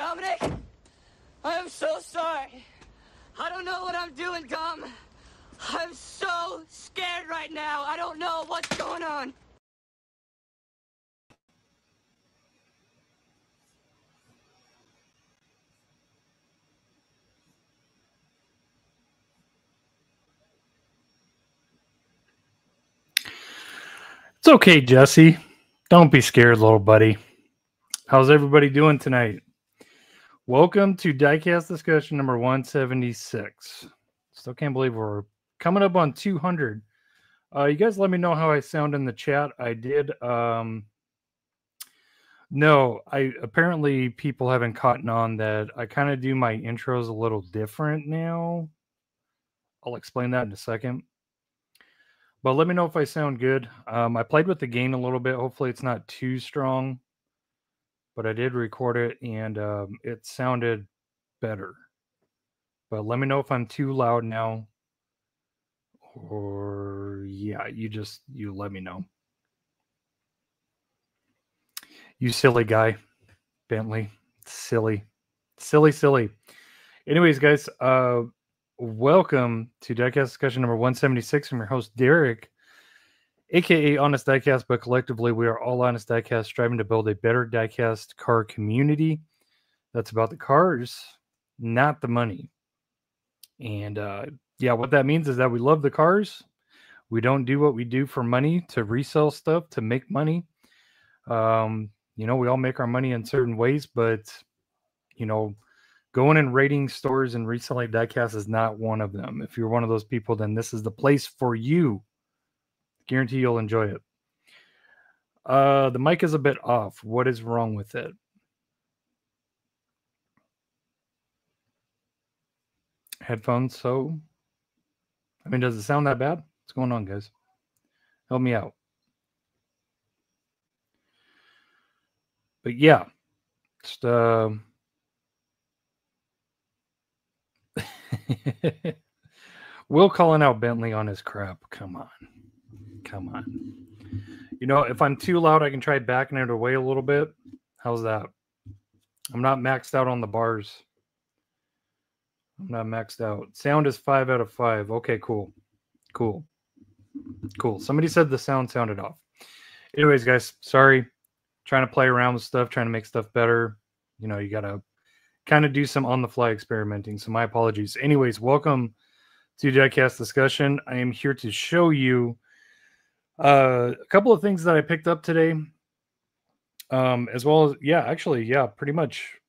Dominic, I am so sorry. I don't know what I'm doing, Dom. I'm so scared right now. I don't know what's going on. It's okay, Jesse. Don't be scared, little buddy. How's everybody doing tonight? Welcome to Diecast Discussion number 176. Still can't believe we're coming up on 200. You guys let me know how I sound in the chat. I did. No, apparently people haven't caught on that I kind of do my intros a little different now. I'll explain that in a second. But let me know if I sound good. I played with the gain a little bit. Hopefully it's not too strong. But I did record it, and it sounded better. But let me know if I'm too loud now. Or, yeah, you let me know. You silly guy, Bentley. Silly. Anyways, guys, welcome to Diecast Discussion number 176 from your host, Derek, aka Honest Diecast, but collectively we are all Honest Diecast, striving to build a better diecast car community that's about the cars, not the money. And yeah, what that means is that we love the cars. We don't do what we do for money to resell stuff to make money. You know, we all make our money in certain ways, but you know, going and raiding stores and reselling diecast is not one of them. If you're one of those people, then this is the place for you. Guarantee you'll enjoy it. The mic is a bit off. What is wrong with it? Headphones, so I mean, does it sound that bad? What's going on, guys? Help me out. But yeah, just Will calling out Bentley on his crap. Come on. You know, if I'm too loud, I can try backing it away a little bit. How's that? I'm not maxed out on the bars. I'm not maxed out. Sound is 5 out of 5. Okay, cool. Somebody said the sound sounded off. Anyways, guys, sorry. Trying to play around with stuff, trying to make stuff better. You know, you got to kind of do some on-the-fly experimenting, so my apologies. Anyways, welcome to Diecast Discussion. I am here to show you a couple of things that I picked up today, as well as, yeah, pretty much,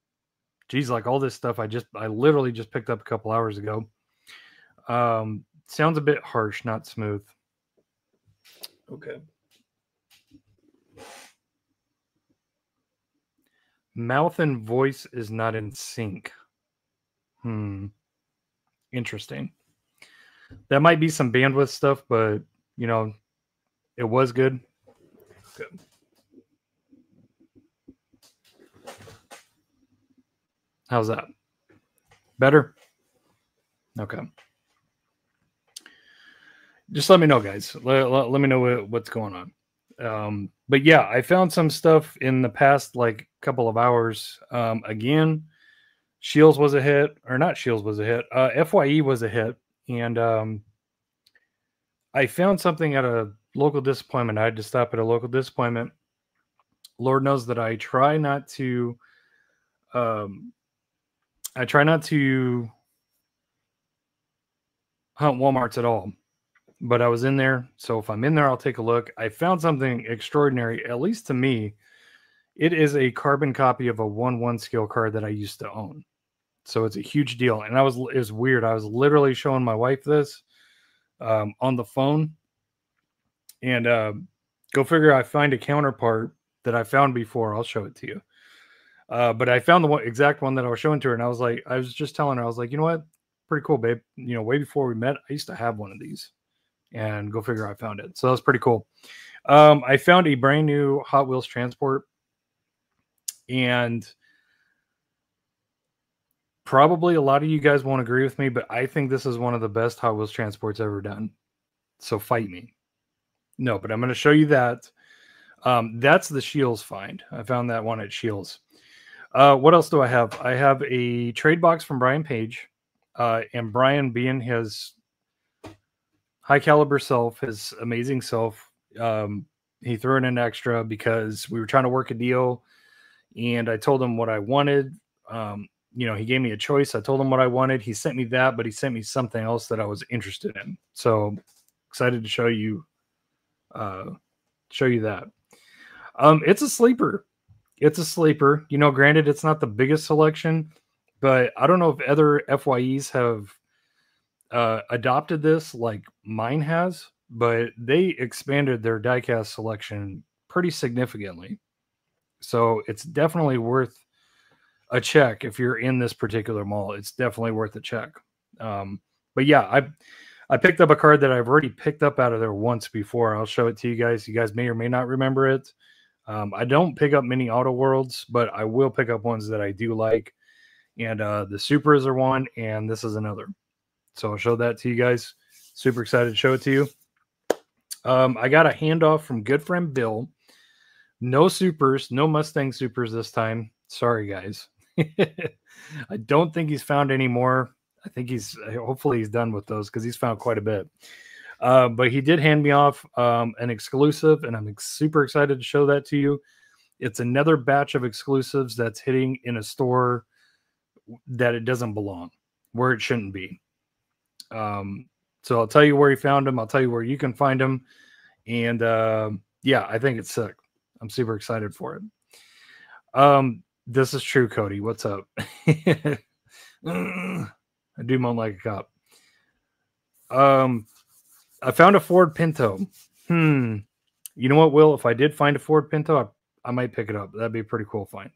geez, like all this stuff I literally just picked up a couple hours ago. Sounds a bit harsh, not smooth. Okay. Mouth and voice is not in sync. Interesting. That might be some bandwidth stuff, but, you know, it was good. Good. How's that? Better? Okay. Just let me know, guys. Let me know what's going on. But yeah, I found some stuff in the past like couple of hours. Again, Shields was a hit, or not Shields was a hit. FYE was a hit, and I found something at a local disappointment. I had to stop at a local disappointment. Lord knows that I try not to. I try not to hunt Walmarts at all. But I was in there, so if I'm in there, I'll take a look. I found something extraordinary, at least to me. It is a carbon copy of a 1/1 scale card that I used to own. So it's a huge deal. And it was weird. I was literally showing my wife this on the phone. And go figure, I find a counterpart that I found before. I'll show it to you. But I found the exact one that I was showing to her. And I was just telling her, I was like, you know what? Pretty cool, babe. You know, way before we met, I used to have one of these. And go figure, I found it. So that was pretty cool. I found a brand new Hot Wheels transport. And probably a lot of you guys won't agree with me, but I think this is one of the best Hot Wheels transports ever done. So fight me. No, but I'm going to show you that. That's the Shields find. I found that one at Shields. What else do I have? I have a trade box from Brian Page. And Brian, being his high caliber self, his amazing self, he threw in an extra because we were trying to work a deal, and I told him what I wanted. He gave me a choice. I told him what I wanted. He sent me that, but he sent me something else that I was interested in. So excited to show you that. It's a sleeper. It's a sleeper. Granted, it's not the biggest selection, but I don't know if other FYEs have adopted this like mine has, but they expanded their diecast selection pretty significantly. So it's definitely worth a check if you're in this particular mall. It's definitely worth a check. But yeah, I picked up a card that I've already picked up out of there once before. I'll show it to you guys. You guys may or may not remember it. I don't pick up many AutoWorlds, but I will pick up ones that I do like. And the Supers are one, and this is another. So I'll show that to you guys. Super excited to show it to you. I got a handoff from good friend Bill. No Supers, no Mustang Supers this time. Sorry, guys. I don't think he's found any more. I think hopefully he's done with those because he's found quite a bit. But he did hand me off an exclusive, and I'm super excited to show that to you. It's another batch of exclusives that's hitting in a store that it doesn't belong, where it shouldn't be. So I'll tell you where he found them. I'll tell you where you can find them. And yeah, I think it's sick. I'm super excited for it. This is true, Cody. What's up? I do moan like a cop. I found a Ford Pinto. You know what, Will? If I did find a Ford Pinto, I might pick it up. That'd be a pretty cool find.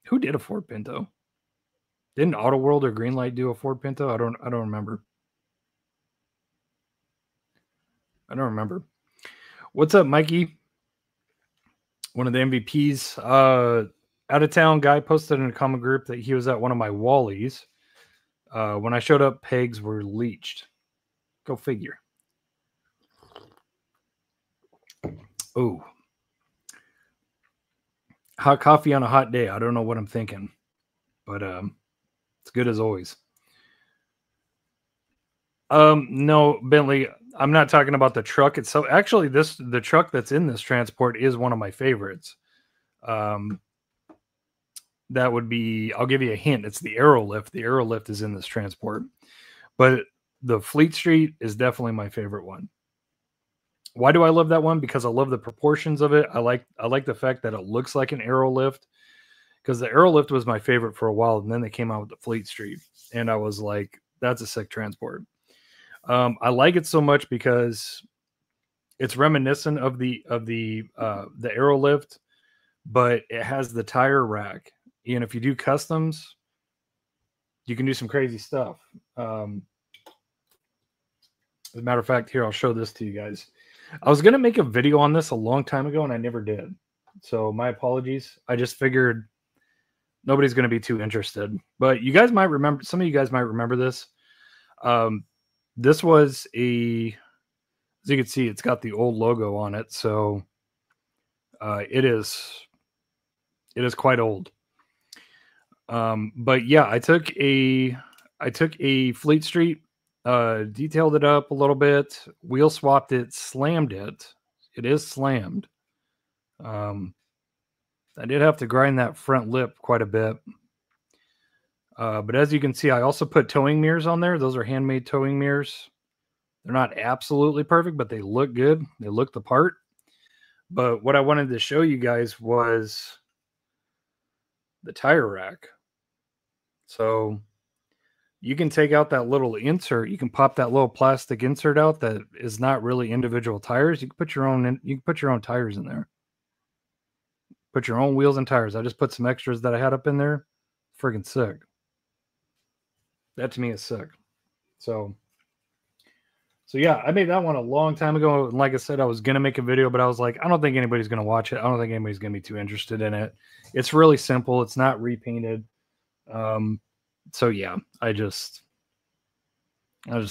Who did a Ford Pinto? Didn't AutoWorld or Greenlight do a Ford Pinto? I don't remember. I don't remember. What's up, Mikey? One of the MVPs. Out of town guy posted in a comment group that he was at one of my Wallies. When I showed up, pegs were leached. Go figure. Oh. Hot coffee on a hot day. I don't know what I'm thinking. But it's good as always. No, Bentley, I'm not talking about the truck itself. Actually, the truck that's in this transport is one of my favorites. That would be, I'll give you a hint. It's the Aerolift. The Aerolift is in this transport. But the Fleet Street is definitely my favorite one. Why do I love that one? Because I love the proportions of it. I like the fact that it looks like an Aerolift. Because the Aerolift was my favorite for a while, and then they came out with the Fleet Street. And I was like, that's a sick transport. I like it so much because it's reminiscent of the Aerolift, but it has the tire rack. And if you do customs, you can do some crazy stuff. As a matter of fact, here, I'll show this to you guys. I was going to make a video on this a long time ago, and I never did. So my apologies. I just figured nobody's going to be too interested. But you guys might remember, some of you guys might remember this. This was as you can see, it's got the old logo on it. So it is quite old. But yeah, I took a Fleet Street, detailed it up a little bit, wheel swapped it, slammed it. It is slammed. I did have to grind that front lip quite a bit. But as you can see, I also put towing mirrors on there. Those are handmade towing mirrors. They're not absolutely perfect, but they look good. They look the part. But what I wanted to show you guys was the tire rack. So you can take out that little insert. You can pop that little plastic insert out that is not really individual tires. You can put your own tires in there. Put your own wheels and tires. I just put some extras that I had up in there. Friggin' sick. That to me is sick. So yeah, I made that one a long time ago. And like I said, I was going to make a video, but I was like, I don't think anybody's going to watch it. I don't think anybody's going to be too interested in it. It's really simple. It's not repainted. So yeah, I was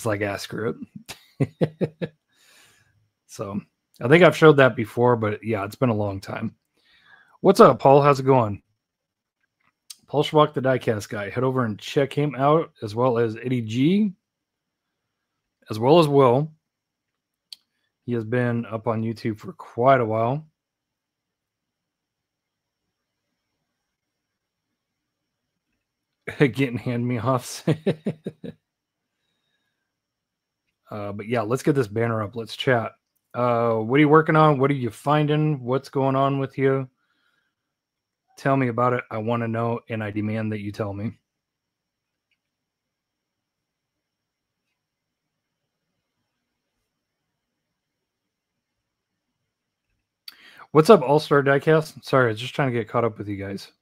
like, screw it. So I think I've showed that before, but yeah, it's been a long time. What's up, Paul? How's it going? Paul Schwach, the diecast guy. Head over and check him out, as well as Eddie G, as well as Will. He has been up on YouTube for quite a while. Getting hand-me-offs. But yeah, let's get this banner up. Let's chat. What are you working on? What are you finding? What's going on with you? Tell me about it. I want to know, and I demand that you tell me. What's up, All-Star Diecast? Sorry, I was just trying to get caught up with you guys.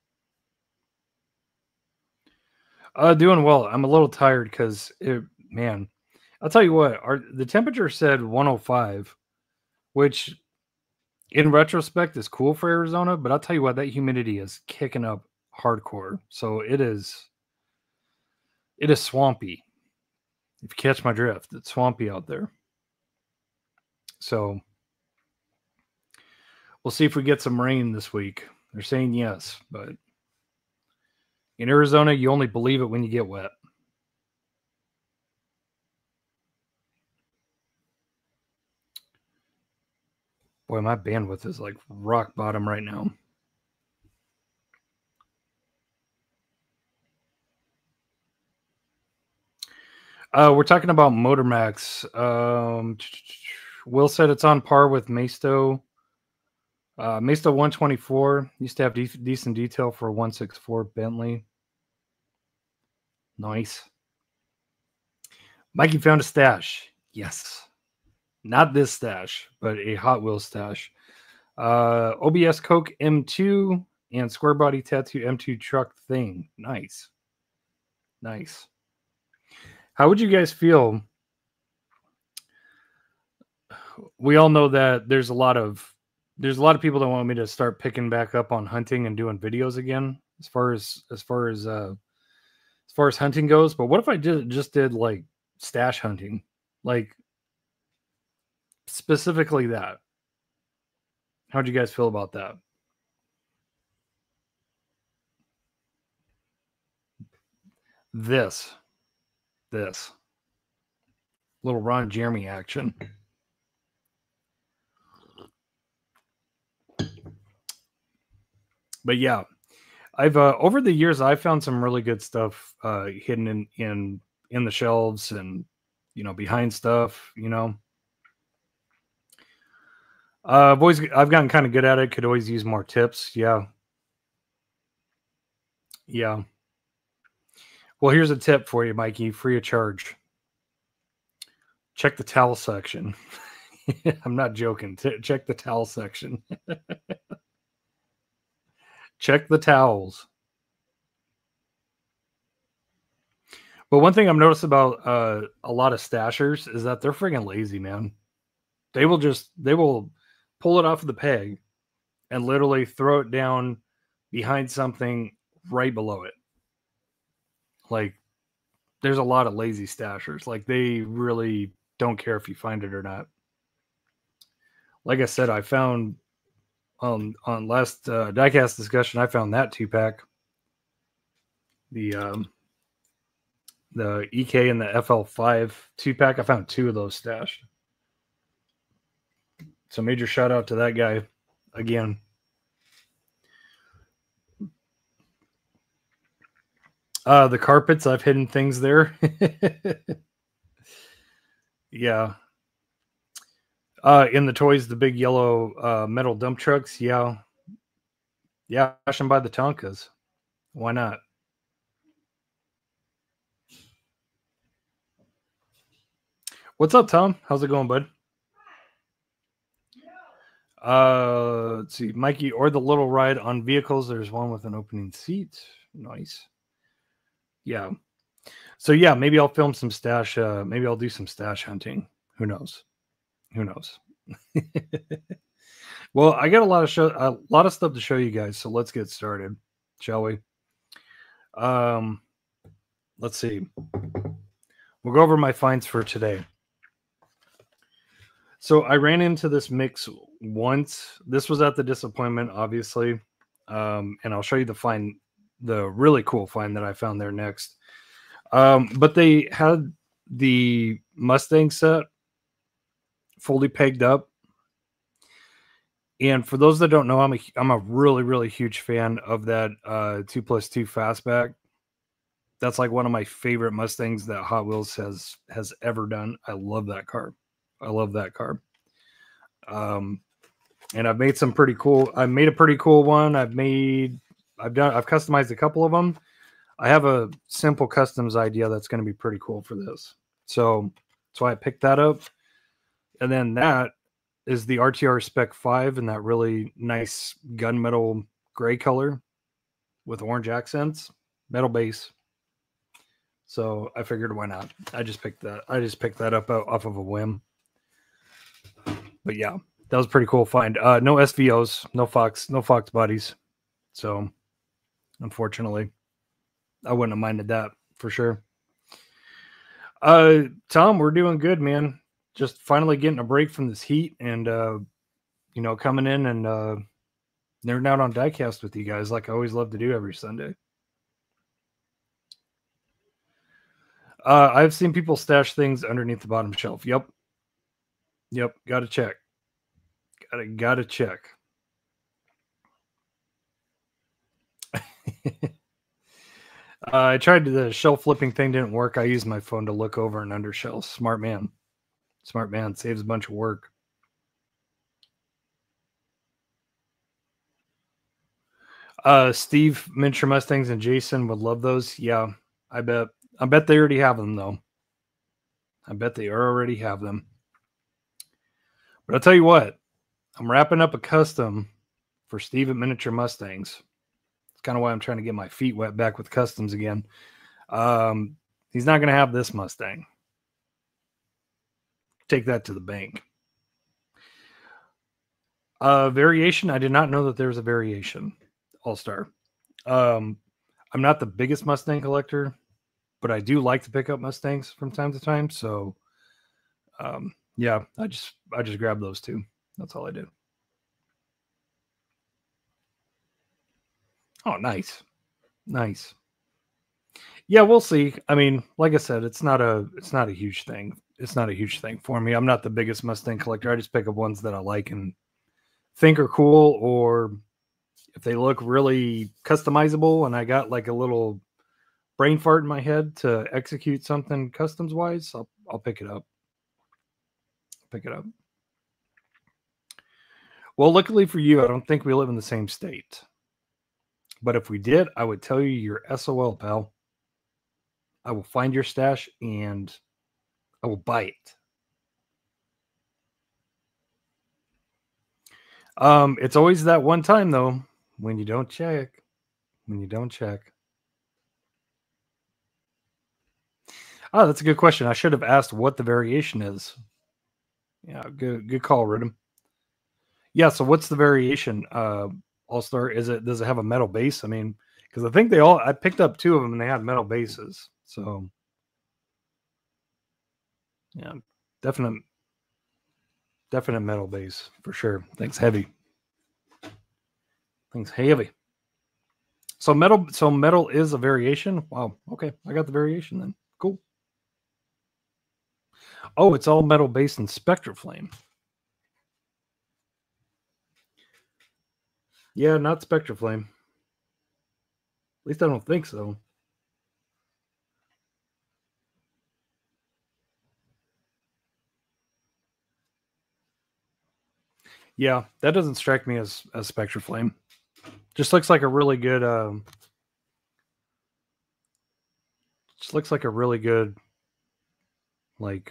Doing well. I'm a little tired because, man, I'll tell you what. The temperature said 105, which in retrospect is cool for Arizona, but I'll tell you what, that humidity is kicking up hardcore. So it is swampy. If you catch my drift, it's swampy out there. So we'll see if we get some rain this week. They're saying yes, but in Arizona, you only believe it when you get wet. Boy, my bandwidth is like rock bottom right now. We're talking about Motormax. Will said it's on par with Maisto. Maisto 124 used to have decent detail for a 164 Bentley. Nice. Mikey found a stash. Yes. Not this stash, but a Hot Wheels stash. OBS Coke M2 and Square Body Tattoo M2 truck thing. Nice. Nice. How would you guys feel? We all know that there's a lot of people that want me to start picking back up on hunting and doing videos again, as far as hunting goes. But what if I just did like stash hunting, like specifically that? How'd you guys feel about that? This little Ron Jeremy action. But yeah, I've over the years I've found some really good stuff hidden in the shelves and behind stuff. I've gotten kind of good at it. Could always use more tips. Yeah. Well, here's a tip for you, Mikey, free of charge. Check the towel section. I'm not joking. Check the towel section. Check the towels. But one thing I've noticed about a lot of stashers is that they're friggin' lazy, man. They will pull it off of the peg and literally throw it down behind something right below it. Like, there's a lot of lazy stashers. Like, they really don't care if you find it or not. Like I said, I found on last diecast discussion, I found that 2-pack. The EK and the FL5 2-pack. I found 2 of those stashed. So major shout out to that guy again. The carpets, I've hidden things there. Yeah. In the toys, the big yellow metal dump trucks. Yeah. Yeah, cash them by the Tonkas. Why not? What's up, Tom? How's it going, bud? Let's see. Mikey, or the little ride on vehicles. There's one with an opening seat. Nice. Yeah. So yeah, maybe I'll film some stash. Maybe I'll do some stash hunting. Who knows? Well, I got a lot of stuff to show you guys. So let's get started, shall we? Let's see. We'll go over my finds for today. So I ran into this mix once. This was at the disappointment, obviously. And I'll show you the find the really cool find that I found there next. But they had the Mustang set fully pegged up. And for those that don't know, I'm a really, really huge fan of that 2+2 fastback. That's like one of my favorite Mustangs that Hot Wheels has ever done. I love that car. I love that car. And I've made some pretty cool. I made a pretty cool one. I've customized a couple of them. I have a simple customs idea that's going to be pretty cool for this. So that's why I picked that up. And then that is the RTR Spec 5 in that really nice gunmetal gray color with orange accents, metal base. So I figured, why not? I just picked that up off of a whim. But yeah, that was a pretty cool find. No SVOs, no Fox bodies. So unfortunately, I wouldn't have minded that for sure. Tom, we're doing good, man. Just finally getting a break from this heat and, coming in and nerding out on diecast with you guys like I always love to do every Sunday. I've seen people stash things underneath the bottom shelf. Yep. Got to check. Got to check. I tried the shelf flipping thing, didn't work. I used my phone to look over and under shelves. Smart man. Saves a bunch of work. Steve, Miniature Mustangs, and Jason would love those. Yeah, I bet they already have them though. I bet they already have them. But I'll tell you what, I'm wrapping up a custom for Steve at Miniature Mustangs. It's kind of why I'm trying to get my feet wet back with customs again. He's not going to have this Mustang. Take that to the bank. Variation. I did not know that there was a variation. All-Star. I'm not the biggest Mustang collector, but I do like to pick up Mustangs from time to time. So, yeah, I just grabbed those two. That's all I did. Oh, nice. Yeah, we'll see. I mean, like I said, it's not a huge thing. It's not a huge thing for me. I'm not the biggest Mustang collector. I just pick up ones that I like and think are cool, or if they look really customizable and I got like a little brain fart in my head to execute something customs wise, I'll pick it up. Well, luckily for you, I don't think we live in the same state. But if we did, I would tell you you're SOL, pal. I will find your stash and I will buy it. It's always that one time though, when you don't check. Oh, that's a good question. I should have asked what the variation is. Yeah, good call, Rhythm. Yeah, so what's the variation? All-Star, does it have a metal base? I mean, because I think I picked up two of them and they had metal bases. So yeah, definite metal base for sure. Thanks, heavy. So metal is a variation. Wow. Okay, I got the variation then. Cool. Oh, it's all metal based in Spectraflame. Yeah, not Spectraflame. At least I don't think so. Yeah, that doesn't strike me as Spectraflame. Just looks like a really good like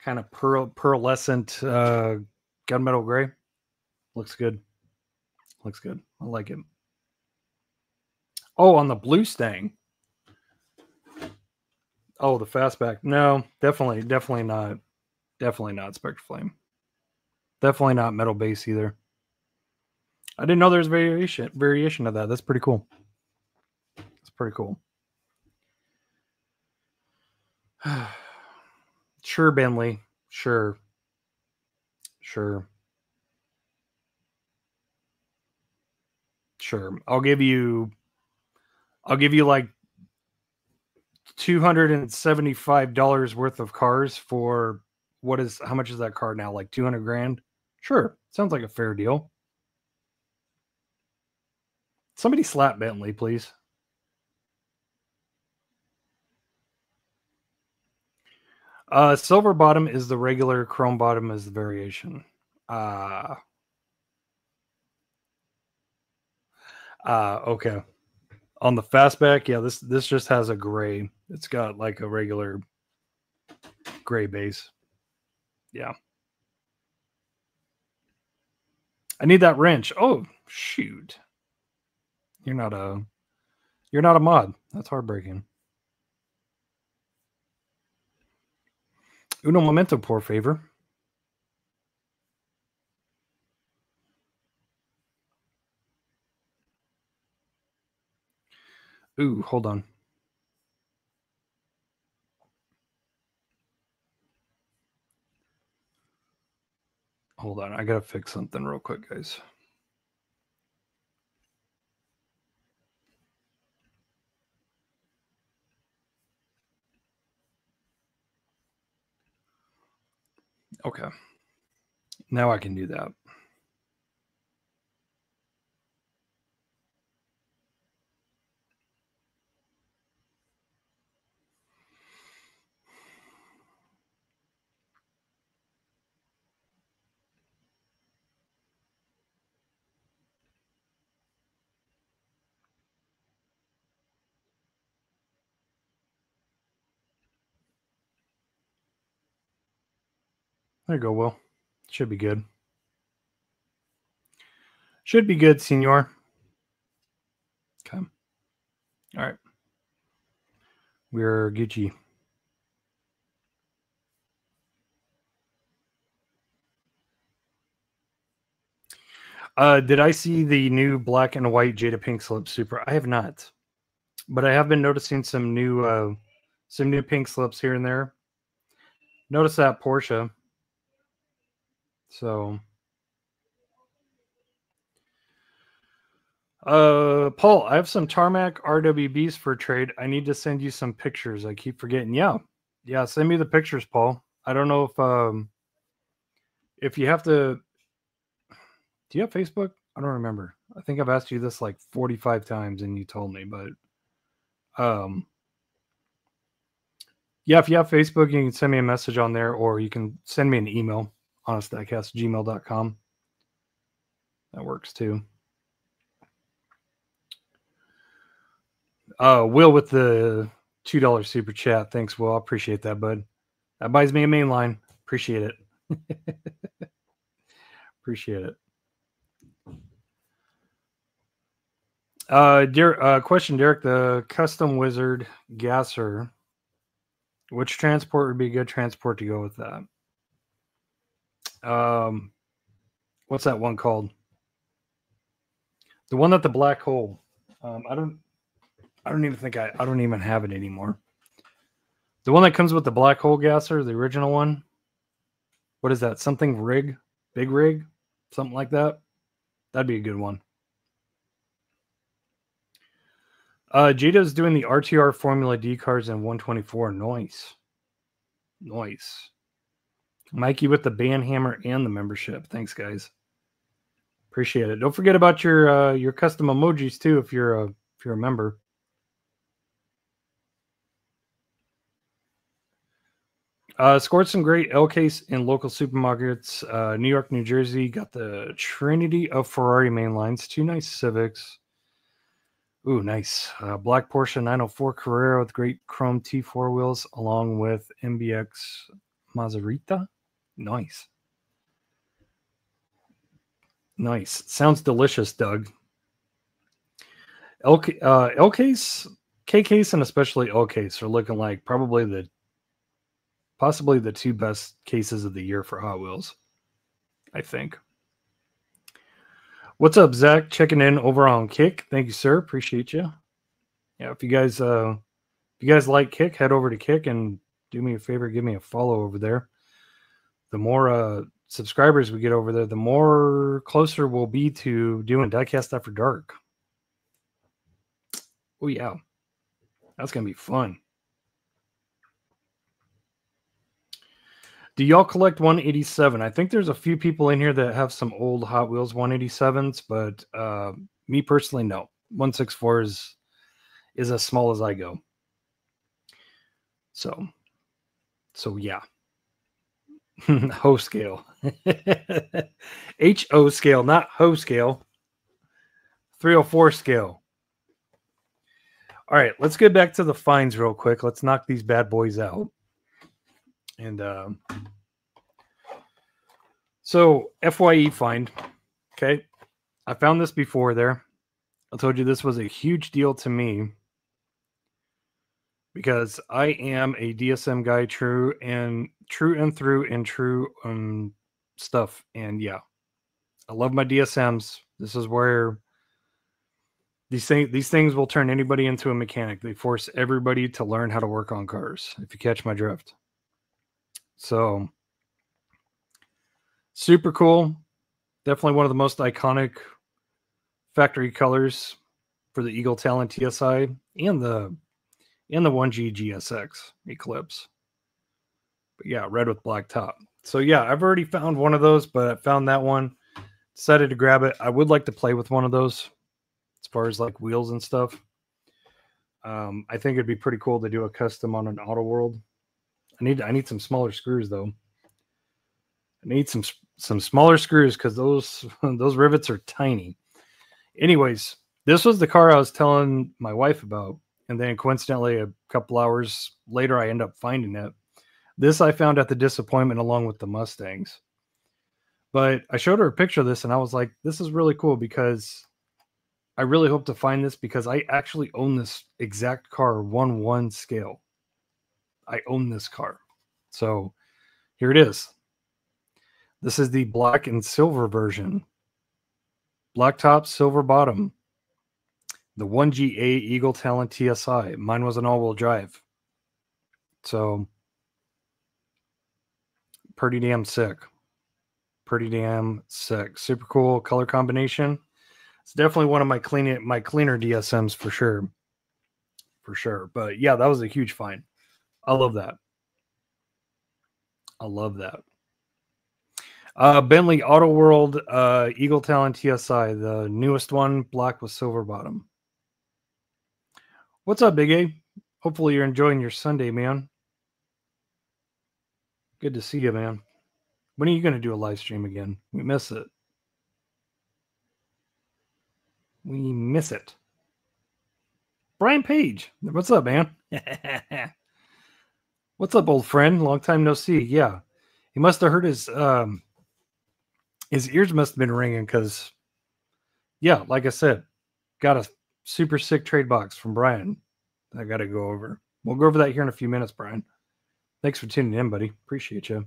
kind of pearlescent gunmetal gray. Looks good. I like it. Oh, on the blue Stang. Oh, the fastback. No, definitely not. Definitely not Spectraflame. Definitely not metal base either. I didn't know there's variation of that. That's pretty cool. Sure, Bentley. Sure. Sure. I'll give you like $275 worth of cars for how much is that car now? Like 200 grand? Sure. Sounds like a fair deal. Somebody slap Bentley, please. Silver bottom is the regular, chrome bottom is the variation. Okay. On the fastback, yeah, this just has a gray. It's got like a regular gray base. Yeah. I need that wrench. Oh, shoot. You're not a mod. That's heartbreaking. Uno momento, por favor. Ooh, hold on. Hold on. I got to fix something real quick, guys. Okay. Now I can do that. There you go, Will. Should be good. Should be good, senor. Okay. All right. We're Gucci. Did I see the new black and white Jada Pink Slip Supra? I have not, but I have been noticing some new pink slips here and there. Notice that Porsche. So, Paul, I have some tarmac RWBs for trade. I need to send you some pictures. I keep forgetting. Yeah, send me the pictures, Paul. I don't know if you have to. Do you have Facebook? I don't remember. I think I've asked you this like 45 times and you told me, but yeah, if you have Facebook, you can send me a message on there, or you can send me an email, honestdiecast@gmail.com. That works too. Will with the $2 super chat. Thanks, Will. I appreciate that, bud. That buys me a main line. Appreciate it. Appreciate it. Question, Derek. The Custom Wizard Gasser. Which transport would be a good transport to go with that? What's that one called? The one that the black hole. I don't even have it anymore. The one that comes with the black hole gasser, the original one. What is that? Something rig? Big rig? Something like that? That'd be a good one. Jada's doing the RTR Formula D cars in 124. Nice. Mikey with the band hammer and the membership. Thanks, guys. Appreciate it. Don't forget about your custom emojis too if you're a member. Scored some great L case in local supermarkets. New York, New Jersey. Got the Trinity of Ferrari mainlines. 2 nice Civics. Ooh, nice. Black Porsche 904 Carrera with great chrome T4 wheels along with MBX Maserita. Nice. Sounds delicious, Doug. L case, K case, and especially L case are looking like possibly the 2 best cases of the year for Hot Wheels, I think. What's up, Zach? Checking in over on Kick. Thank you, sir. Appreciate you. Yeah, if you guys like Kick, head over to Kick and do me a favor, give me a follow over there. The more subscribers we get over there, the more closer we'll be to doing Diecast After Dark. Oh, yeah. That's going to be fun. Do y'all collect 187? I think there's a few people in here that have some old Hot Wheels 187s, but me personally, no. 164 is as small as I go. So yeah. Ho scale. HO scale, not ho scale. 304 scale. All right, let's get back to the fines real quick. Let's knock these bad boys out. And so FYE fine. Okay. I found this before there. I told you this was a huge deal to me because I am a DSM guy, true and through stuff. And yeah, I love my DSMs. This is where these things will turn anybody into a mechanic. They force everybody to learn how to work on cars, if you catch my drift. So super cool. Definitely one of the most iconic factory colors for the Eagle Talon TSI and the 1G GSX Eclipse. But yeah, red with black top. So yeah, I've already found one of those, but I found that one. Decided to grab it. I would like to play with one of those as far as like wheels and stuff. I think it'd be pretty cool to do a custom on an AutoWorld. I need some smaller screws though. I need some smaller screws because those rivets are tiny. Anyways, this was the car I was telling my wife about, and then coincidentally a couple hours later I end up finding it. This I found at the Disappointment along with the Mustangs. But I showed her a picture of this and I was like, this is really cool because I really hope to find this because I actually own this exact car 1/1 scale. I own this car. So here it is. This is the black and silver version. Black top, silver bottom. The 1GA Eagle Talon TSI. Mine was an all-wheel drive. So pretty damn sick. Pretty damn sick. Super cool color combination. It's definitely one of my cleaner DSMs for sure. For sure. But yeah, that was a huge find. I love that. I love that. Bentley AutoWorld Eagle Talon TSI, the newest one, black with silver bottom. What's up, Big A? Hopefully you're enjoying your Sunday, man. Good to see you, man. When are you going to do a live stream again? We miss it. We miss it. Brian Page, what's up, man? What's up, old friend? Long time no see. Yeah, he must have heard his ears must have been ringing because, yeah, like I said, got a super sick trade box from Brian. I got to go over. We'll go over that here in a few minutes, Brian. Thanks for tuning in, buddy. Appreciate you.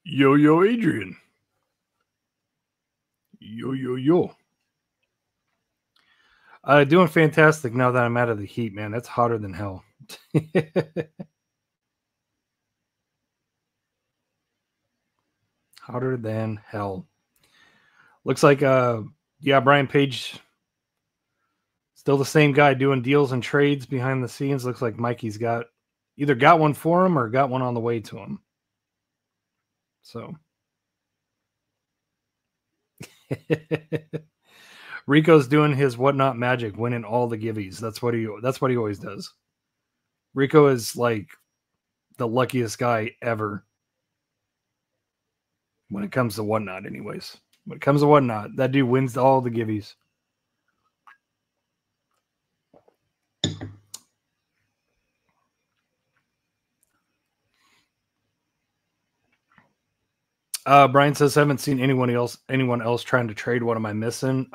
Yo, Adrian. Yo. Doing fantastic now that I'm out of the heat, man. It's hotter than hell. Hotter than hell. Looks like, yeah, Brian Page, still the same guy doing deals and trades behind the scenes. Looks like Mikey's either got one for him or got one on the way to him. So. Rico's doing his whatnot magic, winning all the givvies. That's what he always does. Rico is like the luckiest guy ever when it comes to whatnot, anyways. When it comes to whatnot, that dude wins all the givvies. Brian says, I haven't seen anyone else trying to trade. What am I missing?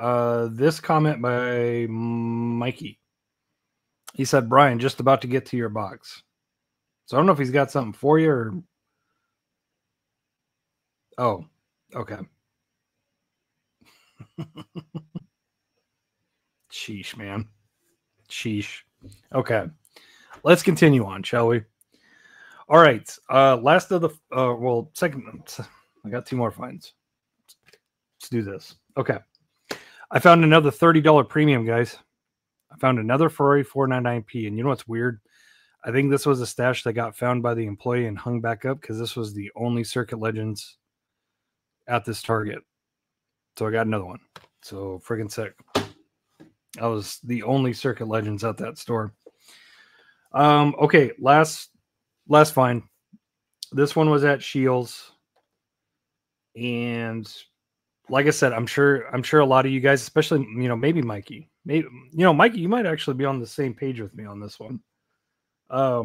This comment by Mikey. He said, Brian, just about to get to your box. So I don't know if he's got something for you or... Oh, okay. Sheesh, man. Sheesh. Okay. Let's continue on, shall we? All right. Last of the second. I got 2 more finds. Let's do this. Okay. I found another $30 premium, guys. I found another Ferrari 499P, and you know what's weird? I think this was a stash that got found by the employee and hung back up because this was the only Circuit Legends at this Target. So I got another one. So friggin' sick. I was the only Circuit Legends at that store. Okay, last find. This one was at Shields, and like I said, I'm sure a lot of you guys, especially maybe Mikey, Mikey, you might actually be on the same page with me on this one. I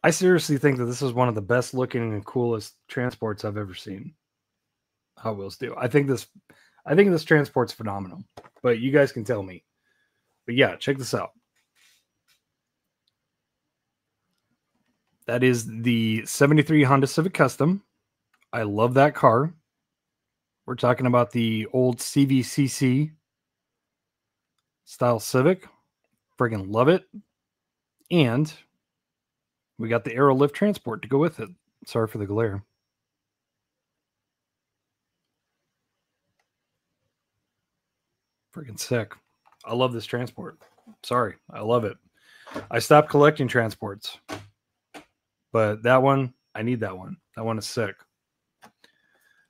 seriously think that this is one of the best looking and coolest transports I've ever seen HotWheels do. I think this transport's phenomenal, but you guys can tell me. But yeah, check this out. That is the 73 Honda Civic Custom. I love that car. We're talking about the old CVCC style Civic. Friggin' love it. And we got the Aero Lift Transport to go with it. Sorry for the glare. Friggin' sick. I love this transport. Sorry, I love it. I stopped collecting transports. But that one, I need that one. That one is sick.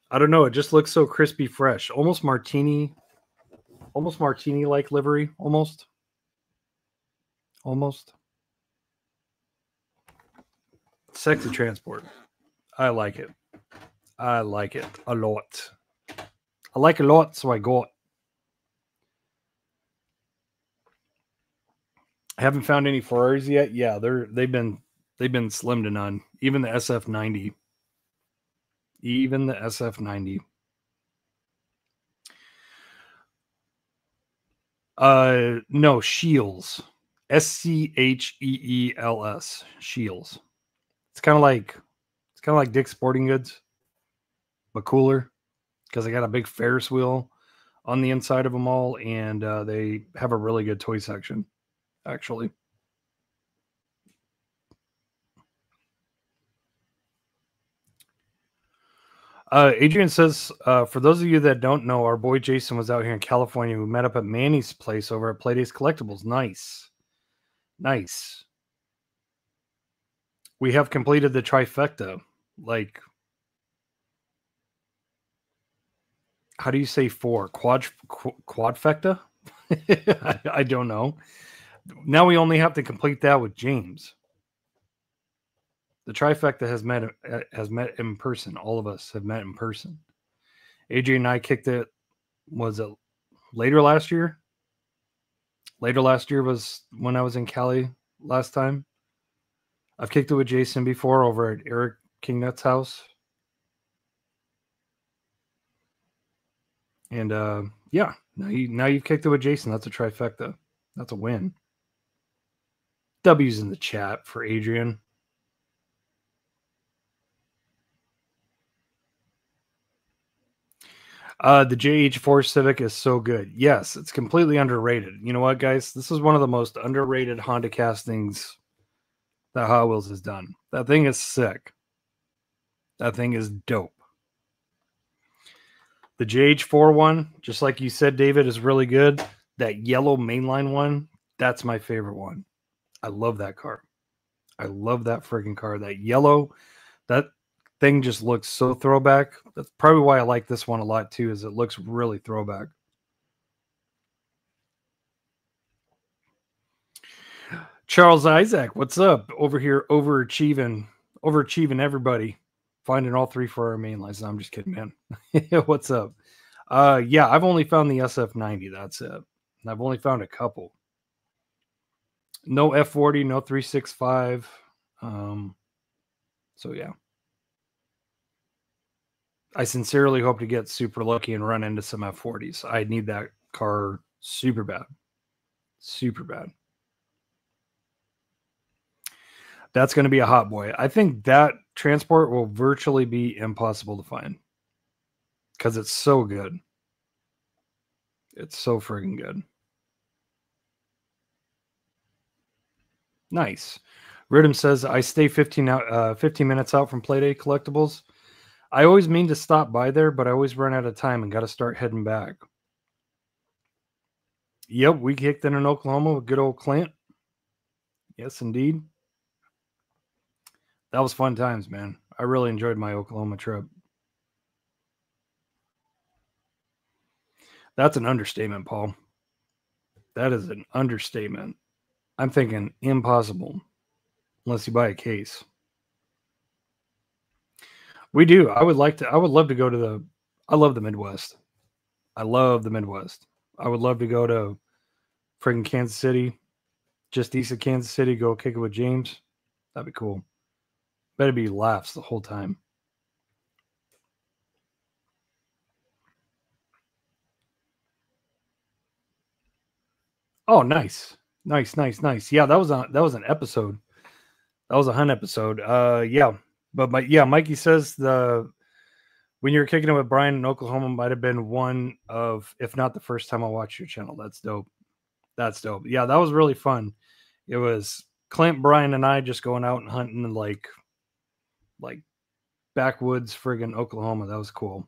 I don't know. It just looks so crispy fresh. Almost martini-like livery. Almost. Sexy transport. I like it. I like it a lot. I like it a lot, so I got. I haven't found any Ferraris yet. Yeah, they've been slim to none. Even the SF90. No, Shields. SCHEELS. Shields. It's kind of like Dick's Sporting Goods, but cooler because they got a big Ferris wheel on the inside of them all, and they have a really good toy section, actually. Adrian says, for those of you that don't know, our boy Jason was out here in California. We met up at Manny's place over at Playdays Collectibles. Nice. We have completed the trifecta. Like, how do you say 4? Quadfecta? I don't know. Now we only have to complete that with James. The trifecta has met in person. All of us have met in person. Adrian and I kicked it. Was it later last year? Later last year was when I was in Cali last time. I've kicked it with Jason before over at Eric Kingnut's house. And yeah, now you've kicked it with Jason. That's a trifecta. That's a win. W's in the chat for Adrian. The JH4 Civic is so good. Yes, it's completely underrated. You know what, guys? This is one of the most underrated Honda castings that Hot Wheels has done. That thing is sick. That thing is dope. The JH4 one, just like you said, David, is really good. That yellow mainline one, that's my favorite one. I love that car. I love that freaking car. That yellow, that thing just looks so throwback. That's probably why I like this one a lot too, is it looks really throwback. Charles Isaac, what's up? Over here, overachieving everybody. Finding all 3 for our main lines. No, I'm just kidding, man. What's up? Yeah, I've only found the SF90. That's it. And I've only found a couple. No F40, no 365. So yeah. I sincerely hope to get super lucky and run into some F40s. I need that car super bad. Super bad. That's going to be a hot boy. I think that transport will virtually be impossible to find because it's so good. It's so friggin' good. Nice. Riddim says, I stay 15 minutes out from Playdate Collectibles. I always mean to stop by there, but I always run out of time and got to start heading back. Yep, we kicked in Oklahoma with good old Clint. Yes, indeed. That was fun times, man. I really enjoyed my Oklahoma trip. That's an understatement, Paul. That is an understatement. I'm thinking impossible, unless you buy a case. We do. I would love to go to I love the Midwest. I love the Midwest. I would love to go to friggin' Kansas City, just east of Kansas City, go kick it with James. That'd be cool. Better be laughs the whole time. Oh, nice. Nice. Yeah, that was an episode. That was a hunt episode. Yeah. But Mikey says when you were kicking it with Brian in Oklahoma might have been one of, if not the first time I watched your channel. That's dope. That's dope. Yeah, that was really fun. It was Clint, Brian, and I just going out and hunting in like backwoods friggin' Oklahoma. That was cool.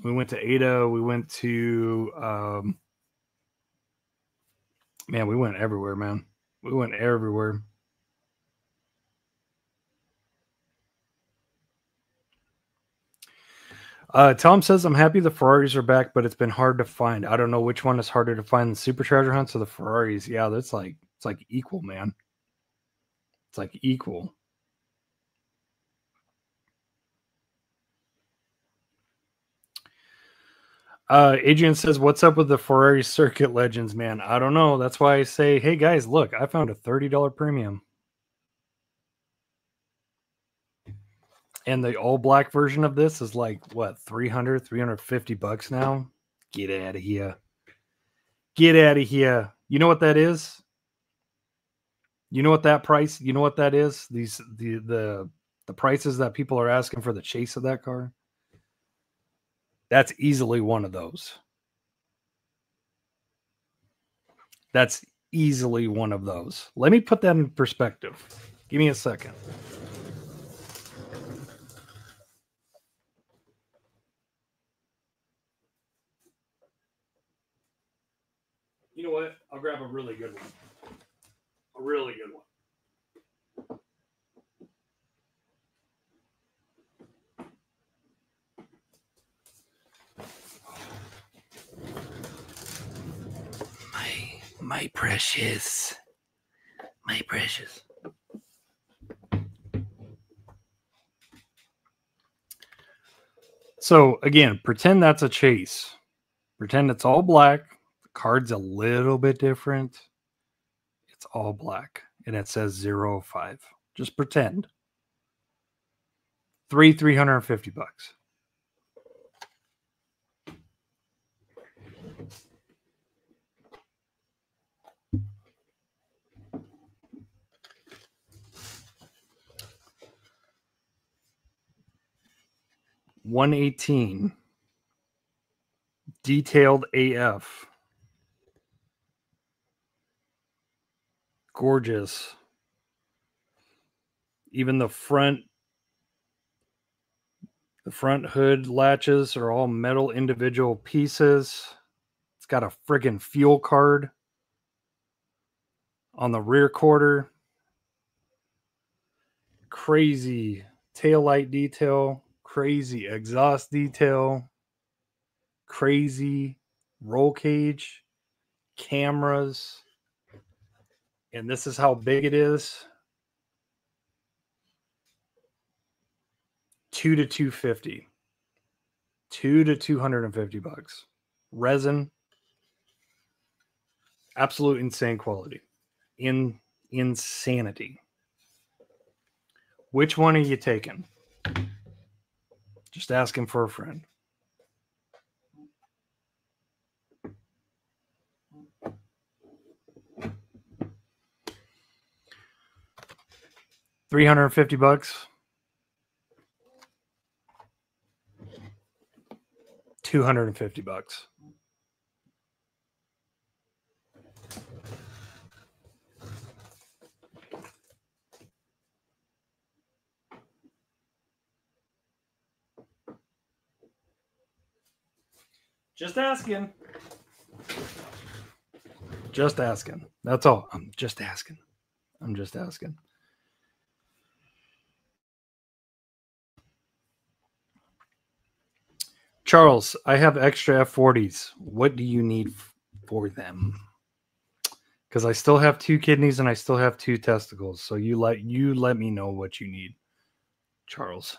We went to Ada. We went to man, we went everywhere, man. We went everywhere. Tom says, I'm happy the Ferraris are back, but it's been hard to find. I don't know which one is harder to find, the Super Treasure Hunts or the Ferraris. Yeah, it's like equal, man. It's like equal. Adrian says, what's up with the Ferrari Circuit Legends, man? I don't know. That's why I say, hey, guys, look, I found a $30 premium. And the all black version of this is like, what, 300, 350 bucks now? Get out of here. Get out of here. You know what that is? You know what that price? You know what that is? The prices that people are asking for the chase of that car? That's easily one of those. That's easily one of those. Let me put that in perspective. Give me a second. You know what? I'll grab a really good one. A really good one. My precious. My precious. So again, pretend that's a chase. Pretend it's all black. The card's a little bit different. It's all black. And it says 005. Just pretend. $350. $118. Detailed AF. Gorgeous. Even the front hood latches are all metal individual pieces. It's got a friggin' fuel card on the rear quarter. Crazy taillight detail. Crazy exhaust detail. Crazy roll cage. Cameras. And this is how big it is. 2 to 250. 2 to 250 bucks. Resin. Absolute insane quality. Insanity. Which one are you taking? Just asking for a friend. $350. $250. Just asking. Just asking. That's all. I'm just asking. I'm just asking. Charles, I have extra F40s. What do you need for them? Because I still have 2 kidneys and I still have 2 testicles. So you let me know what you need, Charles.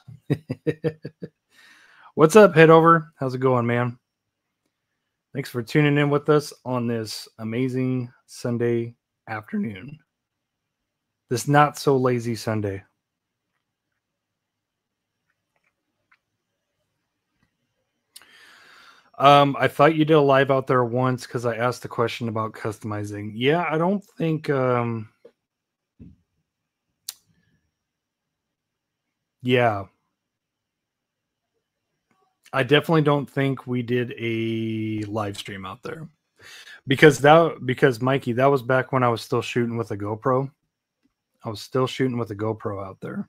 What's up, Headover? How's it going, man? Thanks for tuning in with us on this amazing Sunday afternoon. This not so lazy Sunday. I thought you did a live out there once because I asked the question about customizing. Yeah, I don't think. Yeah, I definitely don't think we did a live stream out there because Mikey, that was back when I was still shooting with a GoPro. I was still shooting with a GoPro out there.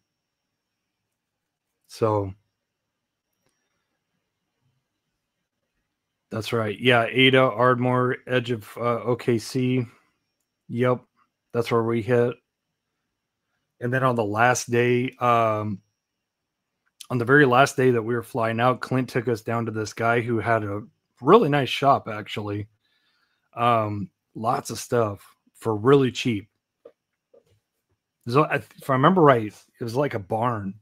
So that's right. Yeah, Ada, Ardmore, edge of OKC. Yep, that's where we hit. And then on the last day, on the very last day that we were flying out, Clint took us down to this guy who had a really nice shop, actually. Lots of stuff for really cheap. So if I remember right, it was like a barn.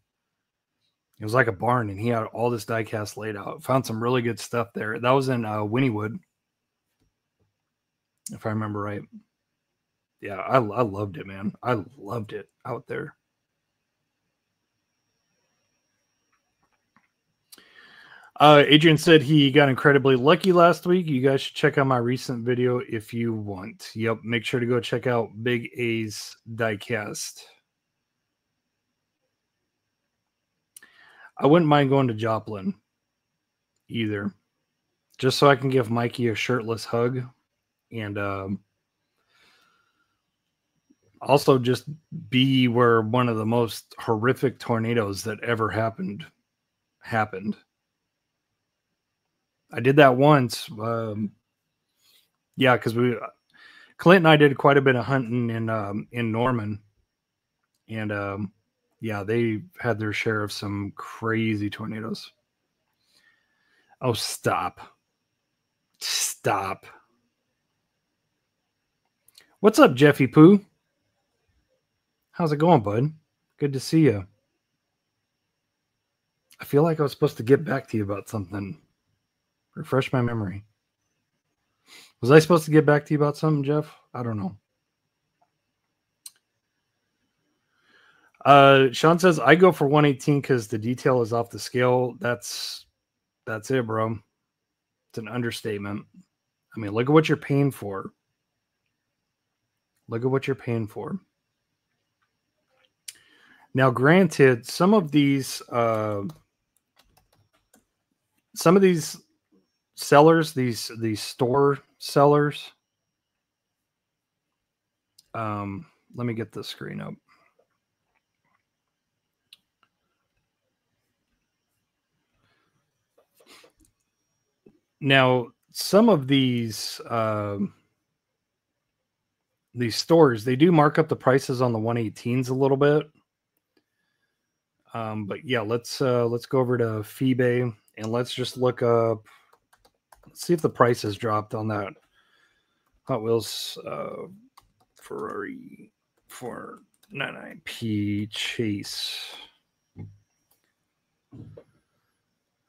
It was like a barn, and he had all this diecast laid out. Found some really good stuff there. That was in Wynnewood, if I remember right. Yeah, I loved it, man. I loved it out there. Adrian said he got incredibly lucky last week. You guys should check out my recent video if you want. Yep, make sure to go check out Big A's Diecast. I wouldn't mind going to Joplin either, just so I can give Mikey a shirtless hug, and also just be where one of the most horrific tornadoes that ever happened. I did that once. Yeah, because Clint and I did quite a bit of hunting in Norman, and yeah, they had their share of some crazy tornadoes. Oh, stop. What's up, Jeffy Pooh? How's it going, bud? Good to see you. I feel like I was supposed to get back to you about something. Refresh my memory. Was I supposed to get back to you about something, Jeff? I don't know. Sean says, I go for 118 because the detail is off the scale. That's it, bro. It's an understatement. I mean, look at what you're paying for. Look at what you're paying for. Now, granted, some of these sellers, these store sellers. Let me get the screen up. Now, some of these stores, they do mark up the prices on the 118s a little bit. But yeah, let's go over to FIV and let's just look up. Let's see if the price has dropped on that Hot Wheels Ferrari 499P Chase.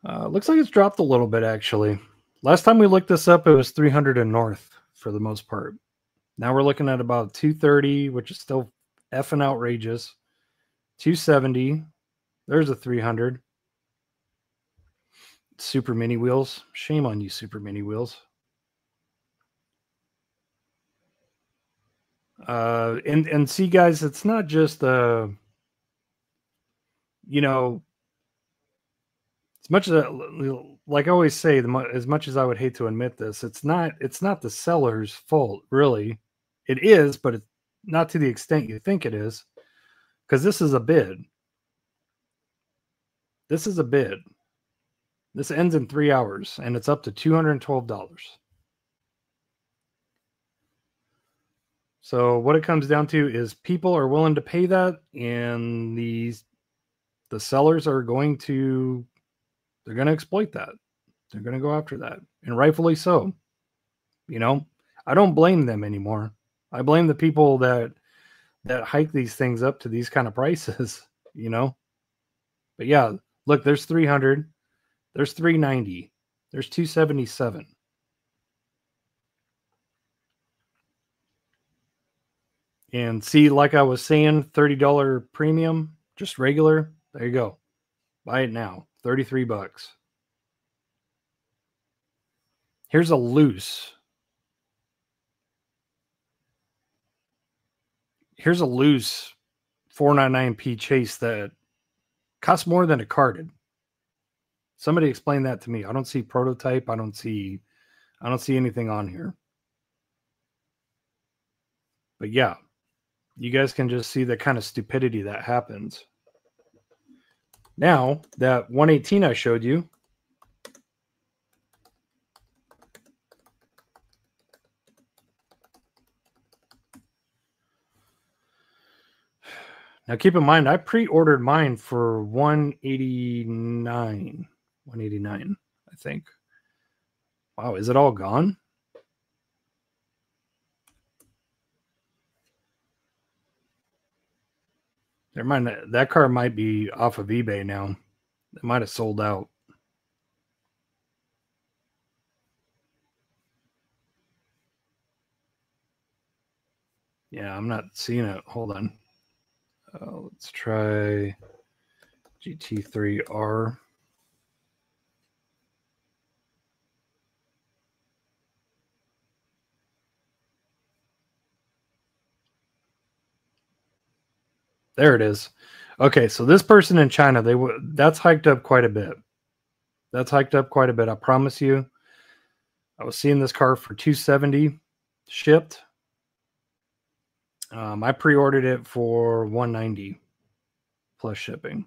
Looks like it's dropped a little bit, actually. Last time we looked this up, it was 300 and north for the most part. Now we're looking at about 230, which is still effing outrageous. 270. There's a 300. Super mini wheels. Shame on you, super mini wheels. And see, guys, it's not just you know, as much as like I always say, as much as I would hate to admit this, it's not the seller's fault, really. It is, but it's not to the extent you think it is, because this is a bid. This is a bid. This ends in 3 hours, and it's up to $212. So what it comes down to is people are willing to pay that, and the sellers are going to exploit that. They're going to go after that, and rightfully so. You know, I don't blame them anymore. I blame the people that hike these things up to these kind of prices, you know. But yeah, look, there's 300, there's 390, there's 277. And see, like I was saying, $30 premium, just regular. There you go. Buy it now. $33. Here's a loose. Here's a loose 499p chase that costs more than a carded. Somebody explain that to me. I don't see prototype. I don't see anything on here. But yeah, you guys can just see the kind of stupidity that happens. Now, that 118 I showed you, now keep in mind, I pre-ordered mine for $189, I think. Wow, is it all gone? Never mind, that car might be off of eBay now. It might have sold out. Yeah, I'm not seeing it. Hold on. Let's try GT3R. There it is. Okay, so this person in China, that's hiked up quite a bit. That's hiked up quite a bit. I promise you. I was seeing this car for $270 shipped. I pre-ordered it for $190 plus shipping.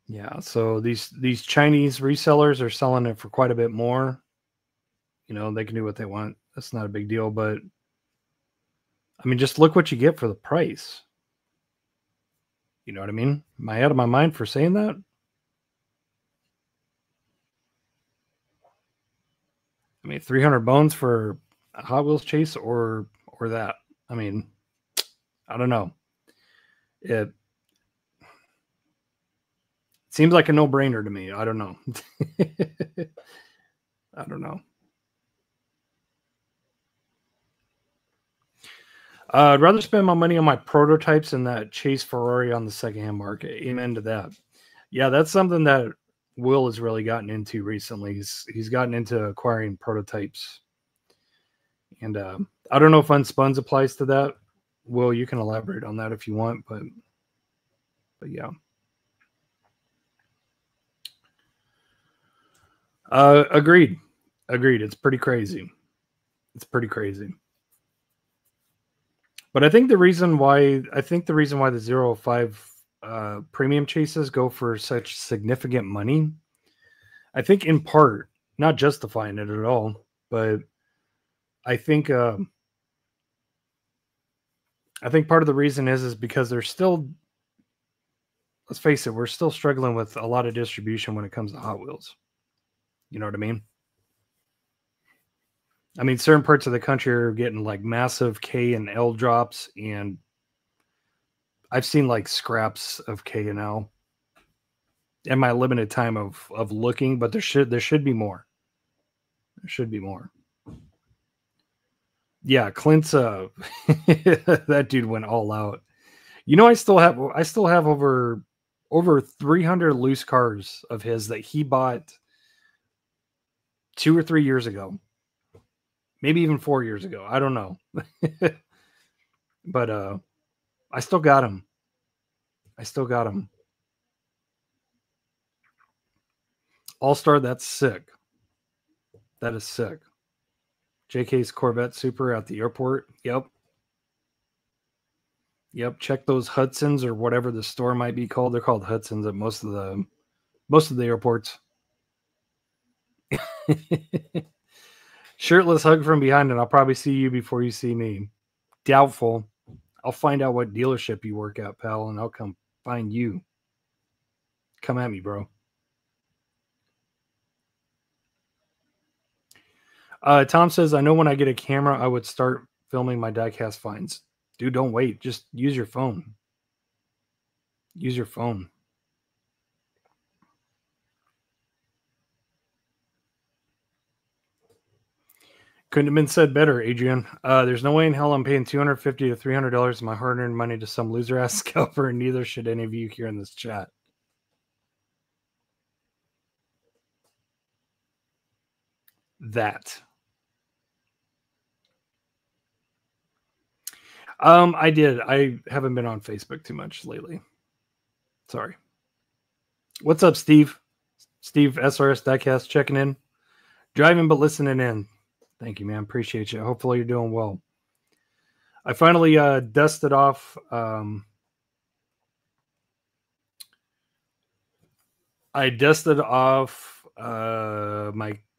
Yeah, so these Chinese resellers are selling it for quite a bit more. You know, they can do what they want. That's not a big deal, but I mean, just look what you get for the price. You know what I mean? Am I out of my mind for saying that? I mean, 300 bones for a Hot Wheels chase or that. I mean, I don't know. It seems like a no-brainer to me. I don't know. I don't know. I'd rather spend my money on my prototypes than that chase Ferrari on the secondhand market. Amen to that. Yeah, that's something that Will has really gotten into recently. He's gotten into acquiring prototypes. And I don't know if Unspuns applies to that. Will, you can elaborate on that if you want, but yeah. Agreed. It's pretty crazy. But I think the reason why the 005 premium chases go for such significant money, I think in part, not justifying it at all, but I think part of the reason is because they're still, let's face it, we're still struggling with a lot of distribution when it comes to Hot Wheels. You know what I mean? I mean, certain parts of the country are getting like massive K and L drops, and I've seen like scraps of K and L in my limited time of looking, but there should be more. There should be more. Yeah, Clint's that dude went all out. You know, I still have over 300 loose cars of his that he bought 2 or 3 years ago. Maybe even 4 years ago. I don't know. But I still got him. All-Star, that's sick. That is sick. JK's Corvette Super at the airport. Yep. Yep, check those Hudsons or whatever the store might be called. They're called Hudsons at most of the airports. Shirtless hug from behind, and I'll probably see you before you see me. Doubtful. I'll find out what dealership you work at, pal, and I'll come find you. Come at me, bro. Tom says, I know when I get a camera, I would start filming my diecast finds. Dude, don't wait. Just use your phone. Use your phone. Couldn't have been said better, Adrian. There's no way in hell I'm paying $250 to $300 of my hard-earned money to some loser-ass scalper, and neither should any of you here in this chat. That. I did. I haven't been on Facebook too much lately. Sorry. What's up, Steve? Steve, SRS Diecast, checking in. Driving but listening in. Thank you, man. Appreciate you. Hopefully you're doing well. I finally dusted off my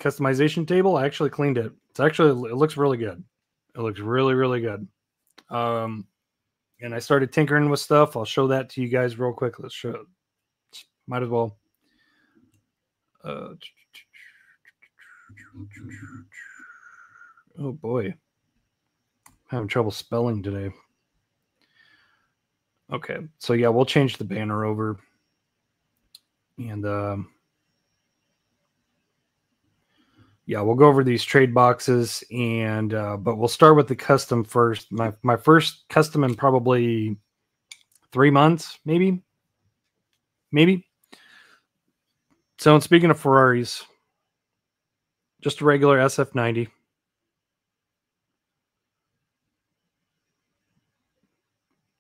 customization table. I actually cleaned it. It looks really good. It looks really, really good. And I started tinkering with stuff. I'll show that to you guys real quick. Let's show it. Might as well. Oh boy. Having trouble spelling today. Okay, so yeah, we'll change the banner over. And yeah, we'll go over these trade boxes, and but we'll start with the custom first. My first custom in probably 3 months, maybe. So, and speaking of Ferraris, just a regular SF90.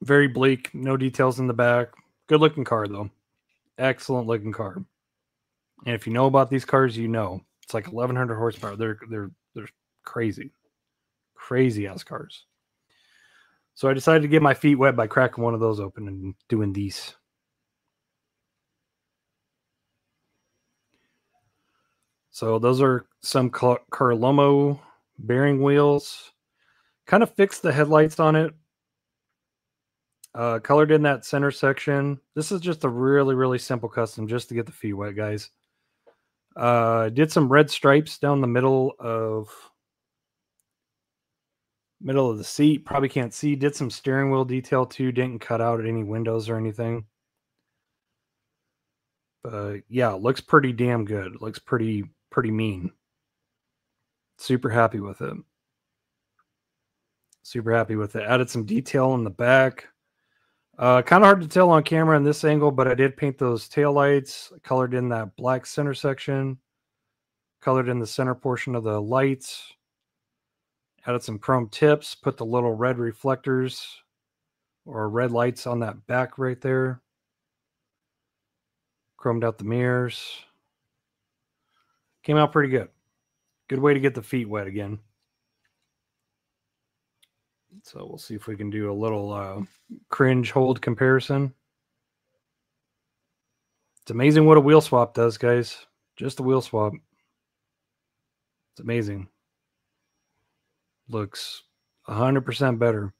Very bleak, no details in the back. Good looking car though. Excellent looking car. And if you know about these cars, you know it's like 1100 horsepower. They're crazy ass cars. So I decided to get my feet wet by cracking one of those open and doing these. So those are some Carlomo bearing wheels. Kind of fixed the headlights on it. Colored in that center section. This is just a really, really simple custom just to get the feet wet, guys. Did some red stripes down the middle of the seat. Probably can't see. Did some steering wheel detail too. Didn't cut out any windows or anything. But yeah, it looks pretty damn good. It looks pretty mean. Super happy with it. Added some detail in the back. Kind of hard to tell on camera in this angle, but I did paint those taillights. Colored in that black center section. Colored in the center portion of the lights. Added some chrome tips. Put the little red reflectors or red lights on that back right there. Chromed out the mirrors. Came out pretty good. Good way to get the feet wet again. So we'll see if we can do a little cringe hold comparison. It's amazing what a wheel swap does, guys. Just a wheel swap. It's amazing. Looks 100% better.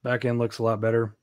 Back end looks a lot better.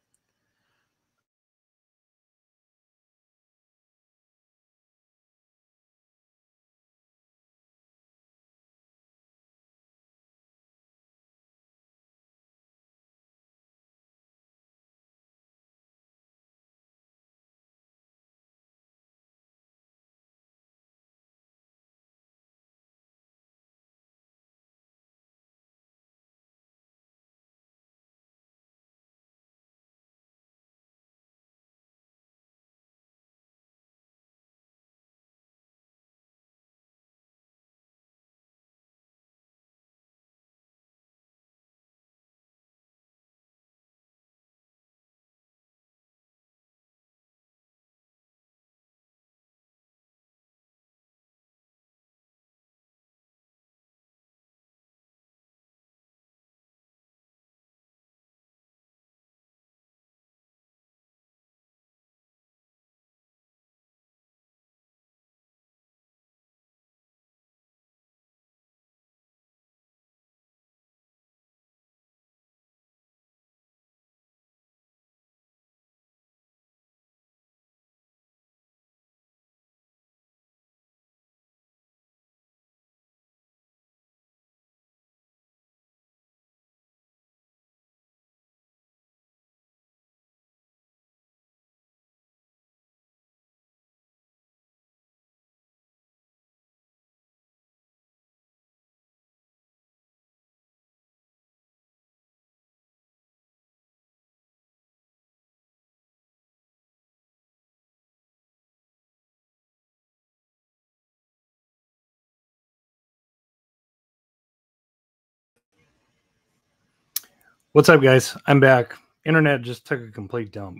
What's up, guys? I'm back. Internet just took a complete dump.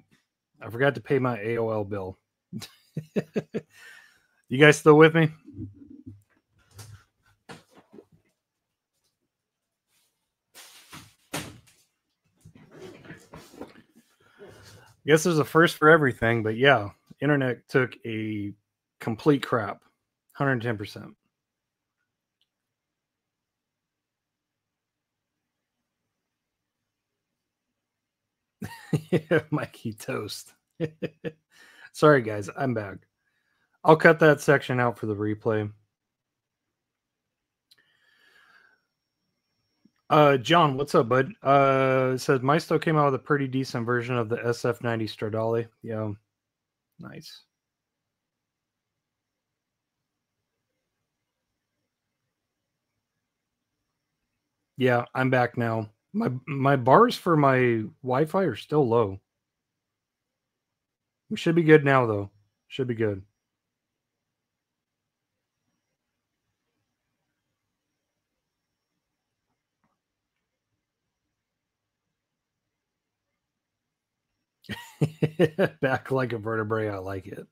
I forgot to pay my AOL bill. You guys still with me? Guess there's a first for everything, but yeah, internet took a complete crap. 110%. Mikey toast. Sorry, guys. I'm back. I'll cut that section out for the replay. John, what's up, bud? It says Maisto came out with a pretty decent version of the SF90 Stradale. Yeah, nice. Yeah, I'm back now. My bars for my Wi-Fi are still low. We should be good now, though. Should be good. Back like a vertebrae. I like it.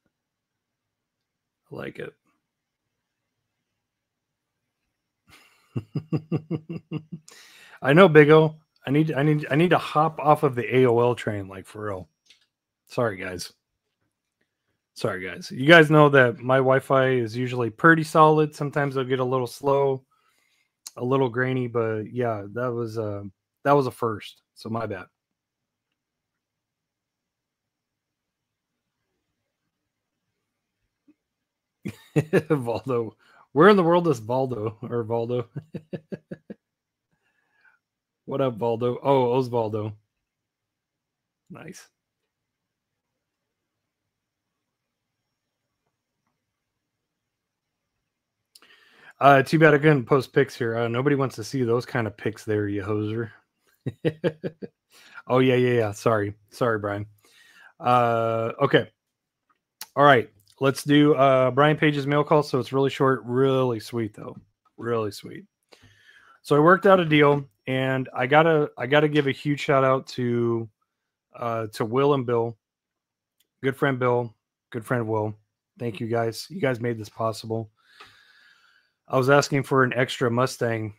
I like it. I know, Big O. I need to hop off of the AOL train, like, for real. Sorry, guys. Sorry, guys. You guys know that my Wi-Fi is usually pretty solid. Sometimes it'll get a little slow, a little grainy, but yeah, that was a first. So my bad. Valdo. Where in the world is Valdo or Valdo? What up, Valdo? Oh, Osvaldo. Nice. Too bad I couldn't post pics here. Nobody wants to see those kind of pics there, you hoser. Oh, yeah. Sorry, Brian. Okay. All right. Let's do Brian Page's mail call. So it's really short, really sweet, though. Really sweet. So I worked out a deal, and I gotta give a huge shout out to Will and Bill. Good friend Bill, good friend Will. Thank you guys. You guys made this possible. I was asking for an extra Mustang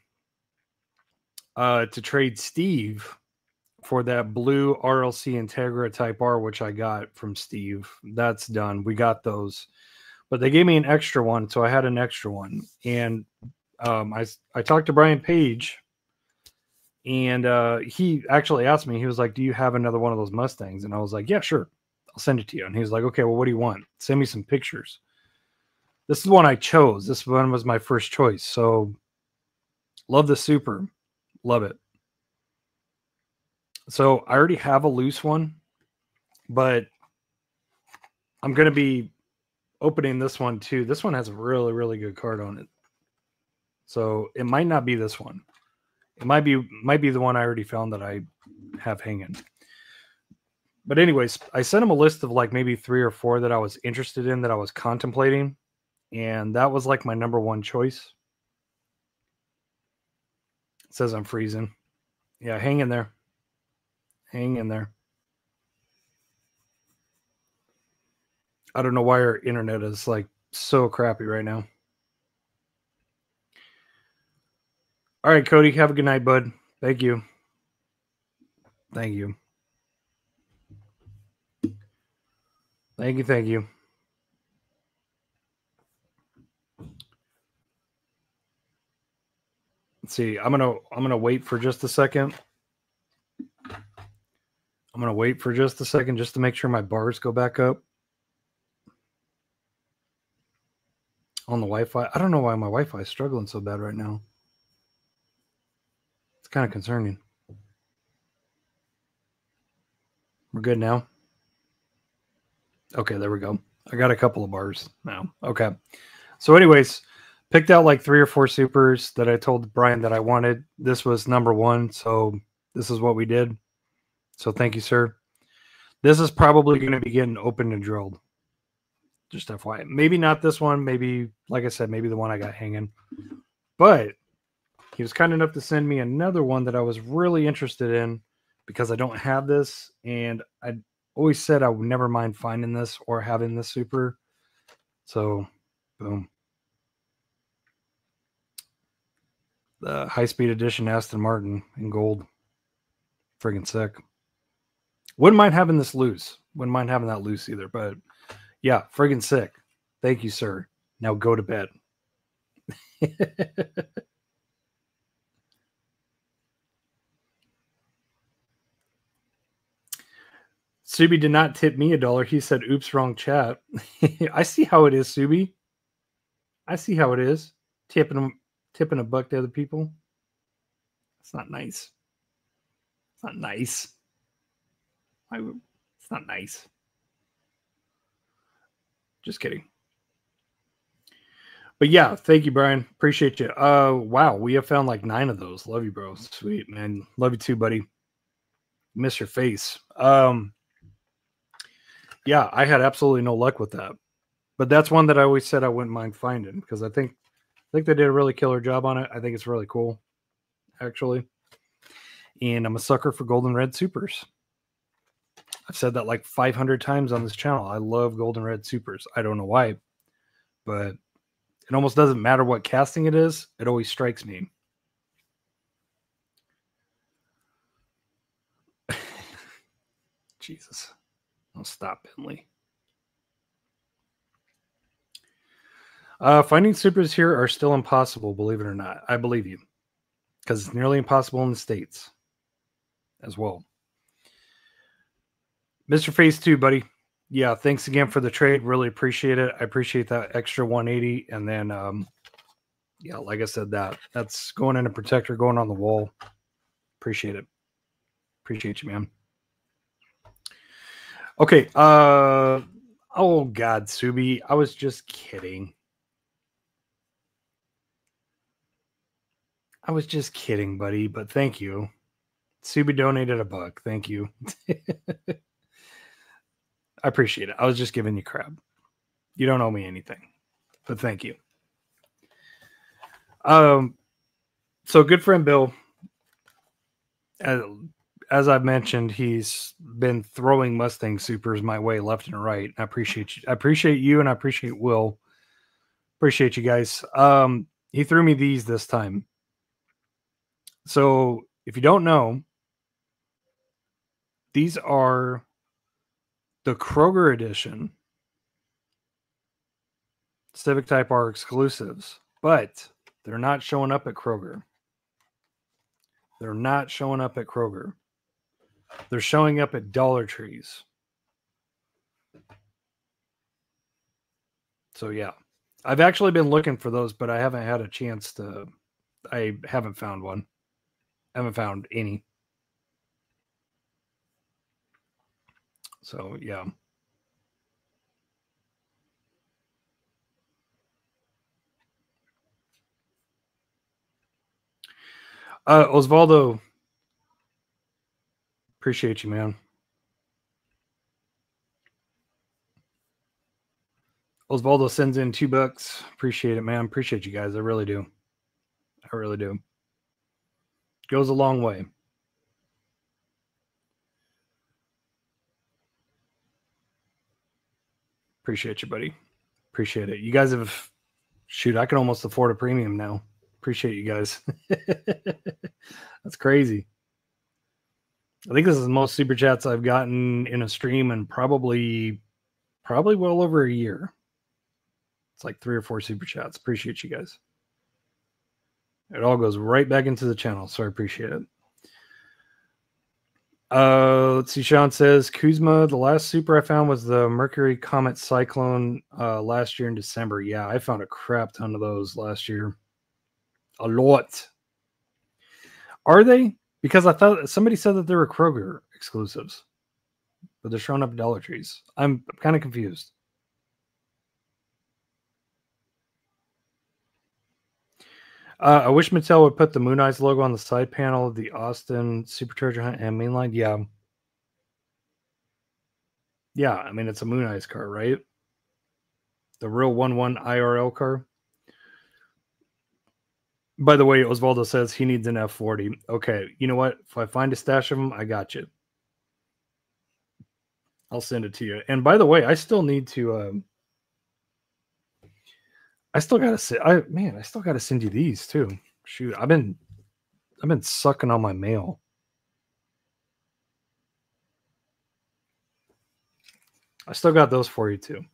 to trade Steve for that blue RLC Integra Type R, which I got from Steve. That's done. We got those. But they gave me an extra one, so I had an extra one. And I talked to Brian Page, and he actually asked me, he was like, do you have another one of those Mustangs? And I was like, yeah, sure. I'll send it to you. And he was like, okay, well, what do you want? Send me some pictures. This is the one I chose. This one was my first choice. So love the Super. Love it. So I already have a loose one, but I'm going to be opening this one too. This one has a really, really good card on it. So it might not be this one. It might be the one I already found that I have hanging. But anyways, I sent him a list of like maybe 3 or 4 that I was interested in, that I was contemplating. And that was like my number one choice. It says I'm freezing. Yeah, hang in there. Hang in there. I don't know why our internet is like so crappy right now. All right, Cody, have a good night, bud. Thank you. Thank you. Thank you. Let's see. I'm gonna wait for just a second. I'm gonna wait for just a second just to make sure my bars go back up on the Wi-Fi. I don't know why my Wi-Fi is struggling so bad right now. It's kind of concerning. We're good now. Okay, there we go. I got a couple of bars now. Okay. So anyways, picked out like 3 or 4 supers that I told Brian that I wanted. This was number 1, so this is what we did. So thank you, sir. This is probably going to be getting opened and drilled. Just FYI. Maybe not this one. Maybe, like I said, maybe the one I got hanging. But he was kind enough to send me another one that I was really interested in. because I don't have this, and I always said I would never mind finding this or having this super. So, boom. The high-speed edition Aston Martin in gold. Friggin' sick. Wouldn't mind having this loose. Wouldn't mind having that loose either. But yeah, friggin' sick. Thank you, sir. Now go to bed. Subi did not tip me $1. He said, oops, wrong chat. I see how it is, Subi. I see how it is. Tipping a buck to other people. It's not nice. It's not nice. It's not nice. Just kidding. But yeah, thank you, Brian. Appreciate you. Wow, we have found like 9 of those. Love you, bro. Sweet, man. Love you too, buddy. Miss your face. Yeah, I had absolutely no luck with that. But that's one that I always said I wouldn't mind finding because I think they did a really killer job on it. I think it's really cool, actually. And I'm a sucker for golden red supers. I've said that like 500 times on this channel. I love golden red supers. I don't know why, but it almost doesn't matter what casting it is. It always strikes me. Jesus. I'll stop, Bentley. Finding supers here are still impossible, believe it or not. I believe you. Because it's nearly impossible in the States as well. Mr. Phase 2, buddy. Yeah, thanks again for the trade. Really appreciate it. I appreciate that extra 180. And then, yeah, like I said, that's going in a protector, going on the wall. Appreciate it. Appreciate you, man. Okay. Oh, God, Subi. I was just kidding. I was just kidding, buddy, but thank you. Subi donated $1. Thank you. I appreciate it. I was just giving you crap. You don't owe me anything, but thank you. So good friend Bill, as I've mentioned, he's been throwing Mustang supers my way left and right. I appreciate you. I appreciate you, and I appreciate Will. Appreciate you guys. He threw me these this time. So if you don't know, these are the Kroger edition Civic Type R exclusives, but they're not showing up at Kroger. They're not showing up at Kroger. They're showing up at Dollar Trees. So yeah, I've actually been looking for those, but I haven't had a chance to. I haven't found one. I haven't found any. So yeah. Osvaldo, appreciate you, man. Osvaldo sends in $2. Appreciate it, man. Appreciate you guys. I really do. I really do. Goes a long way. Appreciate you, buddy. Appreciate it. You guys have, shoot, I can almost afford a premium now. Appreciate you guys. That's crazy. I think this is the most super chats I've gotten in a stream in probably well over a year. It's like 3 or 4 super chats. Appreciate you guys. It all goes right back into the channel, so I appreciate it. Let's see. Sean says, Kuzma, the last super I found was the Mercury Comet Cyclone last year in December. Yeah, I found a crap ton of those last year. A lot. Are they? Because I thought somebody said that they were Kroger exclusives, but they're showing up at Dollar Trees. I'm kind of confused. I wish Mattel would put the Moon Eyes logo on the side panel of the Austin Supercharger Hunt and Mainline. Yeah. Yeah, I mean, it's a Moon Eyes car, right? The real 1-1 IRL car. By the way, Osvaldo says he needs an F40. Okay, you know what? If I find a stash of them, I got you. I'll send it to you. And by the way, I still need to. I still gotta send you these too. Shoot, I've been sucking on my mail. I still got those for you too.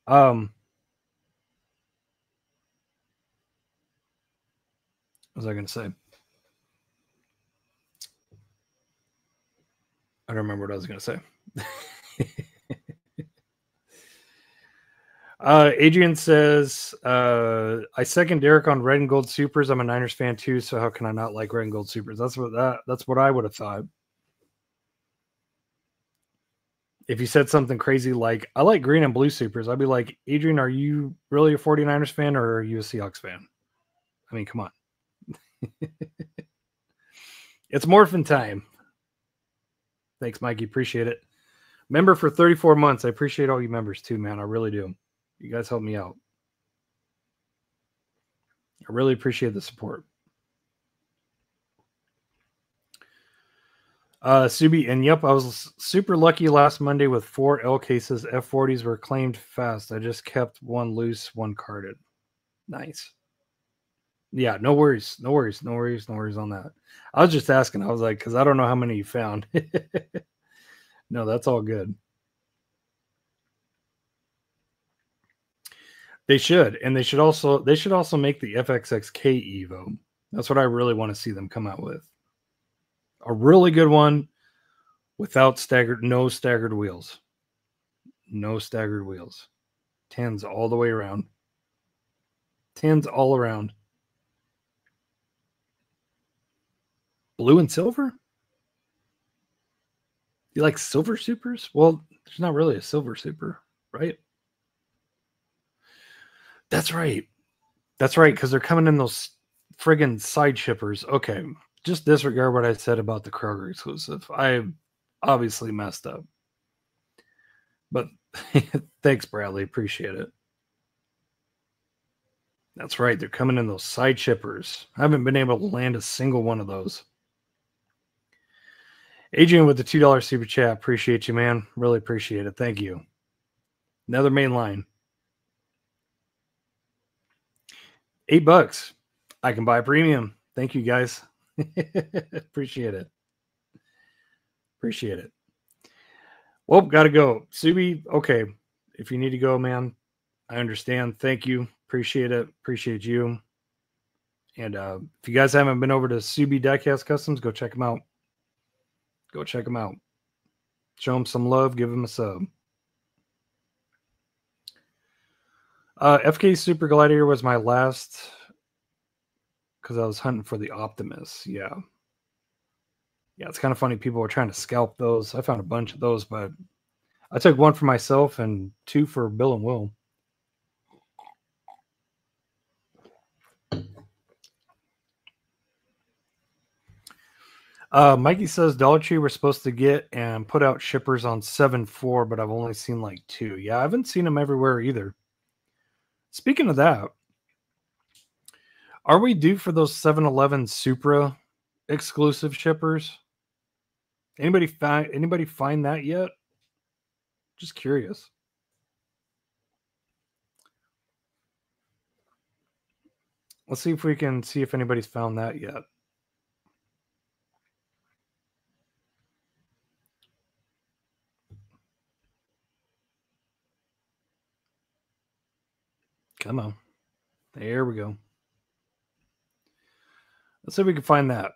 What was I gonna say? I don't remember what I was gonna say. Adrian says, I second Derek on red and gold supers. I'm a Niners fan too, so how can I not like red and gold supers? That's what I would have thought. If you said something crazy like, I like green and blue supers, I'd be like, Adrian, are you really a 49ers fan or are you a Seahawks fan? I mean, come on. It's morphin' time. Thanks, Mikey. Appreciate it. Member for 34 months. I appreciate all you members too, man. I really do. You guys help me out. I really appreciate the support. Subi, and yep, I was super lucky last Monday with 4 L cases. F40s were claimed fast. I just kept one loose, one carded. Nice. Yeah, no worries. No worries on that. I was just asking. I was like, because I don't know how many you found. No, that's all good. They should, and they should also make the FXXK Evo. That's what I really want to see them come out with. A really good one without no staggered wheels. No staggered wheels. 10s all the way around. 10s all around. Blue and silver? You like silver supers? Well, there's not really a silver super, right? That's right. That's right, because they're coming in those friggin' side shippers. Okay, just disregard what I said about the Kroger exclusive. I obviously messed up. But thanks, Bradley. Appreciate it. That's right. They're coming in those side shippers. I haven't been able to land a single one of those. Adrian with the $2 super chat. Appreciate you, man. Really appreciate it. Thank you. Another main line. $8. I can buy premium. Thank you, guys. Appreciate it. Appreciate it. Well, gotta go. Subi, okay. If you need to go, man, I understand. Thank you. Appreciate it. Appreciate you. And if you guys haven't been over to Subi Diecast Customs, go check them out. Go check them out. Show them some love. Give them a sub. FK Super Gladiator was my last because I was hunting for the Optimus. Yeah. Yeah, it's kind of funny. People were trying to scalp those. I found a bunch of those, but I took one for myself and 2 for Bill and Will. Mikey says Dollar Tree we're supposed to get and put out shippers on 7.4, but I've only seen like 2. Yeah, I haven't seen them everywhere either. Speaking of that, are we due for those 7-Eleven Supra exclusive shippers? Anybody find that yet? Just curious. Let's see if we can see if anybody's found that yet. Come on. There we go. Let's see if we can find that.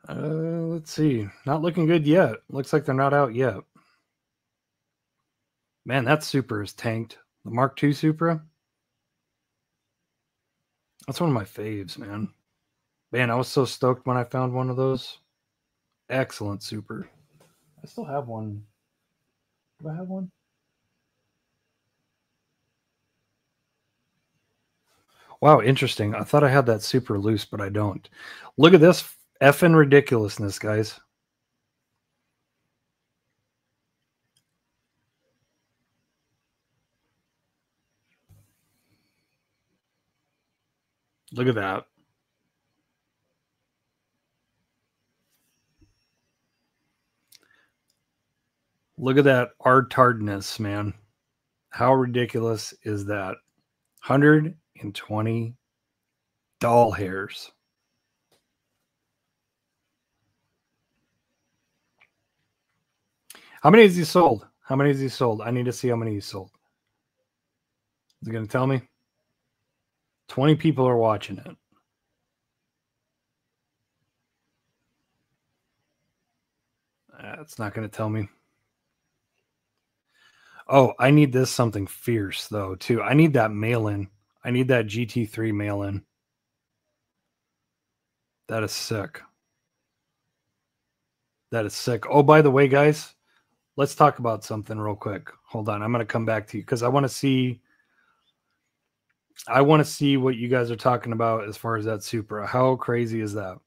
Let's see. Not looking good yet. Looks like they're not out yet. Man, that Supra is tanked. The Mark II Supra. That's one of my faves, man. Man, I was so stoked when I found one of those. Excellent Super. I still have one. Do I have one? Wow, interesting. I thought I had that super loose, but I don't. Look at this effing ridiculousness, guys. Look at that. Look at that artardness, man. How ridiculous is that? 120 doll hairs. How many has he sold? How many has he sold? I need to see how many he sold. Is he going to tell me? 20 people are watching it. It's not going to tell me. Oh, I need this something fierce, though, too. I need that mail-in. I need that GT3 mail-in. That is sick. That is sick. Oh, by the way, guys, let's talk about something real quick. Hold on. I'm going to come back to you because I want to see what you guys are talking about as far as that Supra. How crazy is that?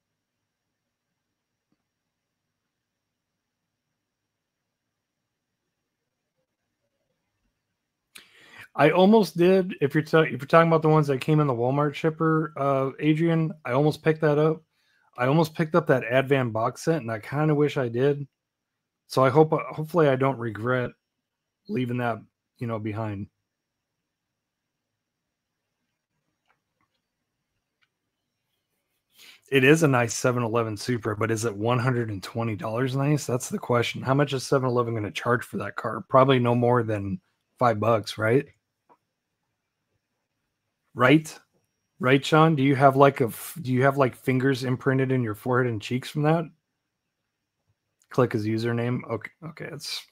I almost did. If you're talking about the ones that came in the Walmart shipper, Adrian, I almost picked that up. I almost picked up that Advan box set, and I kind of wish I did. So I hopefully I don't regret leaving that, behind. It is a nice 7-Eleven Supra, but is it $120 nice? That's the question. How much is 7-Eleven going to charge for that car? Probably no more than $5, right? Right, Sean? Do you have like fingers imprinted in your forehead and cheeks from that? Click his username. Okay, it's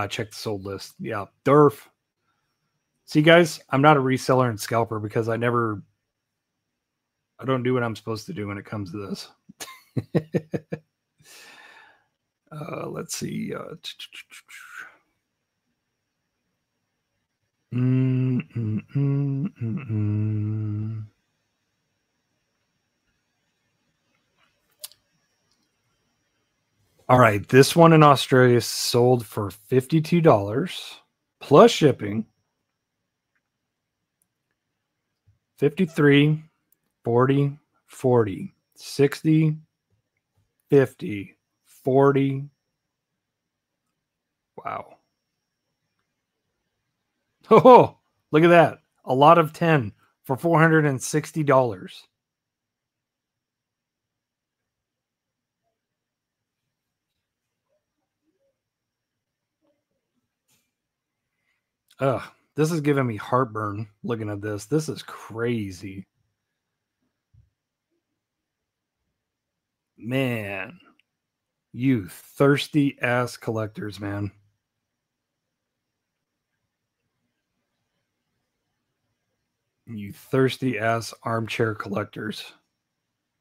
check the sold list. Yeah, Durf. See, guys, I'm not a reseller and scalper because I don't do what I'm supposed to do when it comes to this. Let's see. All right, this one in Australia sold for $52 plus shipping. 53, 40, 40, 60, 50, 40. Wow. Oh, look at that. A lot of 10 for $460. Ugh, this is giving me heartburn looking at this. This is crazy. Man, you thirsty ass collectors, man. You thirsty ass armchair collectors.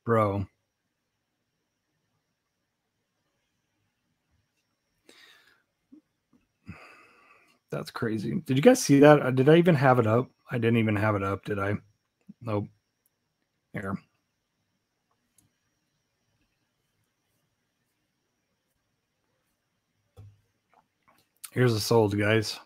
Bro. That's crazy. Did you guys see that? Did I even have it up? I didn't even have it up, did I? Nope. Here. Here's the sold, guys.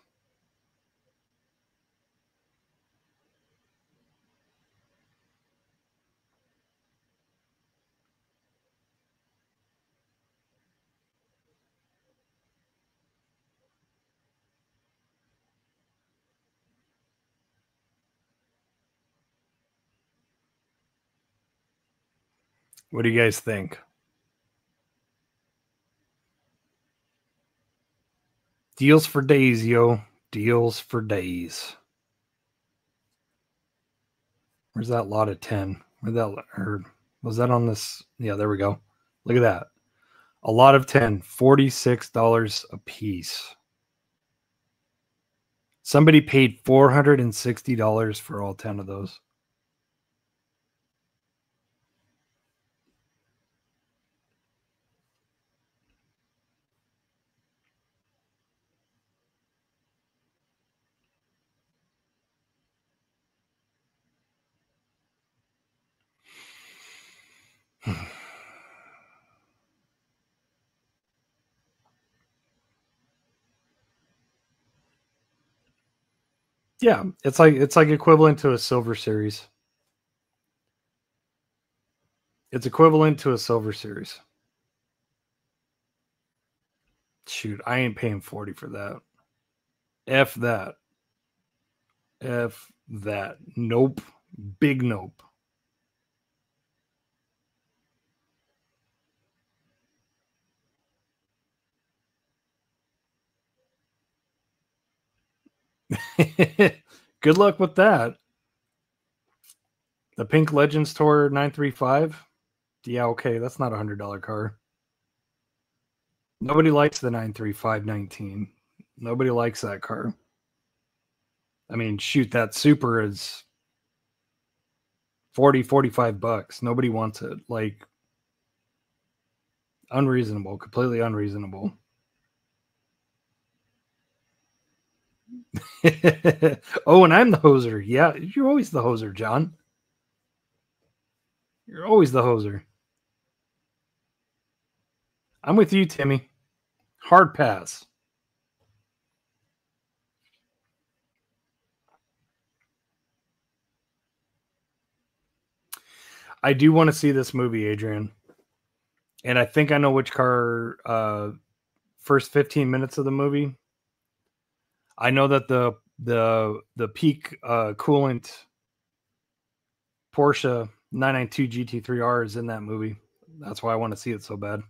What do you guys think? Deals for days, yo. Deals for days. Where's that lot of 10? Or was that on this? Yeah, there we go. Look at that. A lot of 10, $46 a piece. Somebody paid $460 for all 10 of those. Yeah, it's like equivalent to a Silver Series. It's equivalent to a Silver Series. Shoot, I ain't paying 40 for that. F that. F that. Nope. Big nope. Good luck with that. The Pink Legends Tour 935. Yeah, okay, that's not a $100 car. Nobody likes the 93519. Nobody likes that car. I mean, shoot, that Super is 40, 45 bucks. Nobody wants it. Like, unreasonable, completely unreasonable. Oh, and I'm the hoser. Yeah, you're always the hoser, John. You're always the hoser. I'm with you, Timmy. Hard pass. I do want to see this movie, Adrian. And I think I know which car. First 15 minutes of the movie, I know that the peak coolant Porsche 992 GT3R is in that movie. That's why I want to see it so bad.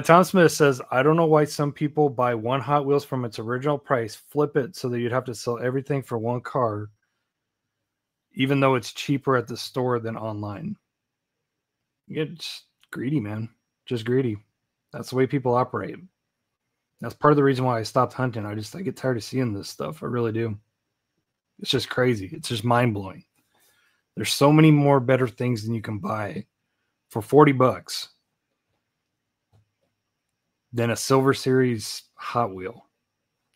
Tom Smith says, I don't know why some people buy one Hot Wheels from its original price, flip it so that you'd have to sell everything for one car, even though it's cheaper at the store than online. It's greedy, man. Just greedy. That's the way people operate. That's part of the reason why I stopped hunting. I get tired of seeing this stuff. I really do. It's just crazy. It's just mind-blowing. There's so many more better things than you can buy for 40 bucks than a Silver Series Hot Wheel.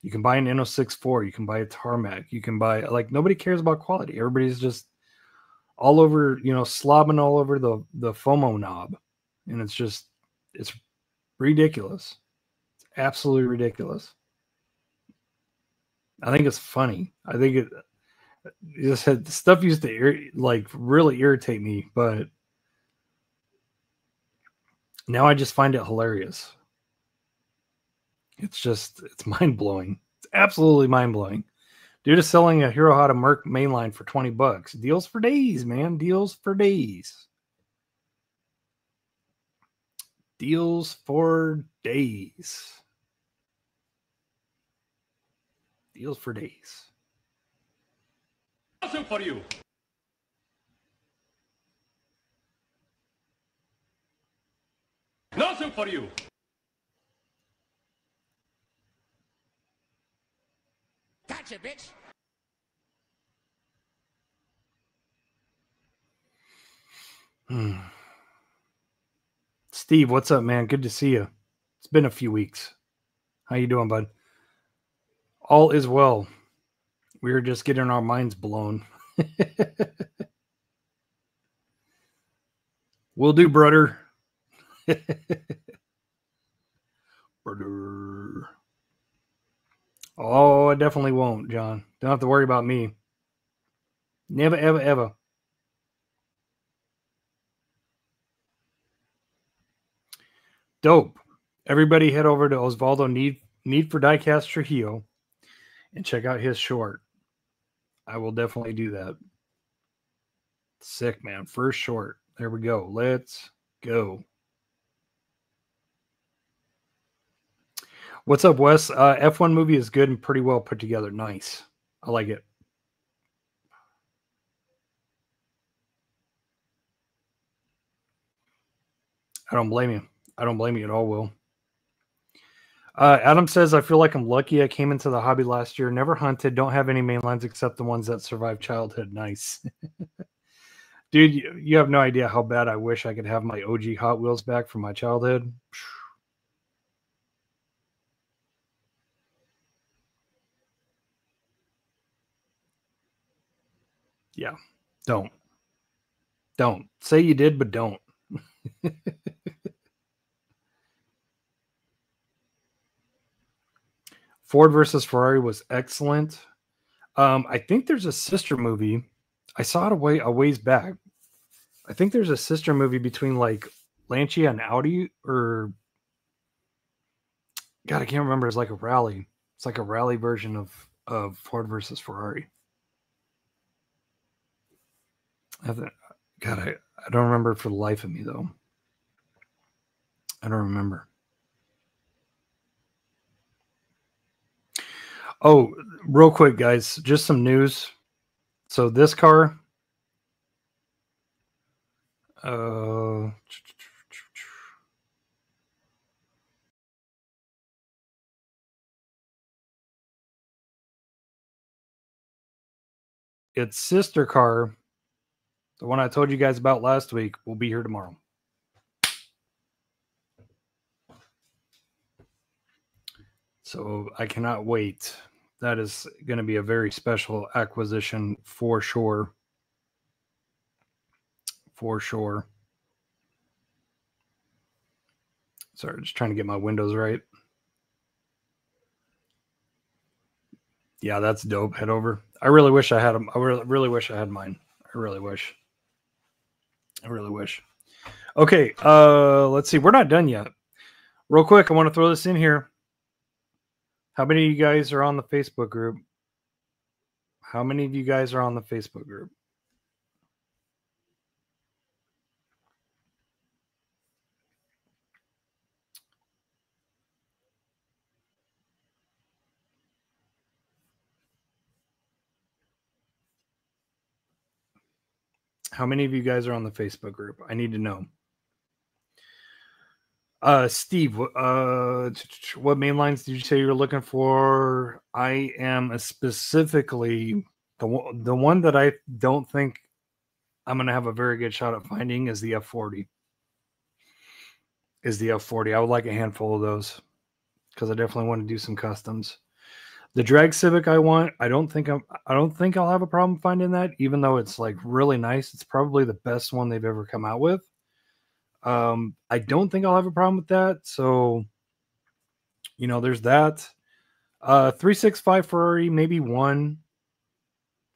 You can buy an N064. You can buy a Tarmac. You can buy, like, nobody cares about quality. Everybody's just all over, slobbing all over the FOMO knob. And it's ridiculous. It's absolutely ridiculous. I think it's funny. I think stuff used to really irritate me, but now I just find it hilarious. It's mind-blowing. It's absolutely mind-blowing. Dude is selling a Hero Hada Merc mainline for 20 bucks. Deals for days, man. Deals for days. Deals for days. Deals for days. Nothing for you. Nothing for you. Gotcha, bitch. Steve, what's up, man? Good to see you. It's been a few weeks. How you doing, bud? All is well. We were just getting our minds blown. Will do, brother. Brother. Oh, I definitely won't, John. Don't have to worry about me. Never, ever, ever. Dope. Everybody head over to Osvaldo Need for Diecast Trujillo and check out his short. I will definitely do that. Sick, man. First short. There we go. Let's go. What's up, Wes? F1 movie is good and pretty well put together. Nice. I like it. I don't blame you. I don't blame you at all, Will. Adam says, I feel like I'm lucky I came into the hobby last year. Never hunted. Don't have any mainlines except the ones that survived childhood. Nice. Dude, you have no idea how bad I wish I could have my OG Hot Wheels back from my childhood. Yeah. Don't. Say you did, but don't. Ford versus Ferrari was excellent. I think there's a sister movie. I saw it a ways back. I think there's a sister movie between like Lancia and Audi, or God, I can't remember. It's like a rally. It's like a rally version of Ford versus Ferrari. God, I don't remember for the life of me though. I don't remember. Oh, real quick, guys, just some news. So this car, its sister car, the one I told you guys about last week, will be here tomorrow. So I cannot wait. That is going to be a very special acquisition for sure. For sure. Sorry, just trying to get my windows right. Yeah, that's dope. Head over. I really wish I had them. I really wish I had mine. I really wish. Okay, let's see. We're not done yet. Real quick, I want to throw this in here. How many of you guys are on the Facebook group? How many of you guys are on the Facebook group? How many of you guys are on the Facebook group? I need to know. Steve, what main lines did you say you're looking for? I am specifically the one that I don't think I'm going to have a very good shot at finding is the F40. I would like a handful of those because I definitely want to do some customs. The Drag Civic I want, I don't think I'll have a problem finding that, even though it's like really nice. It's probably the best one they've ever come out with. I don't think I'll have a problem with that. So, there's that. 365 Ferrari, maybe one.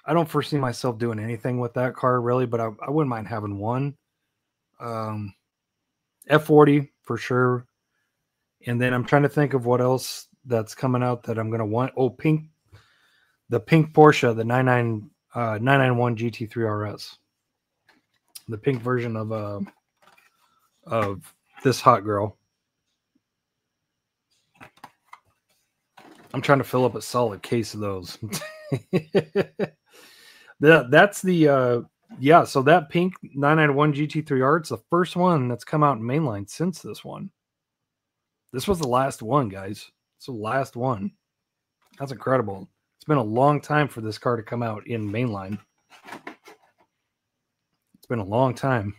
I don't foresee myself doing anything with that car really, but I wouldn't mind having one. F40 for sure. And then I'm trying to think of what else that's coming out that I'm going to want. Oh, the pink Porsche, the 991 GT3 RS. The pink version of this hot girl. I'm trying to fill up a solid case of those. That's the so that pink 991 GT3R, it's the first one that's come out in mainline since this one. This was the last one, guys. It's the last one. That's incredible. It's been a long time for this car to come out in mainline. It's been a long time.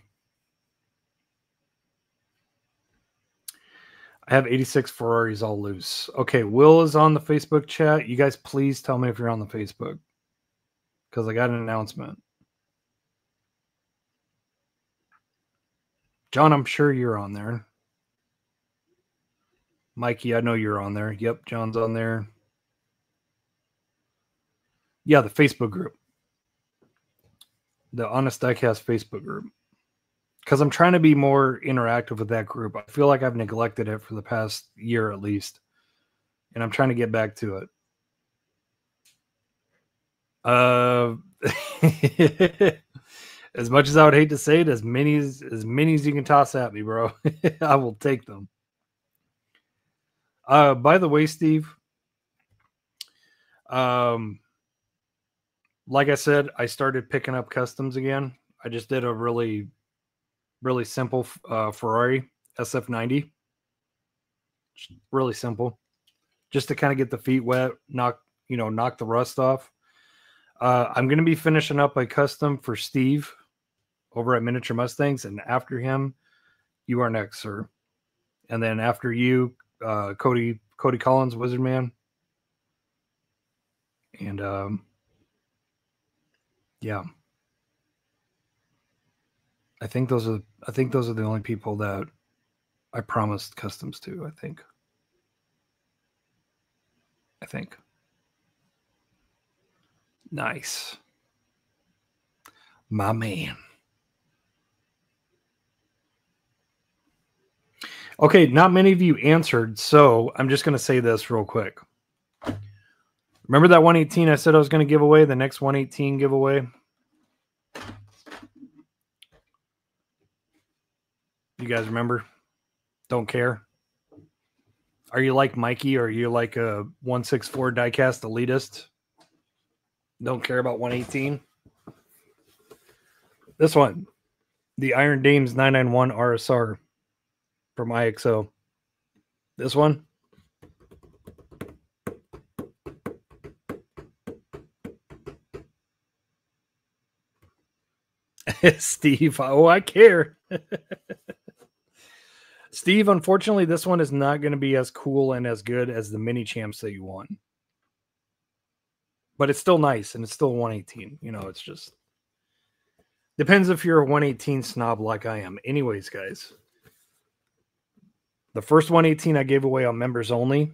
I have 86 Ferraris all loose. Okay, Will is on the Facebook chat. You guys please tell me if you're on the Facebook, because I got an announcement. John, I'm sure you're on there. Mikey, I know you're on there. Yep, John's on there. Yeah, the Facebook group. The Honest Diecast Facebook group. Because I'm trying to be more interactive with that group. I feel like I've neglected it for the past year at least. And I'm trying to get back to it. As much as I would hate to say it, as many as you can toss at me, bro. I will take them. By the way, Steve, like I said, I started picking up customs again. I just did a really simple Ferrari SF90. Really simple, just to kind of get the feet wet, knock the rust off. I'm going to be finishing up a custom for Steve over at Miniature Mustangs, and after him, you are next, sir. And then after you, Cody Collins, Wizard Man. And yeah, I think those are the only people that I promised customs to, I think. I think. Nice. My man. Okay, not many of you answered, so I'm just going to say this real quick. Remember that 118 I said I was going to give away? The next 118 giveaway? You guys remember? Don't care? Are you like Mikey, or are you like a 164 diecast elitist? Don't care about 118? This one. The Iron Dames 991 RSR from IXO. This one. Steve, oh, I care. Steve, unfortunately, this one is not going to be as cool and as good as the mini champs that you won. But it's still nice, and it's still 118. You know, it's just... Depends if you're a 118 snob like I am. Anyways, guys. The first 118 I gave away on members only.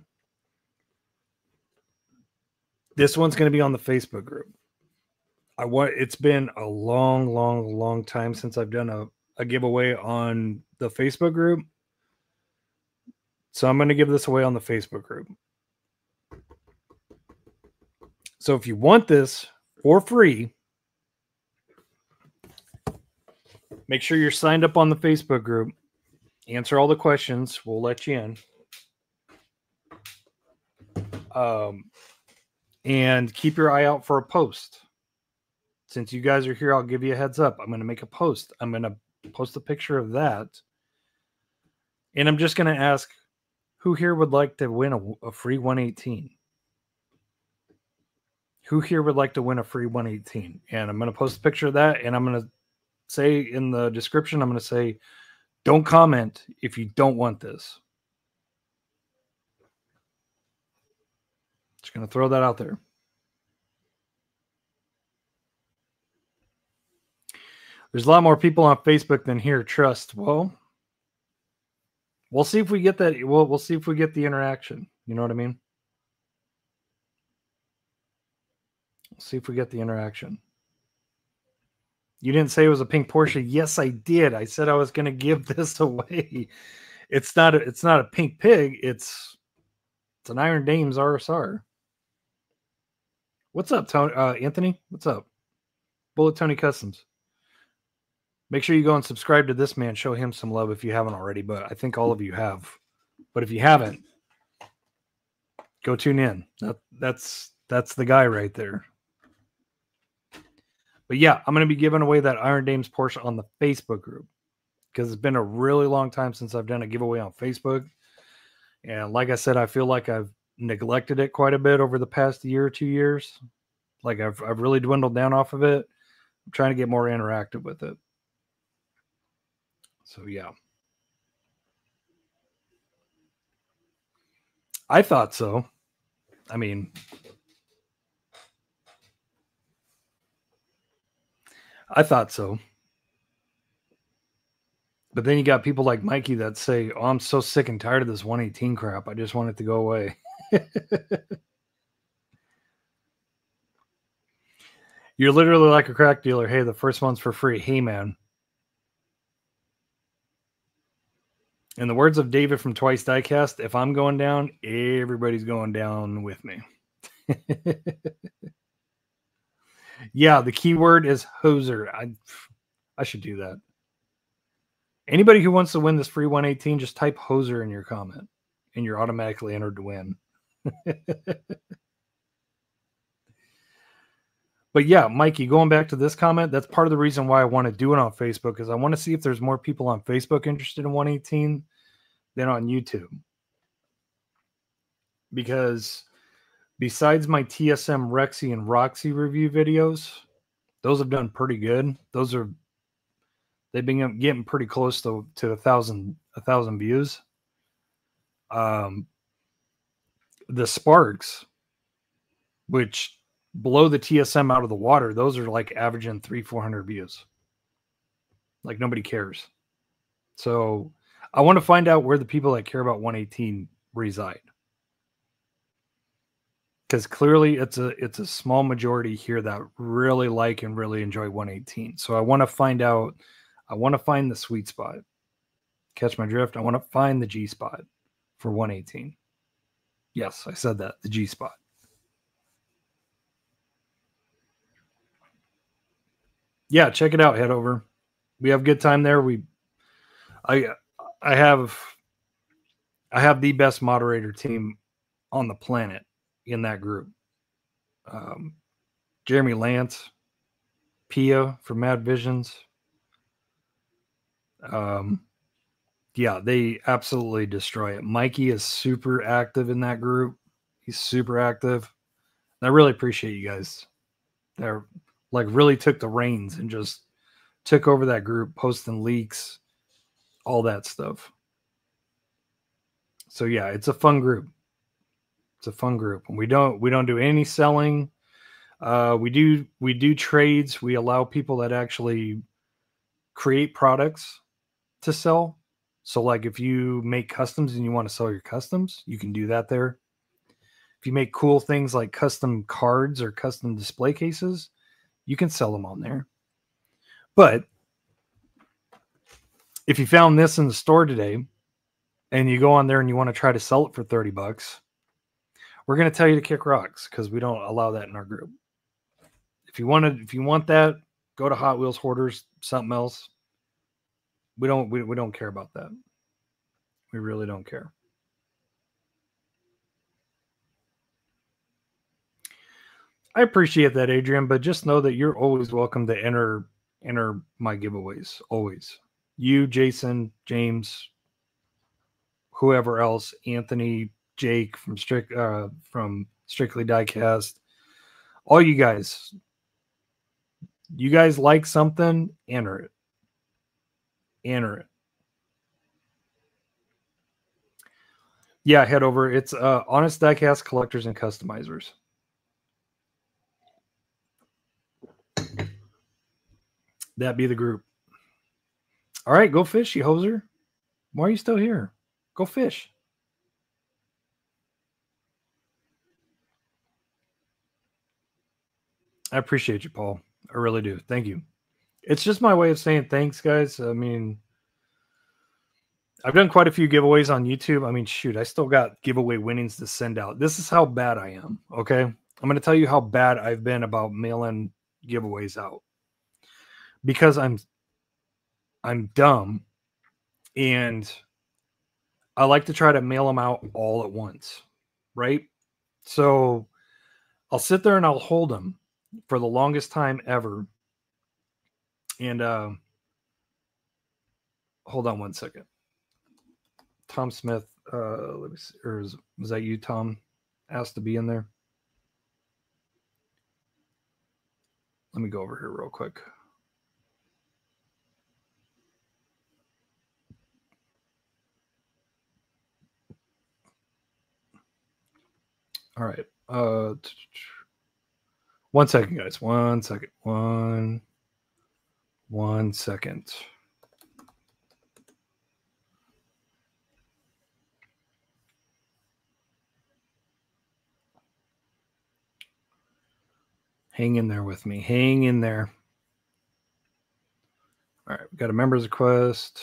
This one's going to be on the Facebook group. It's been a long time since I've done a giveaway on the Facebook group. So I'm going to give this away on the Facebook group. So if you want this for free, make sure you're signed up on the Facebook group. Answer all the questions. We'll let you in. And keep your eye out for a post. Since you guys are here, I'll give you a heads up. I'm going to make a post. I'm going to post a picture of that. And I'm just going to ask, who here would like to win a free 118? Who here would like to win a free 118? And I'm going to post a picture of that. And I'm going to say in the description, I'm going to say, don't comment if you don't want this. Just going to throw that out there. There's a lot more people on Facebook than here. Trust. Well, we'll see if we get that. We'll see if we get the interaction. You know what I mean? We'll see if we get the interaction. You didn't say it was a pink Porsche. Yes, I did. I said I was going to give this away. It's not a pink pig. It's an Iron Dames RSR. What's up, Tony? Anthony? What's up? Bullet Tony Customs. Make sure you go and subscribe to this man. Show him some love if you haven't already, but I think all of you have. But if you haven't, go tune in. That's the guy right there. But yeah, I'm going to be giving away that Iron Dames Porsche on the Facebook group because it's been a really long time since I've done a giveaway on Facebook. And like I said, I feel like I've neglected it quite a bit over the past year or 2 years. Like I've really dwindled down off of it. I'm trying to get more interactive with it. So, yeah. I thought so. I mean, I thought so. But then you got people like Mikey that say, oh, I'm so sick and tired of this 118 crap. I just want it to go away. You're literally like a crack dealer. Hey, the first one's for free. Hey, man. In the words of David from Twice Diecast, if I'm going down, everybody's going down with me. Yeah, the keyword is hoser. I should do that. Anybody who wants to win this free 118, just type hoser in your comment, and you're automatically entered to win. But yeah, Mikey, going back to this comment, that's part of the reason why I want to do it on Facebook, because I want to see if there's more people on Facebook interested in 118 than on YouTube. Because besides my TSM Rexy and Roxy review videos, those have done pretty good. They've been getting pretty close to 1,000 views. The Sparks, which blow the TSM out of the water, those are like averaging 300-400 views. Like nobody cares. So I want to find out where the people that care about 118 reside. because clearly it's a small majority here that really like and really enjoy 118. So I want to find out. I want to find the sweet spot. Catch my drift? I want to find the G spot for 118. Yes, I said that, the G spot. Yeah, check it out. Head over. We have a good time there. I have the best moderator team on the planet in that group. Jeremy Lance, Pia from Mad Visions. Yeah, they absolutely destroy it. Mikey is super active in that group. He's super active. And I really appreciate you guys. They're like really took the reins and just took over that group, posting leaks, all that stuff. So yeah, it's a fun group. It's a fun group. And we don't do any selling. We do trades. We allow people that actually create products to sell. So like if you make customs and you want to sell your customs, you can do that there. If you make cool things like custom cards or custom display cases, you can sell them on there. But if you found this in the store today and you go on there and you want to try to sell it for $30, we're going to tell you to kick rocks because we don't allow that in our group. If you want that, go to Hot Wheels Hoarders, something else. We don't care about that. We really don't care. I appreciate that, Adrian, but just know that you're always welcome to enter my giveaways. Always. You, Jason, James, whoever else, Anthony, Jake from Strictly Diecast, all you guys. You guys like something, enter it. Enter it. Yeah, head over. It's Honest Diecast Collectors and Customizers. That be the group. All right, go fish, you hoser. Why are you still here? Go fish. I appreciate you, Paul. I really do. Thank you. It's just my way of saying thanks, guys. I mean, I've done quite a few giveaways on YouTube. I mean, shoot, I still got giveaway winnings to send out. This is how bad I am, okay? I'm going to tell you how bad I've been about mailing giveaways out. Because I'm dumb and I like to try to mail them out all at once, right? So I'll sit there and I'll hold them for the longest time ever. And hold on one second. Tom Smith, let me see, or was that you, Tom, asked to be in there? Let me go over here real quick. All right. 1 second, guys. 1 second. One second. Hang in there with me. Hang in there. All right. We got a members request.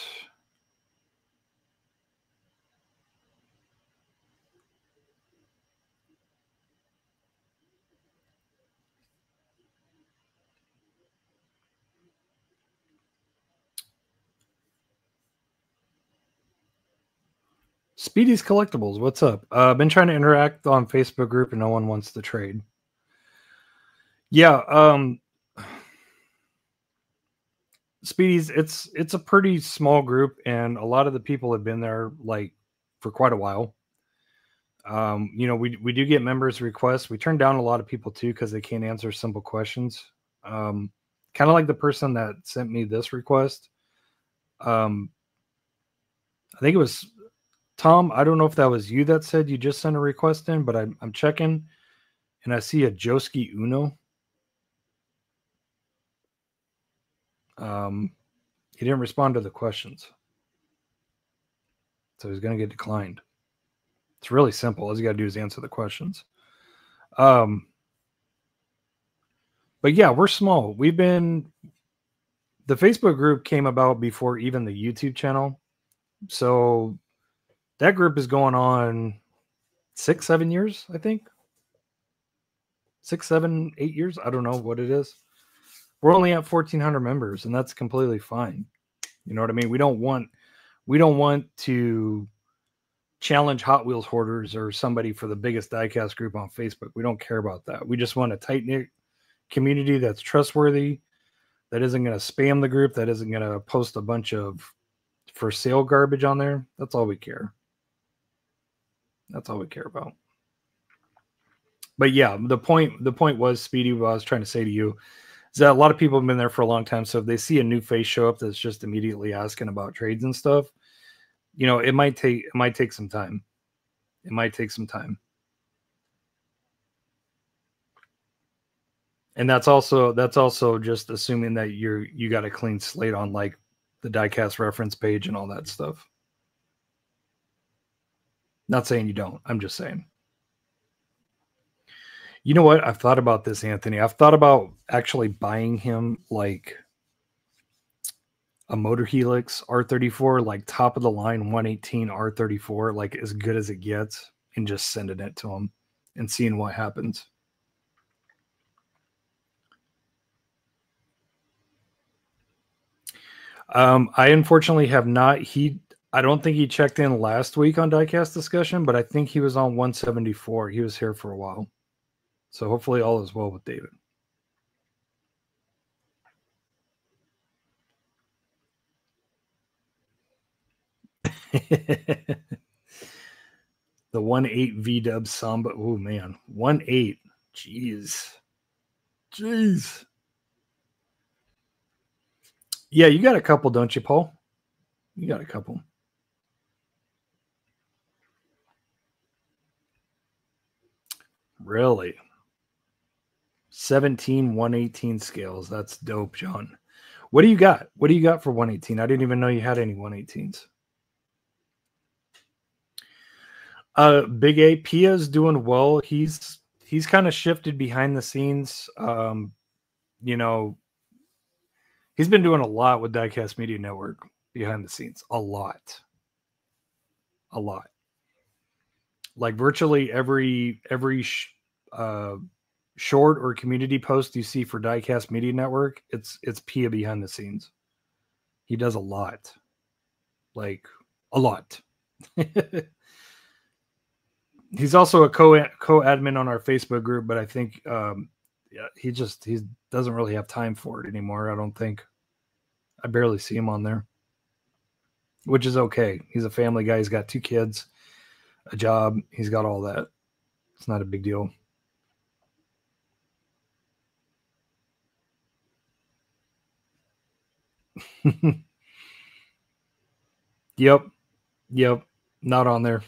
Speedy's Collectibles, what's up? I've been trying to interact on Facebook group and no one wants to trade. Yeah, Speedy's, it's a pretty small group and a lot of the people have been there like for quite a while. You know, we do get members requests. We turn down a lot of people too because they can't answer simple questions. Kind of like the person that sent me this request. I think it was Tom. I don't know if that was you that said you just sent a request in, but I'm checking and I see a Joski Uno. He didn't respond to the questions, so he's going to get declined. It's really simple. All you got to do is answer the questions. But yeah, we're small. The Facebook group came about before even the YouTube channel. So that group is going on 6-7 years, I think. 6, 7, 8 years. I don't know what it is. We're only at 1,400 members, and that's completely fine. You know what I mean? We don't want to challenge Hot Wheels hoarders or somebody for the biggest diecast group on Facebook. We don't care about that. We just want a tight-knit community that's trustworthy, that isn't going to spam the group, that isn't going to post a bunch of for sale garbage on there. That's all we care. That's all we care about. But yeah, the point was, Speedy, what I was trying to say to you is that a lot of people have been there for a long time. So if they see a new face show up that's just immediately asking about trades and stuff, you know, it might take some time. It might take some time. And that's also just assuming that you got a clean slate on like the diecast reference page and all that stuff. Not saying you don't. I'm just saying. You know what? I've thought about this, Anthony. I've thought about actually buying him like a Motor Helix R34, like top of the line 118 R34, like as good as it gets, and just sending it to him and seeing what happens. I unfortunately have not. I don't think he checked in last week on Diecast Discussion, but I think he was on 174. He was here for a while. So hopefully all is well with David. The 1.8 V-dub Samba. Oh, man. 1.8. Jeez. Yeah, you got a couple, don't you, Paul? You got a couple. Really? 17 118 scales. That's dope, John. What do you got? What do you got for 118? I didn't even know you had any 118s. Big A, Pia's doing well. He's kind of shifted behind the scenes. You know, he's been doing a lot with Diecast Media Network behind the scenes. A lot. Like virtually every short or community post you see for Diecast Media Network, it's Pia behind the scenes. He does a lot. Like a lot. He's also a co-admin on our Facebook group, but I think he doesn't really have time for it anymore. I don't think. I barely see him on there, which is okay. He's a family guy. He's got 2 kids, a job. He's got all that. It's not a big deal. Yep. Not on there.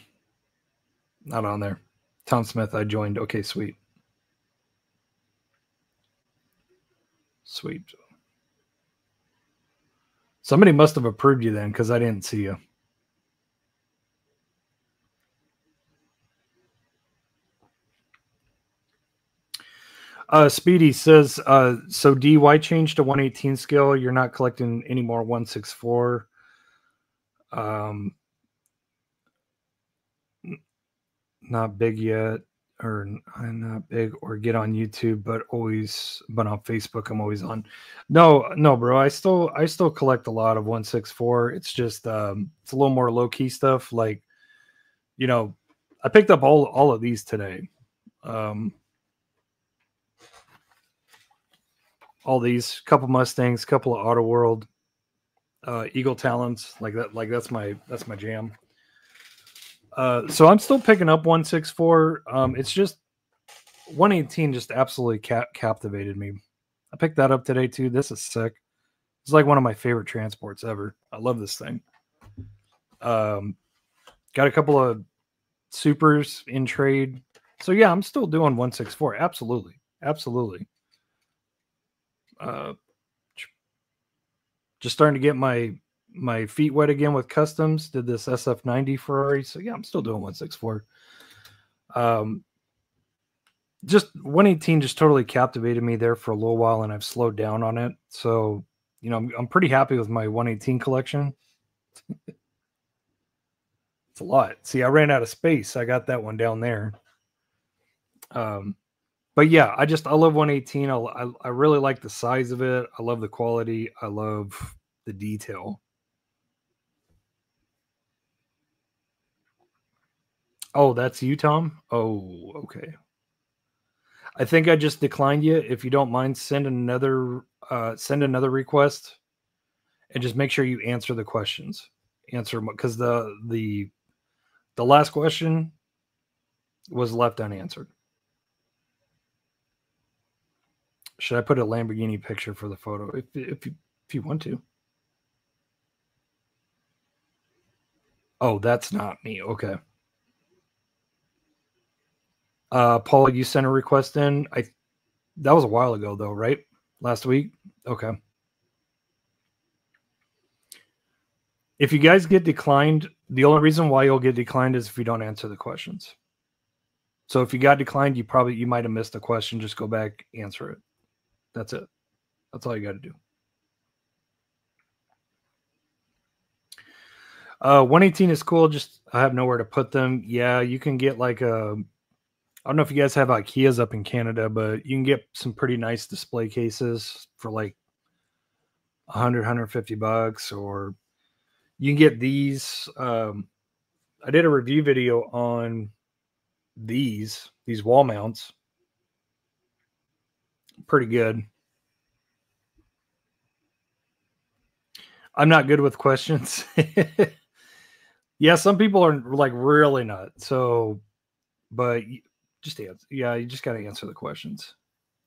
Tom Smith, I joined. Okay, sweet. Somebody must have approved you then, because I didn't see you. Speedy says, so D, why change to 118 scale? You're not collecting any more 164. Not big yet, or I'm not big, or get on YouTube, but on Facebook I'm always on. No, bro. I still collect a lot of 164. It's just it's a little more low key stuff. Like, you know, I picked up all of these today. All these, couple Mustangs, couple of AutoWorld, Eagle Talons, like that. Like that's my jam. So I'm still picking up 164. It's just 118 just absolutely captivated me. I picked that up today too. This is sick. It's like one of my favorite transports ever. I love this thing. Got a couple of supers in trade. So yeah, I'm still doing 164. Absolutely. Just starting to get my feet wet again with customs. Did this SF90 Ferrari. So yeah, I'm still doing 164. just 118 just totally captivated me there for a little while, and I've slowed down on it. So, you know, I'm pretty happy with my 118 collection. It's a lot. See, I ran out of space. I got that one down there. But yeah, I love 118. I really like the size of it. I love the quality. I love the detail. Oh, that's you, Tom? Oh, okay. I think I just declined you. If you don't mind, send another request, and just make sure you answer the questions. Answer, because the last question was left unanswered. Should I put a Lamborghini picture for the photo? If you want to. Oh, that's not me. Okay. Paul, you sent a request in. That was a while ago though, right? Last week? Okay. If you guys get declined, the only reason why you'll get declined is if you don't answer the questions. So if you got declined, you might have missed a question. Just go back, answer it. That's it. That's all you got to do. 118 is cool. Just I have nowhere to put them. Yeah, you can get like a. I don't know if you guys have IKEAs up in Canada, but you can get some pretty nice display cases for like $100-$150, or you can get these. I did a review video on these wall mounts. Pretty good. I'm not good with questions. Yeah, some people are like really not. So, but just answer. Yeah, you just got to answer the questions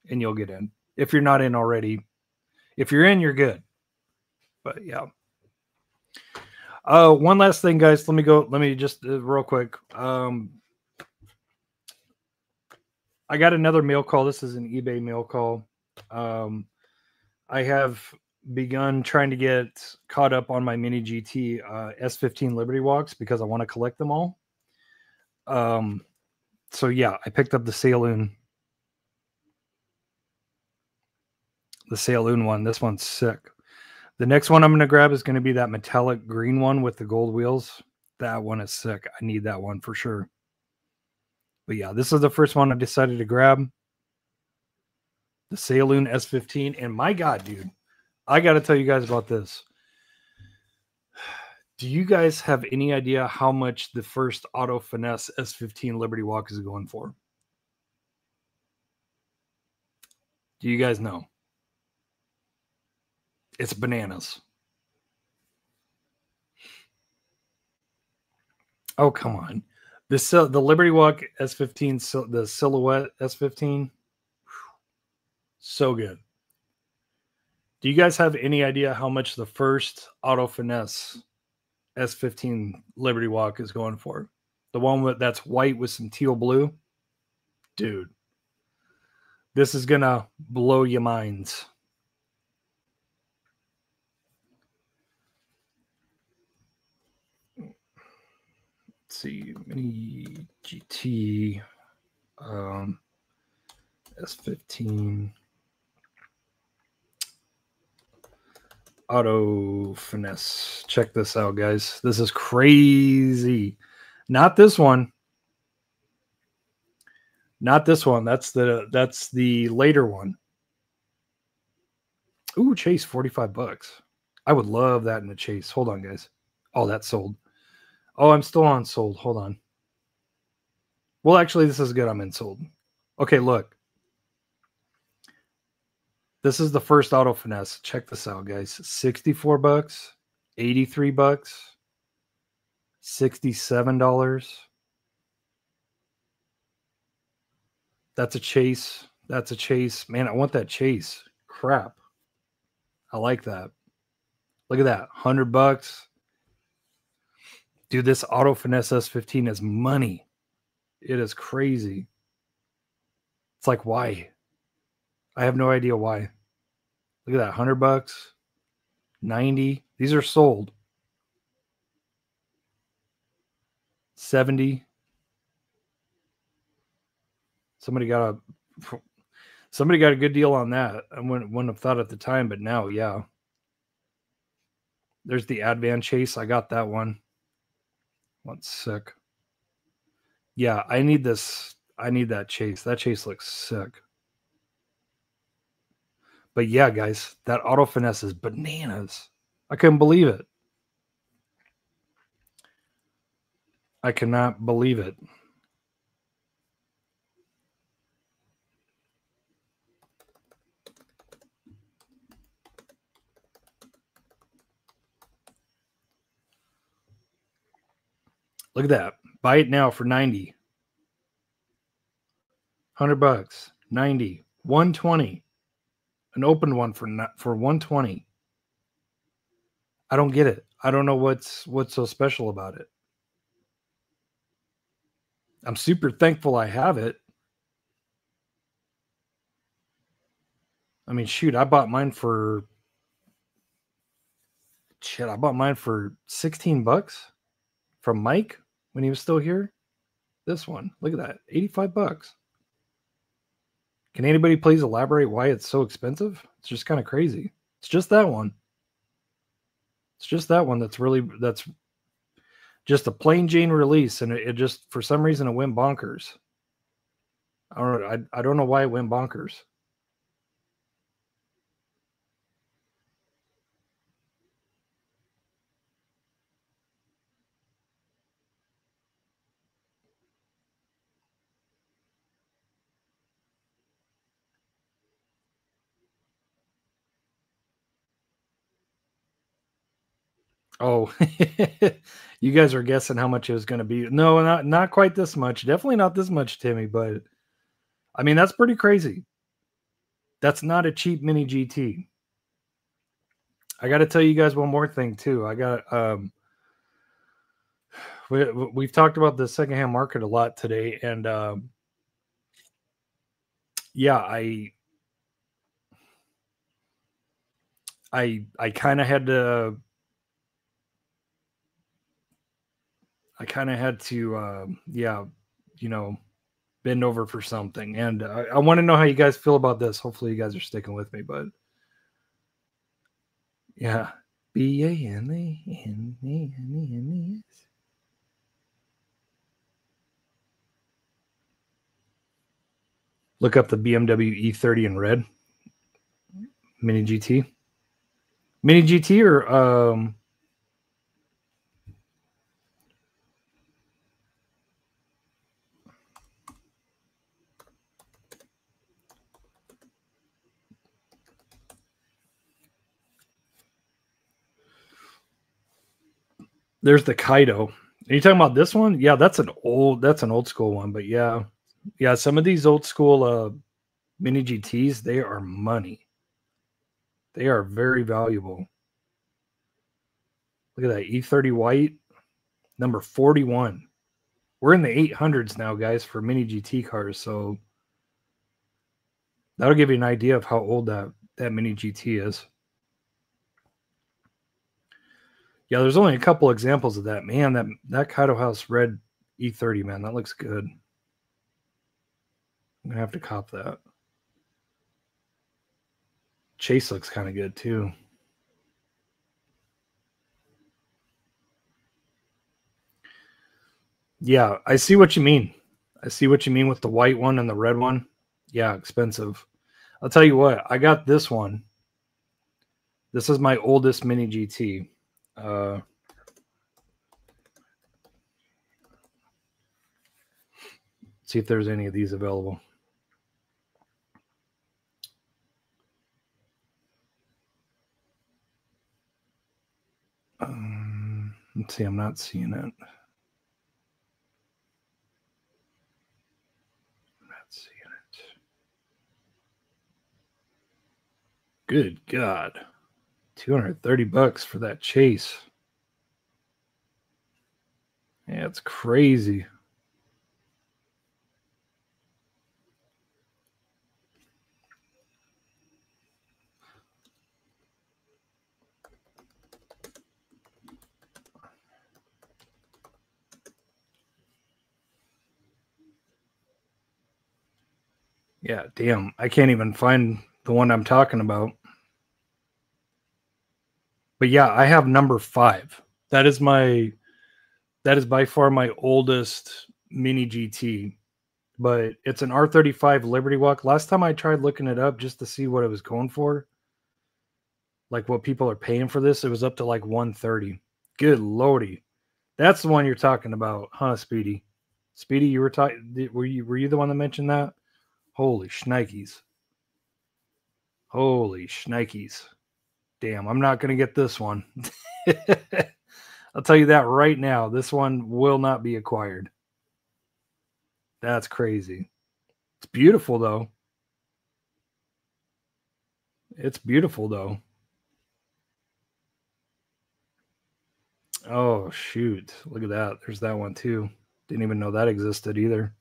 and you'll get in. If you're not in already, if you're in, you're good. But yeah. One last thing, guys. Let me just real quick. I got another mail call. This is an eBay mail call. I have begun trying to get caught up on my mini GT S15 Liberty Walks because I want to collect them all. So yeah, I picked up the Saloon one. This one's sick. The next one I'm going to grab is going to be that metallic green one with the gold wheels. That one is sick. I need that one for sure. But yeah, this is the first one I decided to grab. The Saloon S15. And my God, dude, I got to tell you guys about this. Do you guys have any idea how much the first Auto Finesse S15 Liberty Walk is going for? Do you guys know? It's bananas. Oh, come on. The Liberty Walk S15, the Silhouette S15, so good. Do you guys have any idea how much the first Auto Finesse S15 Liberty Walk is going for? The one that's white with some teal blue? Dude, this is going to blow your minds. Let's see, mini GT S15 Auto Finesse. Check this out, guys. This is crazy. Not this one. Not this one. That's the later one. Ooh, Chase, $45. I would love that in a Chase. Hold on, guys. Oh, that's sold. Oh, I'm still on sold. Hold on. Well, actually, this is good. I'm in sold. Okay, look. This is the first Auto Finesse. Check this out, guys. $64, $83, $67. That's a Chase. That's a Chase. Man, I want that Chase. Crap. I like that. Look at that. $100. Dude, this Auto Finesse S15 is money. It is crazy. It's like, why? I have no idea why. Look at that. $100. 90. These are sold. 70. Somebody got a good deal on that. I wouldn't have thought at the time, but now, yeah. There's the Advan Chase. I got that one. That's sick. Yeah, I need this. I need that Chase. That Chase looks sick. But yeah, guys, that auto finesse is bananas. I couldn't believe it. I cannot believe it. Look at that. Buy it now for 90. $100. 90. 120. An open one for 120. I don't get it. I don't know what's so special about it. I'm super thankful I have it. I mean, shoot, I bought mine for $16 from Mike when he was still here. This one, look at that, $85. Can anybody please elaborate why it's so expensive? It's just kind of crazy. It's just that one. It's just that one that's just a plain Jane release, and it just, for some reason, it went bonkers. I don't know why it went bonkers. Oh, you guys are guessing how much it was going to be. No, not quite this much. Definitely not this much, Timmy. But I mean, that's pretty crazy. That's not a cheap mini GT. I got to tell you guys one more thing too. I got we've talked about the secondhand market a lot today, and yeah, I kind of had to. Yeah, bend over for something. And I want to know how you guys feel about this. Hopefully you guys are sticking with me, but yeah. BANANANES. Look up the BMW E30 in red. Mini GT. Mini GT or there's the Kaido. Are you talking about this one? Yeah, that's an old school one, but yeah. Yeah, some of these old school mini GTs, they are money. They are very valuable. Look at that E30 white, number 41. We're in the 800s now, guys, for mini GT cars, so that'll give you an idea of how old that mini GT is. Yeah, there's only a couple examples of that. Man, that Kaido House red E30, man, that looks good. I'm going to have to cop that. Chase looks kind of good, too. Yeah, I see what you mean. I see what you mean with the white one and the red one. Yeah, expensive. I'll tell you what, I got this one. This is my oldest mini GT. See if there's any of these available. Let's see, I'm not seeing it. I'm not seeing it. Good God. $230 for that Chase. Yeah, it's crazy. Yeah, damn. I can't even find the one I'm talking about. But yeah, I have number 5. That is by far my oldest mini GT. But it's an R35 Liberty Walk. Last time I tried looking it up just to see what it was going for, like what people are paying for this, it was up to like 130. Good lordy. That's the one you're talking about, huh, Speedy? Speedy, you were talking. Were you the one that mentioned that? Holy shnikes. Holy shnikes. Damn, I'm not going to get this one. I'll tell you that right now. This one will not be acquired. That's crazy. It's beautiful, though. It's beautiful, though. Oh, shoot. Look at that. There's that one, too. Didn't even know that existed either.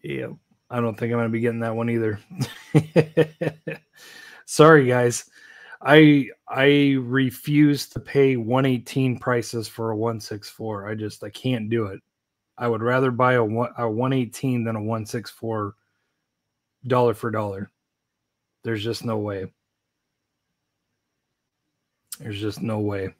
Yeah, I don't think I'm going to be getting that one either. Sorry, guys. I refuse to pay 118 prices for a 164. I can't do it. I would rather buy a 118 than a 164 dollar for dollar. There's just no way. There's just no way.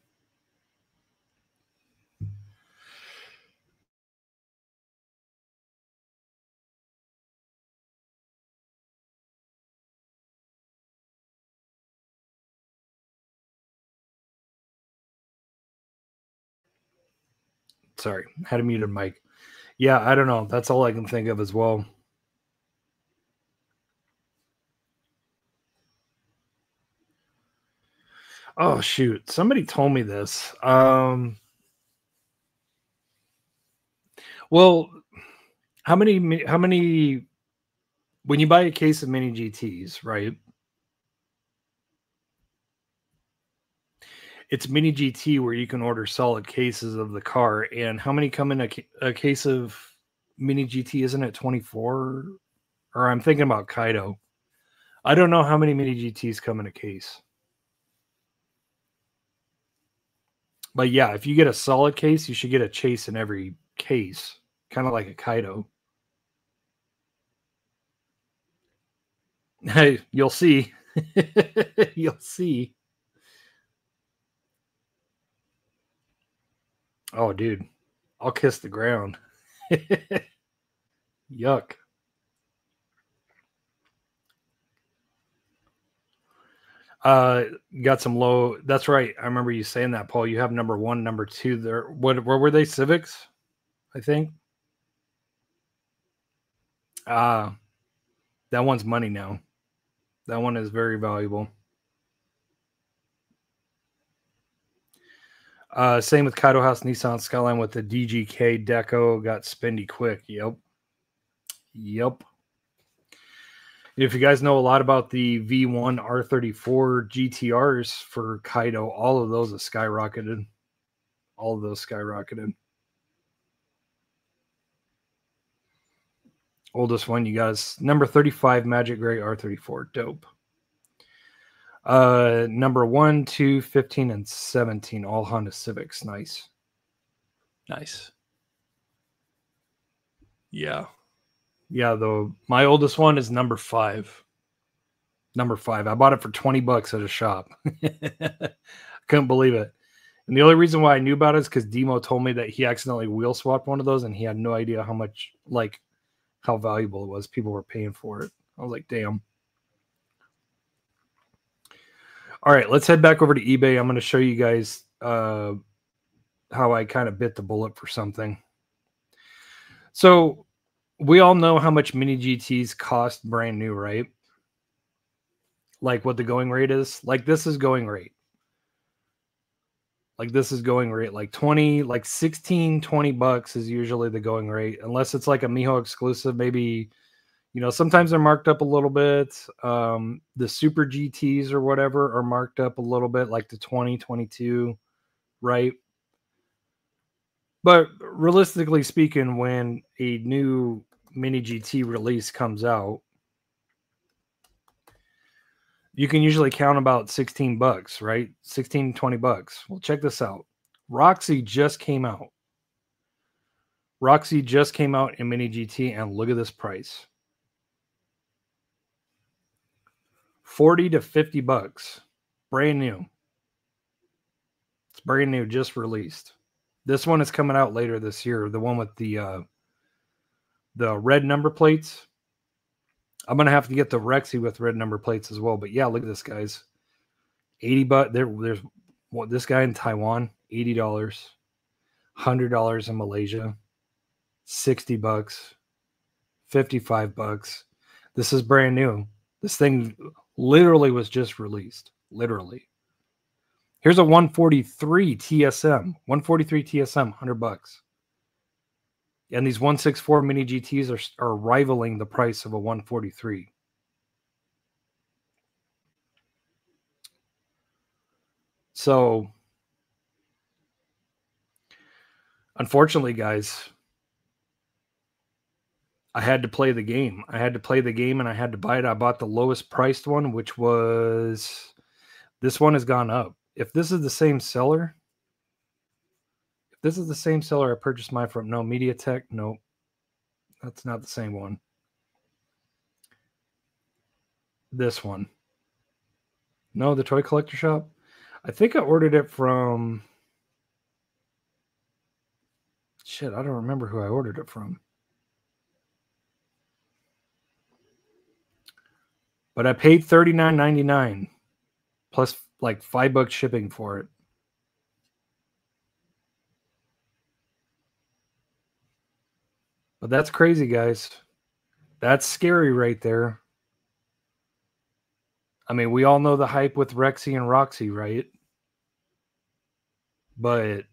Sorry, had a muted mic. Yeah, I don't know. That's all I can think of as well. Oh shoot! Somebody told me this. Well, how many? When you buy a case of mini GTs, right? It's mini GT where you can order solid cases of the car. And how many come in a case of mini GT? Isn't it 24? Or I'm thinking about Kaido. I don't know how many mini GTs come in a case. But yeah, if you get a solid case, you should get a chase in every case. Kind of like a Kaido. Hey, you'll see. You'll see. Oh, dude. I'll kiss the ground. Yuck. Got some low. That's right. I remember you saying that, Paul. You have number 1, number 2 there. Where were they? Civics, I think. That one's money now. That one is very valuable. Same with Kaido House Nissan Skyline with the DGK Deco. Got spendy quick. Yep. If you guys know a lot about the V1 R34 GTRs for Kaido, all of those have skyrocketed. All of those skyrocketed. Oldest one you guys, number 35 Magic Gray R34. Dope. Number 1, 2, 15, and 17, all Honda Civics. Nice. Yeah, though my oldest one is number 5. I bought it for $20 at a shop. Couldn't believe it. And the only reason why I knew about it is because Demo told me that he accidentally wheel swapped one of those and he had no idea how much, like, how valuable it was. People were paying for it. I was like, damn. All right, let's head back over to eBay. I'm going to show you guys how I kind of bit the bullet for something. So we all know how much mini GTs cost brand new, right? Like what the going rate is. Like this is going rate. Like 20, like 16, $20 is usually the going rate. Unless it's like a Miho exclusive, maybe, you know, sometimes they're marked up a little bit. The Super GTs or whatever are marked up a little bit, like the 20, 22, right? But realistically speaking, when a new mini GT release comes out, you can usually count about $16, right? $16, $20. Well, check this out. Roxy just came out. Roxy just came out in Mini GT, and look at this price. $40 to $50. Brand new. It's brand new, just released. This one is coming out later this year. The one with the red number plates. I'm going to have to get the Rexy with red number plates as well. But yeah, look at this, guys. $80. There's this guy in Taiwan, $80. $100 in Malaysia. $60. $55. This is brand new. This thing literally was just released. Literally. Here's a 143 TSM. 143 TSM, $100. And these 164 Mini GTs are rivaling the price of a 143. So, unfortunately, guys, I had to play the game. I had to play the game and I had to buy it. I bought the lowest priced one, which was, this one has gone up. If this is the same seller, I purchased mine from. No, MediaTek. Nope. That's not the same one. This one. No, the Toy Collector Shop. I think I ordered it from... Shit, I don't remember who I ordered it from. But I paid $39.99 plus like $5 shipping for it. But that's crazy, guys. That's scary right there. I mean, we all know the hype with Rexy and Roxy, right? But,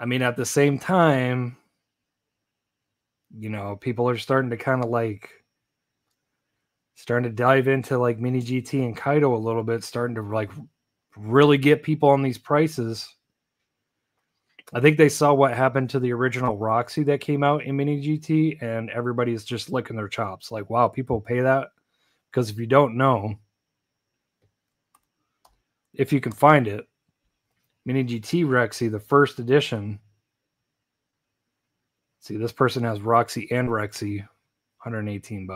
I mean, at the same time, you know, people are starting to kind of like, starting to dive into like Mini GT and Kaido a little bit, starting to like really get people on these prices. I think they saw what happened to the original Roxy that came out in Mini GT, and everybody is just licking their chops. Like, wow, people pay that? Because if you don't know, if you can find it, Mini GT Rexy, the first edition. See, this person has Roxy and Rexy, $118,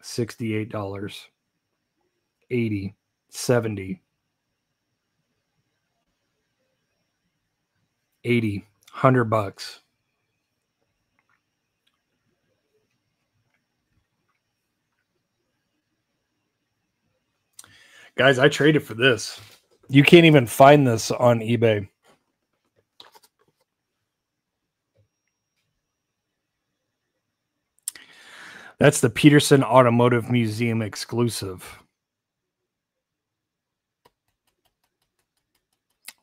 $68, $80, $70, $80, $100. Guys, I traded for this. You can't even find this on eBay. That's the Peterson Automotive Museum exclusive.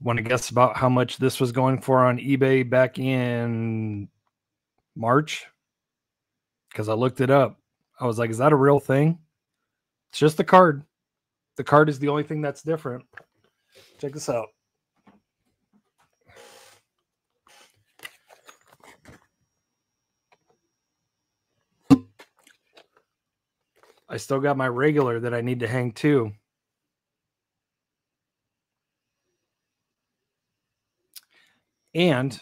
Want to guess about how much this was going for on eBay back in March? Because I looked it up. I was like, is that a real thing? It's just the card. The card is the only thing that's different. Check this out. I still got my regular that I need to hang too. And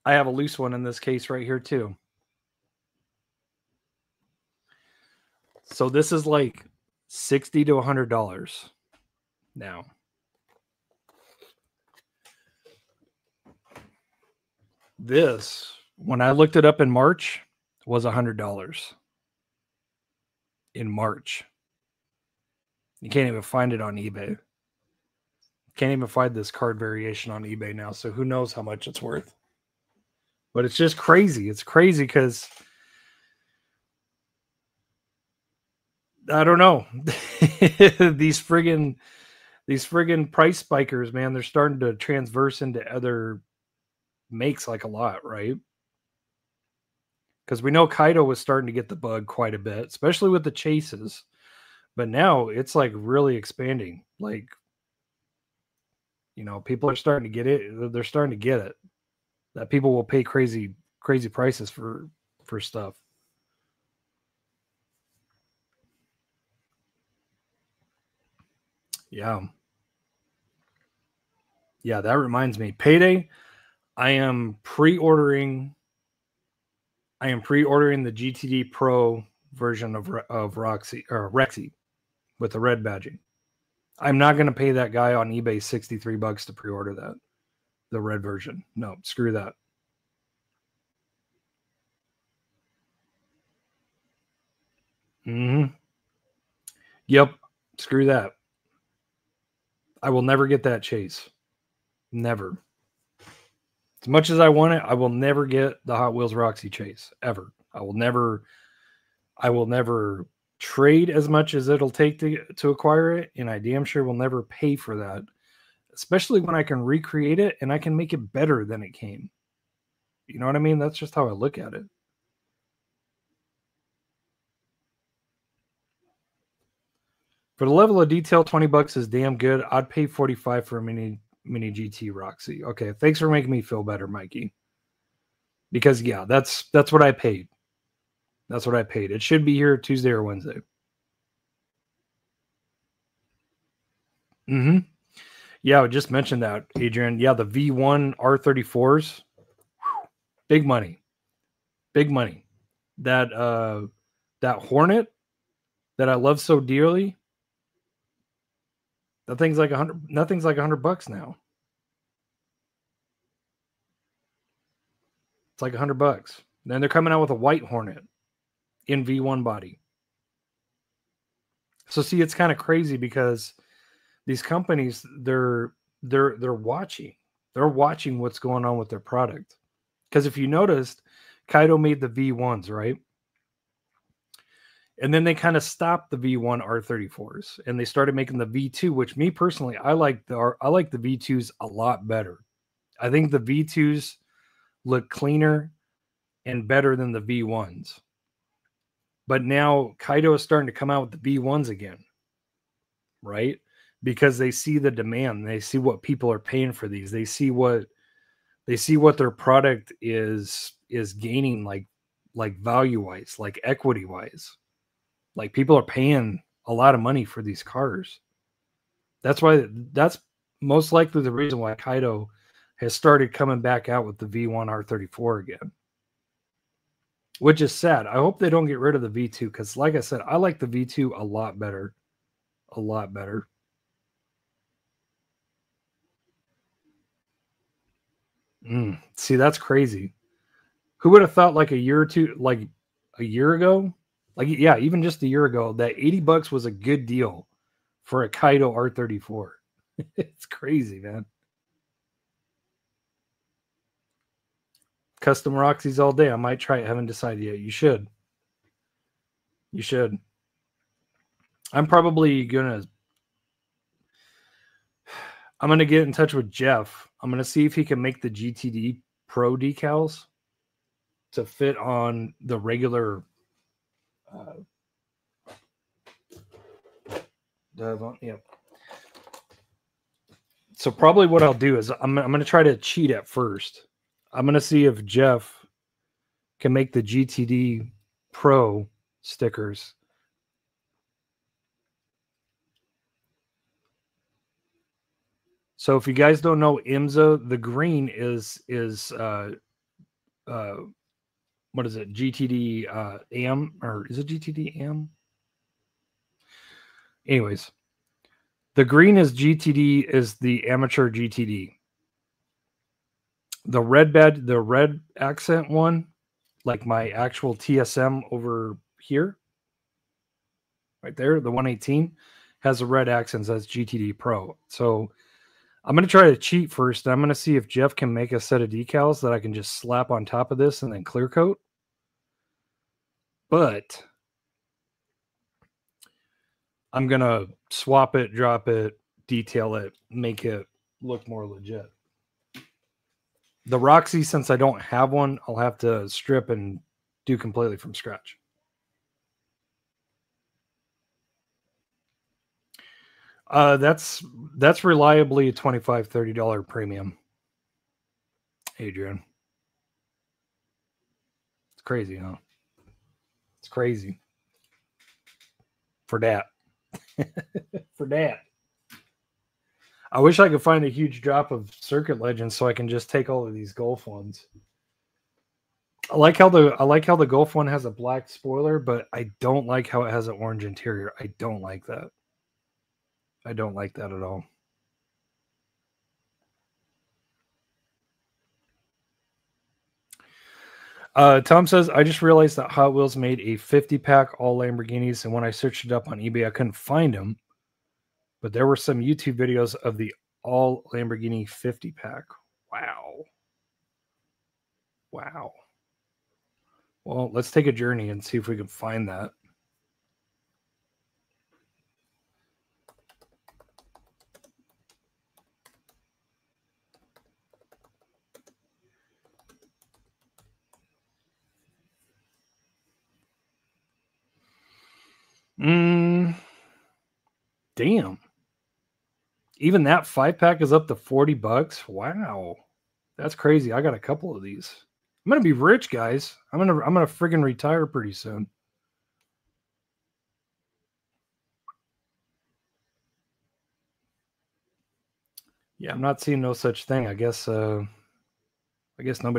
I have a loose one in this case right here too. So this is like $60 to $100 now. This, when I looked it up in March, was $100 in March. You can't even find it on eBay. Can't even find this card variation on eBay now, so who knows how much it's worth. But it's just crazy. It's crazy because I don't know. these friggin' price spikers, man, they're starting to transverse into other makes like a lot, right? Because we know Kaido was starting to get the bug quite a bit, especially with the chases. But now it's like really expanding. Like, you know, people are starting to get it. They're starting to get it. That people will pay crazy prices for stuff. Yeah. Yeah, that reminds me. Payday, I am pre-ordering the GTD Pro version of Roxy or Rexy with the red badging. I'm not going to pay that guy on eBay $63 to pre-order that. The red version. No, screw that. Yep, screw that. I will never get that chase. Never. As much as I want it, I will never get the Hot Wheels Roxy chase ever. I will never trade as much as it'll take to acquire it, and I damn sure will never pay for that. Especially when I can recreate it and I can make it better than it came. You know what I mean? That's just how I look at it. For the level of detail, $20 is damn good. I'd pay $45 for a mini GT Roxy. Okay, thanks for making me feel better, Mikey. Because yeah, that's what I paid. That's what I paid. It should be here Tuesday or Wednesday. Yeah, I just mentioned that, Adrian. Yeah, the V1 R34s. Big money. Big money. That Hornet that I love so dearly. That thing's like nothing's like $100 now. It's like $100. Then they're coming out with a white Hornet in V1 body. So see, it's kind of crazy because these companies, they're watching. They're watching what's going on with their product. Because if you noticed, Kaido made the V1s, right? And then they kind of stopped the V1 R34s and they started making the V2, which me personally, I like the V2s a lot better. I think the V2s look cleaner and better than the V1s. But now Kaido is starting to come out with the V1s again, right? Because they see the demand, they see what people are paying for these, they see what their product is gaining, like value wise, like equity wise. Like people are paying a lot of money for these cars. That's most likely the reason why Kaido has started coming back out with the V1 R34 again. Which is sad. I hope they don't get rid of the V2 because, like I said, I like the V2 a lot better. A lot better. See, that's crazy. Who would have thought like a year ago? Like, yeah, even just a year ago, that $80 was a good deal for a Kaido R34. It's crazy, man. Custom Roxy's all day. I might try it. Haven't decided yet. You should. You should. I'm probably gonna get in touch with Jeff. I'm gonna see if he can make the GTD Pro decals to fit on the regular. Yep. So probably what I'll do is I'm gonna try to cheat at first. I'm gonna see if Jeff can make the GTD Pro stickers. So if you guys don't know IMSA, the green is what is it? GTD AM, or is it GTD AM? Anyways, the green is GTD, is the amateur GTD. The red accent one, like my actual TSM over here, right there, the 118 has the red accents. That's GTD Pro. So I'm going to try to cheat first. I'm going to see if Jeff can make a set of decals that I can just slap on top of this and then clear coat. But I'm going to swap it, drop it, detail it, make it look more legit. The Roxy, since I don't have one, I'll have to strip and do completely from scratch. That's reliably a $25, $30 premium. Adrian. It's crazy, huh? It's crazy. For that. For that. I wish I could find a huge drop of Circuit Legends so I can just take all of these Golf ones. I like how the Golf one has a black spoiler, but I don't like how it has an orange interior. I don't like that. I don't like that at all. Tom says, I just realized that Hot Wheels made a 50-pack all Lamborghinis, and when I searched it up on eBay, I couldn't find them. But there were some YouTube videos of the all Lamborghini 50-pack. Wow. Wow. Well, let's take a journey and see if we can find that. Damn. Even that 5-pack is up to $40. Wow. That's crazy. I got a couple of these. I'm gonna be rich, guys. I'm gonna friggin' retire pretty soon. Yeah, I'm not seeing no such thing. I guess nobody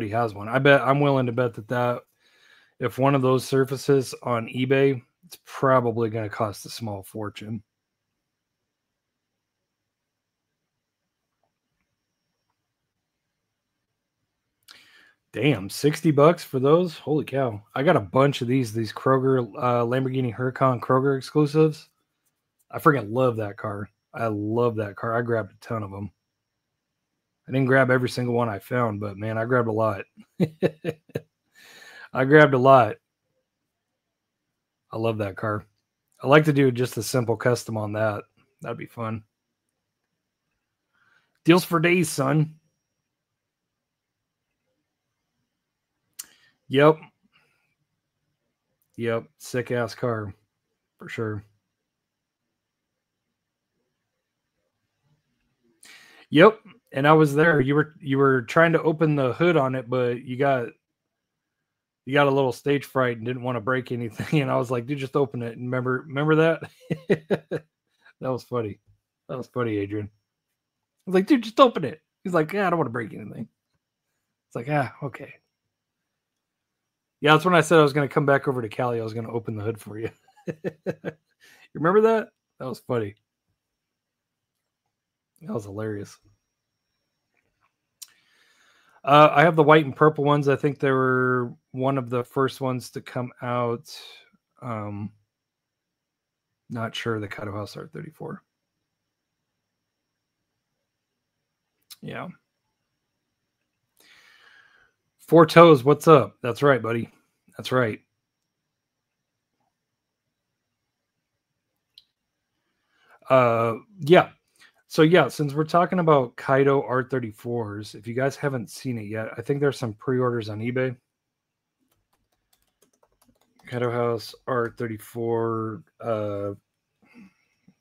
has one. I'm willing to bet that if one of those surfaces on eBay, it's probably going to cost a small fortune. Damn, $60 for those? Holy cow. I got a bunch of these Kroger Lamborghini Huracan Kroger exclusives. I freaking love that car. I love that car. I grabbed a ton of them. I didn't grab every single one I found, but man, I grabbed a lot. I grabbed a lot. I love that car. I like to do just a simple custom on that. That'd be fun. Deals for days, son. Yep. Sick ass car for sure. Yep. And I was there. You were trying to open the hood on it, but you got a little stage fright and didn't want to break anything. And I was like, dude, just open it. And remember that? That was funny. That was funny, Adrian. I was like, dude, just open it. He's like, yeah, I don't want to break anything. It's like, okay. Yeah, that's when I said I was going to come back over to Cali. I was going to open the hood for you. You remember that? That was funny. That was hilarious. I have the white and purple ones. I think they were one of the first ones to come out. Not sure. The Kaito House R34. Yeah. Four Toes, what's up? That's right, buddy. That's right. Yeah. So yeah, since we're talking about Kaito R34s, if you guys haven't seen it yet, I think there's some pre-orders on eBay. Kaito House R34. Let's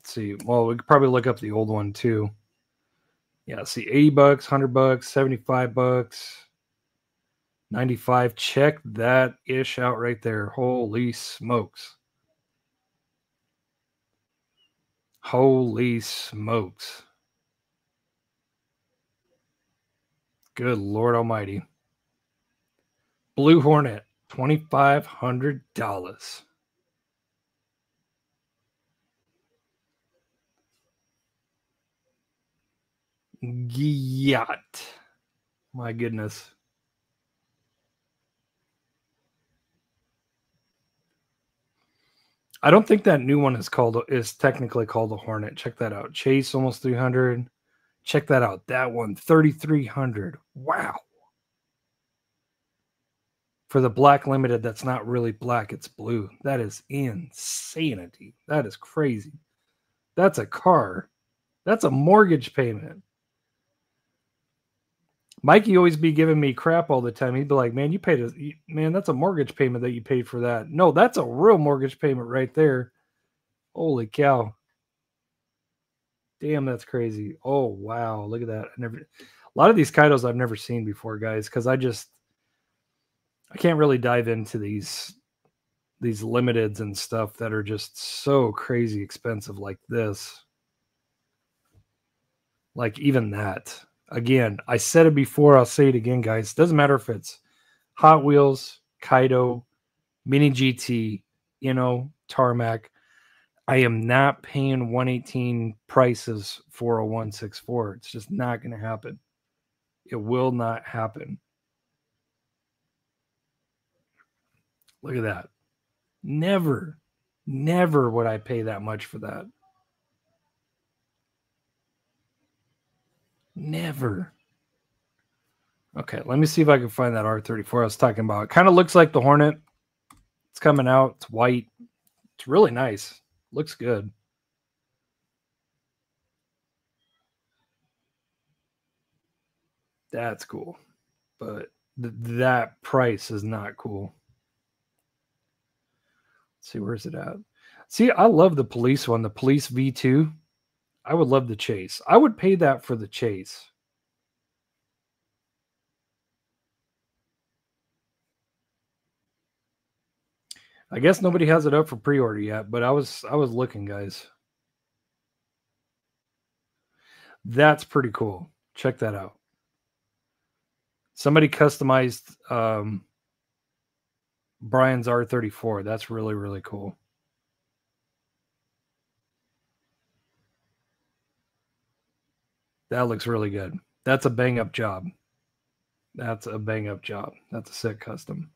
see. Well, we could probably look up the old one too. Yeah, see, $80, $100, $75, 95. Check that ish out right there. Holy smokes. Holy smokes. Good Lord Almighty. Blue Hornet, $2,500. Yacht. My goodness. I don't think that new one is technically called a Hornet. Check that out. Chase almost 300. Check that out. That one 3,300. Wow. For the black limited, that's not really black, it's blue. That is insanity. That is crazy. That's a car. That's a mortgage payment. Mikey always be giving me crap all the time. He'd be like, man, that's a mortgage payment that you paid for that. No, that's a real mortgage payment right there. Holy cow. Damn, that's crazy. Oh, wow. Look at that. A lot of these Kaitos I've never seen before, guys, because I can't really dive into these limiteds and stuff that are just so crazy expensive like this. Like even that. Again, I said it before. I'll say it again, guys. Doesn't matter if it's Hot Wheels, Kaido, Mini GT, Tarmac. I am not paying 118 prices for a 164. It's just not going to happen. It will not happen. Look at that. Never would I pay that much for that. Never. Okay, let me see if I can find that R34 I was talking about. It kind of looks like the Hornet. It's coming out. It's white. It's really nice. Looks good. That's cool. But that price is not cool. Let's see, where's it at? See, I love the police one, the police V2. I would love the chase. I would pay that for the chase. I guess nobody has it up for pre-order yet, but I was looking, guys. That's pretty cool. Check that out. Somebody customized Brian's R34. That's really, really cool. That looks really good. That's a bang-up job. That's a bang-up job. That's a sick custom.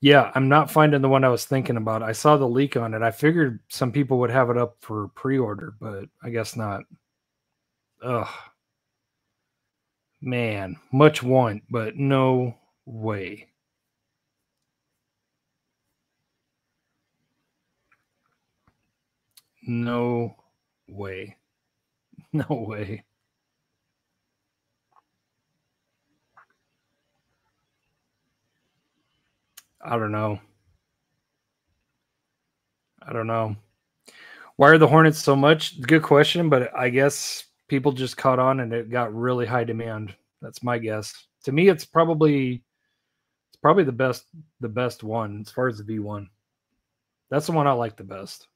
Yeah, I'm not finding the one I was thinking about. I saw the leak on it. I figured some people would have it up for pre-order, but I guess not. Ugh. Man, much want, but no way. No way. No way. I don't know. Why are the Hornets so much? Good question, but I guess people just caught on and it got really high demand. That's my guess. To me, it's probably the best one as far as the V1. That's the one I like the best.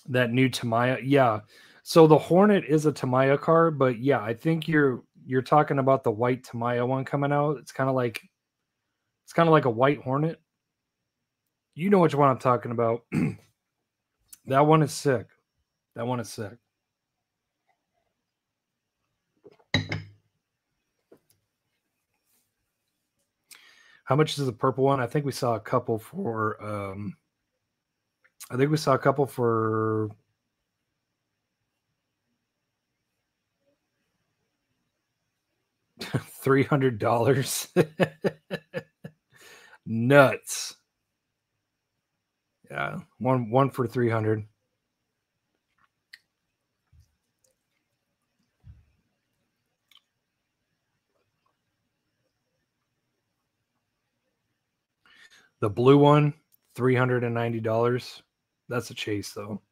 That new Tamiya, yeah. So the Hornet is a Tamiya car, but yeah, I think you're talking about the white Tamiya one coming out. It's kind of like a white Hornet. You know which one I'm talking about. That one is sick. That one is sick. How much is the purple one? I think we saw a couple for $300. Nuts. Yeah, one for 300. The blue one, $390. That's a chase though.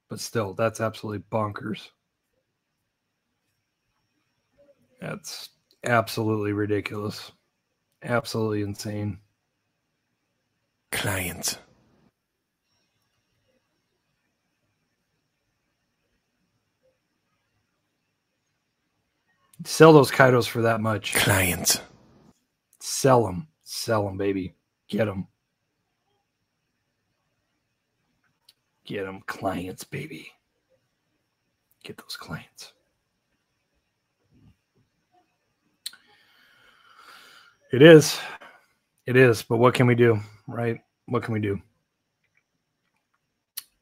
But still, that's absolutely bonkers. That's absolutely ridiculous. Absolutely insane. Client. Sell those Kaidos for that much. Client. Sell them. Sell them, baby. Get them. Get them. Clients, baby. Get those clients. It is. It is. But what can we do, right? What can we do?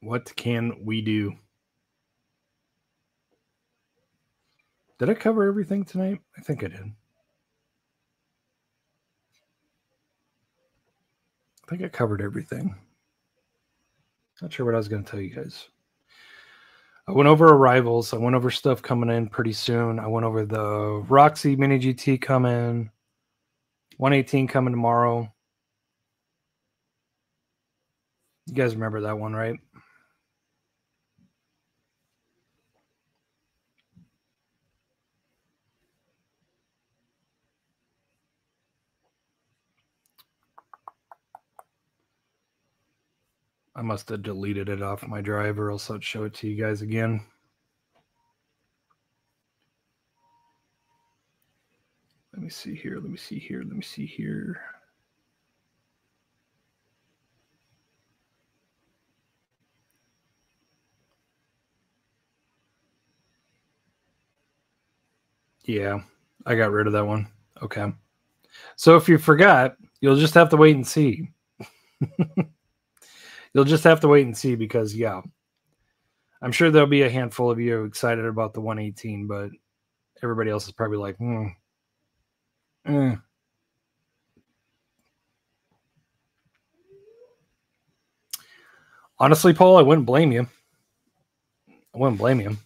What can we do? Did I cover everything tonight? I think I did. I think I covered everything. Not sure what I was going to tell you guys. I went over arrivals. I went over stuff coming in pretty soon. I went over the Roxy Mini GT coming. 118 coming tomorrow. You guys remember that one, right? I must have deleted it off my drive, or else I'd show it to you guys again. Let me see here. Let me see here. Let me see here. Yeah, I got rid of that one. Okay. So if you forgot, you'll just have to wait and see. You'll just have to wait and see because, yeah, I'm sure there'll be a handful of you excited about the 118, but everybody else is probably like, Honestly, Paul, I wouldn't blame you. I wouldn't blame you.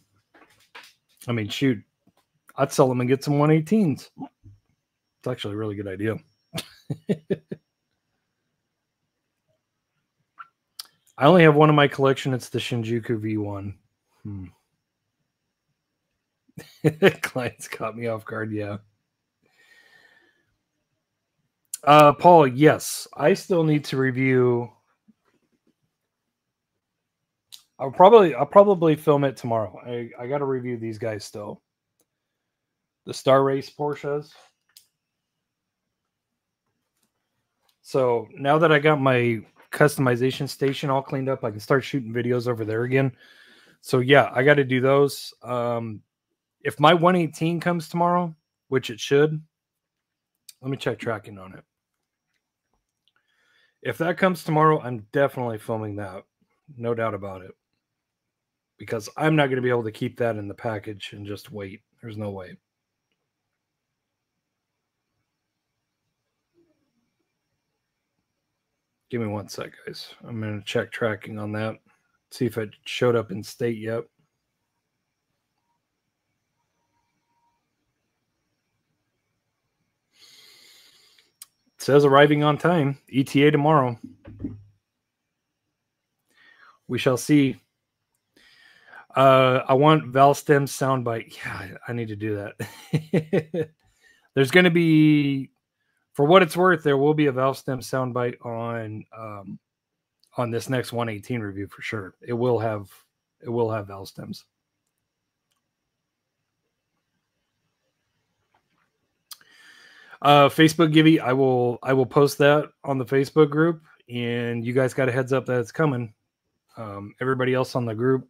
I mean, shoot, I'd sell them and get some 118s. It's actually a really good idea. I only have one in my collection. It's the Shinjuku V1. Clients caught me off guard. Yeah. Paul, yes, I still need to review. I'll probably film it tomorrow. I got to review these guys still. The Star Race Porsches. So now that I got my customization station all cleaned up, I can start shooting videos over there again. So yeah, I got to do those. If my 118 comes tomorrow, which it should, let me check tracking on it. If that comes tomorrow, I'm definitely filming that. No doubt about it. Because I'm not going to be able to keep that in the package and just wait. There's no way. Give me 1 sec, guys. I'm going to check tracking on that. See if it showed up in state yet. It says arriving on time. ETA tomorrow. We shall see. I want Valstem soundbite. Yeah, I need to do that. There's going to be, for what it's worth, there will be a Valstem soundbite on this next 118 review for sure. It will have Valstems. Facebook Gibby, I will post that on the Facebook group, and you guys got a heads up that it's coming. Everybody else on the group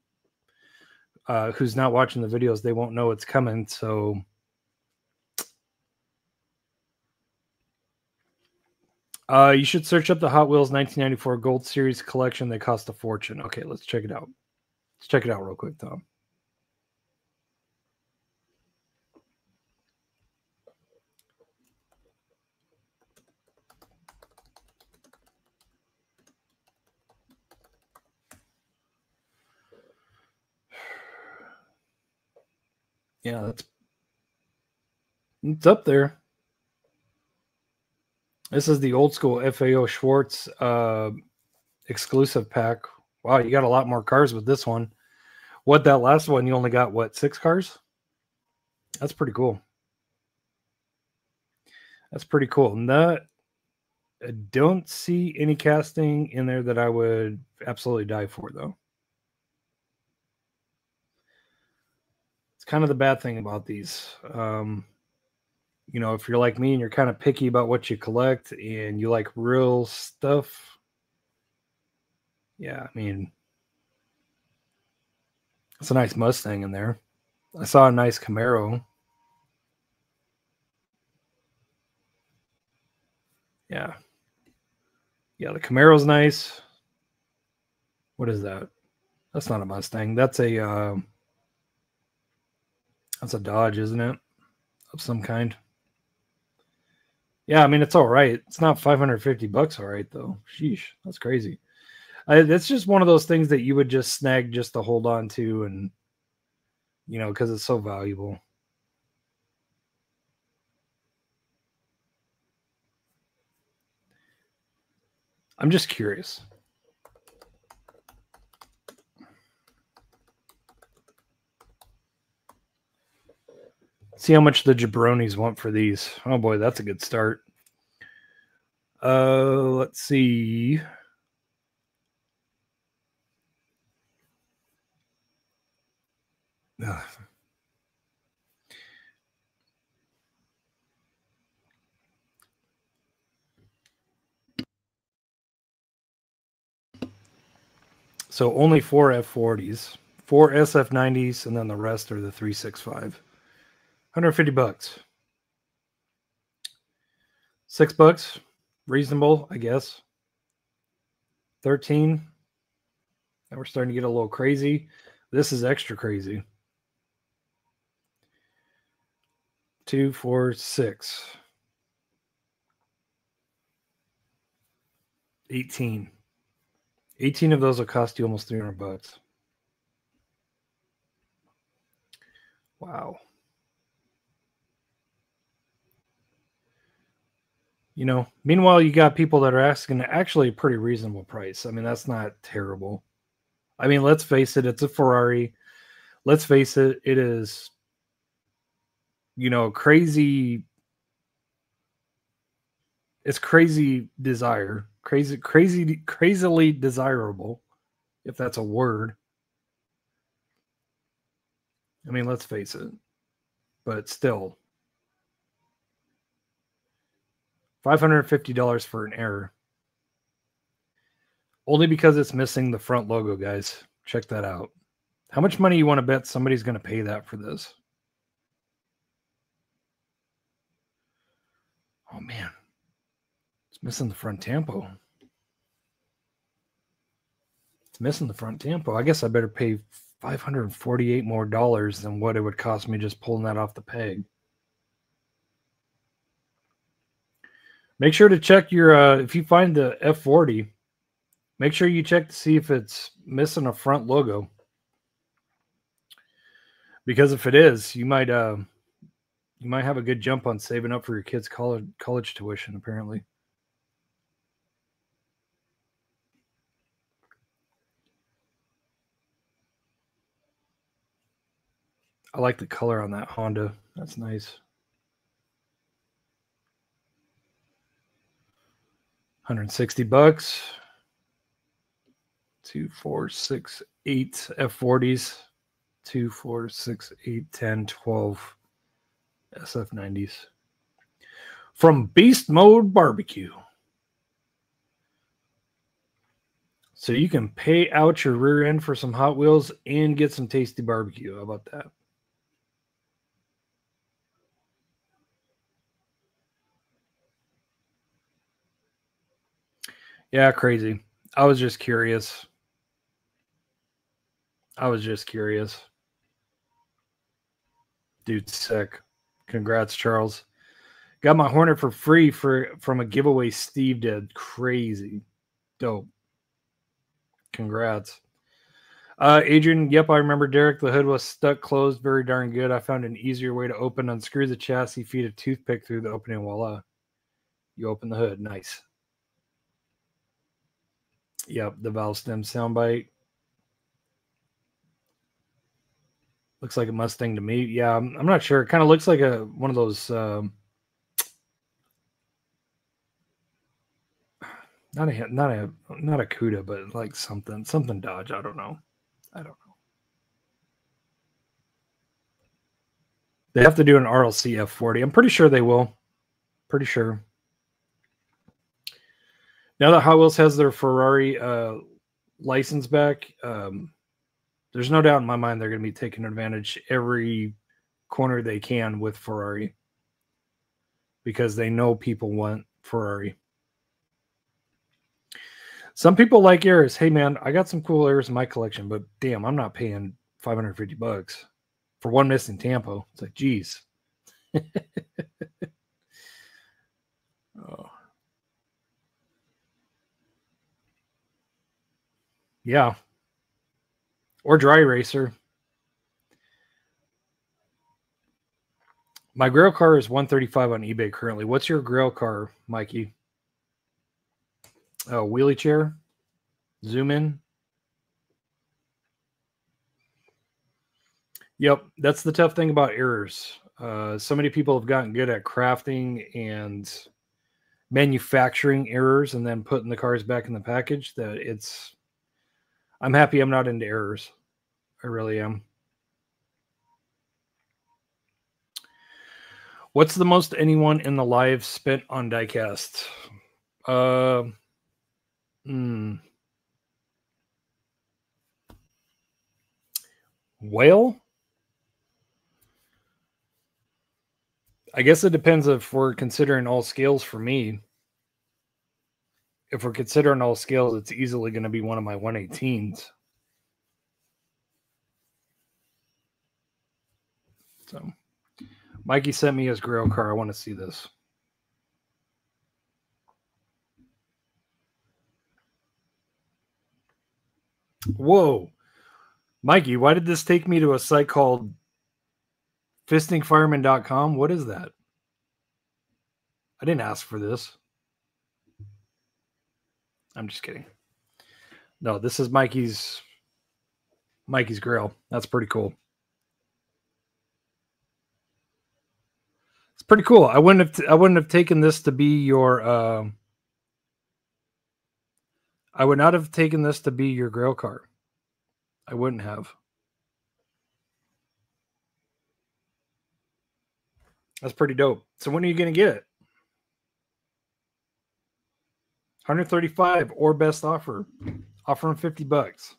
who's not watching the videos, they won't know it's coming. So you should search up the Hot Wheels 1994 Gold Series collection. They cost a fortune. Okay, let's check it out. Let's check it out real quick, Tom. Yeah, it's up there. This is the old school FAO Schwartz exclusive pack. Wow, you got a lot more cars with this one. What, that last one, you only got, what, 6 cars? That's pretty cool. That's pretty cool. I don't see any casting in there that I would absolutely die for, though. It's kind of the bad thing about these. You know, if you're like me and you're kind of picky about what you collect and you like real stuff, yeah, I mean, it's a nice Mustang in there. I saw a nice Camaro. Yeah. Yeah, the Camaro's nice. What is that? That's not a Mustang. That's a Dodge, isn't it? Of some kind. Yeah, I mean, it's all right. It's not $550 all right, though. Sheesh, that's crazy. It's just one of those things that you would just snag just to hold on to, and, you know, because it's so valuable. I'm just curious. See how much the jabronis want for these. Oh boy, that's a good start. Let's see. Ugh. So only 4 F40s, 4 SF90s, and then the rest are the 365. $150. $6, reasonable, I guess. 13. Now we're starting to get a little crazy. This is extra crazy. 2, 4, 6. 18. 18 of those will cost you almost $300. Wow. You know, meanwhile, you got people that are asking actually a pretty reasonable price. I mean, that's not terrible. I mean, let's face it, it's a Ferrari. Let's face it, it is, you know, crazy. It's crazy desire. Crazily desirable, if that's a word. I mean, let's face it. But still, $550 for an error. Only because it's missing the front logo, guys. Check that out. How much money you want to bet somebody's going to pay that for this? Oh, man. It's missing the front tampo. It's missing the front tampo. I guess I better pay $548 more than what it would cost me just pulling that off the peg. Make sure to check your, if you find the F40, make sure you check to see if it's missing a front logo. Because if it is, you might have a good jump on saving up for your kids' college tuition, apparently. I like the color on that Honda. That's nice. $160. 2, 4, 6, 8 F40s. 2, 4, 6, 8, 10, 12 SF90s. From Beast Mode Barbecue. So you can pay out your rear end for some Hot Wheels and get some tasty barbecue. How about that? Yeah, crazy. I was just curious. Dude's sick. Congrats, Charles. Got my Hornet for free from a giveaway Steve did. Crazy. Dope. Congrats. Adrian, yep, I remember Derek. The hood was stuck closed. Very darn good. I found an easier way to open. Unscrew the chassis, feed a toothpick through the opening. Voila. You open the hood. Nice. Yep, the valve stem soundbite. Looks like a Mustang to me. Yeah, I'm not sure. It kind of looks like one of those not a CUDA, but like something Dodge. I don't know. They have to do an RLC F40. I'm pretty sure they will. Pretty sure. Now that Hot Wheels has their Ferrari license back, there's no doubt in my mind they're going to be taking advantage every corner they can with Ferrari because they know people want Ferrari. Some people like errors. Hey, man, I got some cool errors in my collection, but damn, I'm not paying $550 for one missing tampo. It's like, geez. Oh. Yeah. Or dry eraser. My grail car is $135 on eBay currently. What's your grail car, Mikey? Oh, wheelie chair. Zoom in. Yep, that's the tough thing about errors. So many people have gotten good at crafting and manufacturing errors and then putting the cars back in the package that I'm happy I'm not into errors. I really am. What's the most anyone in the live spent on diecast? Well, I guess it depends if we're considering all scales for me. If we're considering all scales, it's easily going to be one of my 118s. So, Mikey sent me his grail car. I want to see this. Whoa. Mikey, why did this take me to a site called FIV5NIN9CARS? What is that? I didn't ask for this. I'm just kidding. No, this is Mikey's grill. That's pretty cool. It's pretty cool. I wouldn't have taken this to be your I would not have taken this to be your grail car. I wouldn't have. That's pretty dope. So when are you going to get it? 135 or best offer. Offer him $50.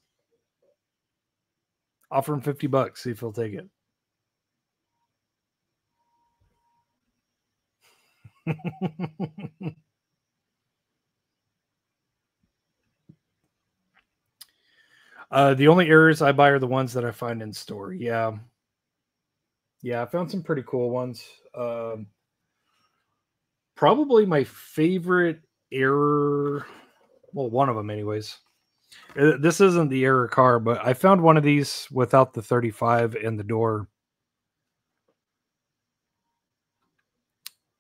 Offer him $50. See if he'll take it. The only errors I buy are the ones that I find in store. Yeah. Yeah, I found some pretty cool ones. Probably my favorite error, well, one of them anyways. This isn't the error car, but I found one of these without the 35 and the door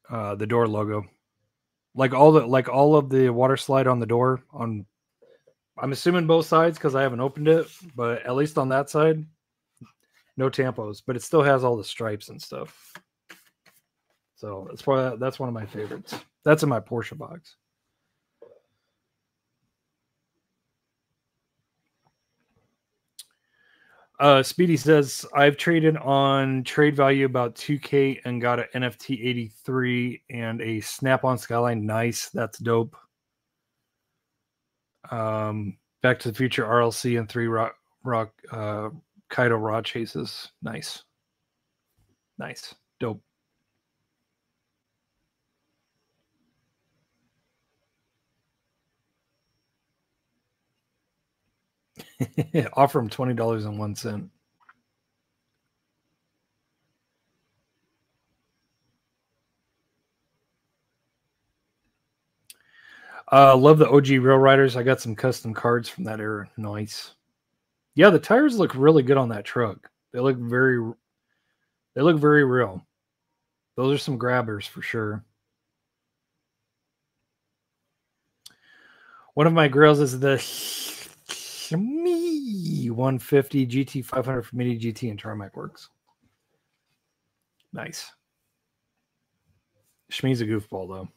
logo. Like all of the water slide on the door on, I'm assuming both sides because I haven't opened it, but at least on that side, no tampos, but it still has all the stripes and stuff. So that's one of my favorites. That's in my Porsche box. Speedy says, I've traded on trade value about 2K and got an NFT 83 and a Snap-on Skyline. Nice. That's dope. Back to the Future RLC and 3 Kaido Raw Chases. Nice. Nice. Dope. Offer him $20.01. Love the OG Rail Riders. I got some custom cards from that era. Nice. Yeah, the tires look really good on that truck. They look very real. Those are some grabbers for sure. One of my grills is the Me 150 GT 500 from Mini GT and Tarmac Works. Nice. Shmee's a goofball though.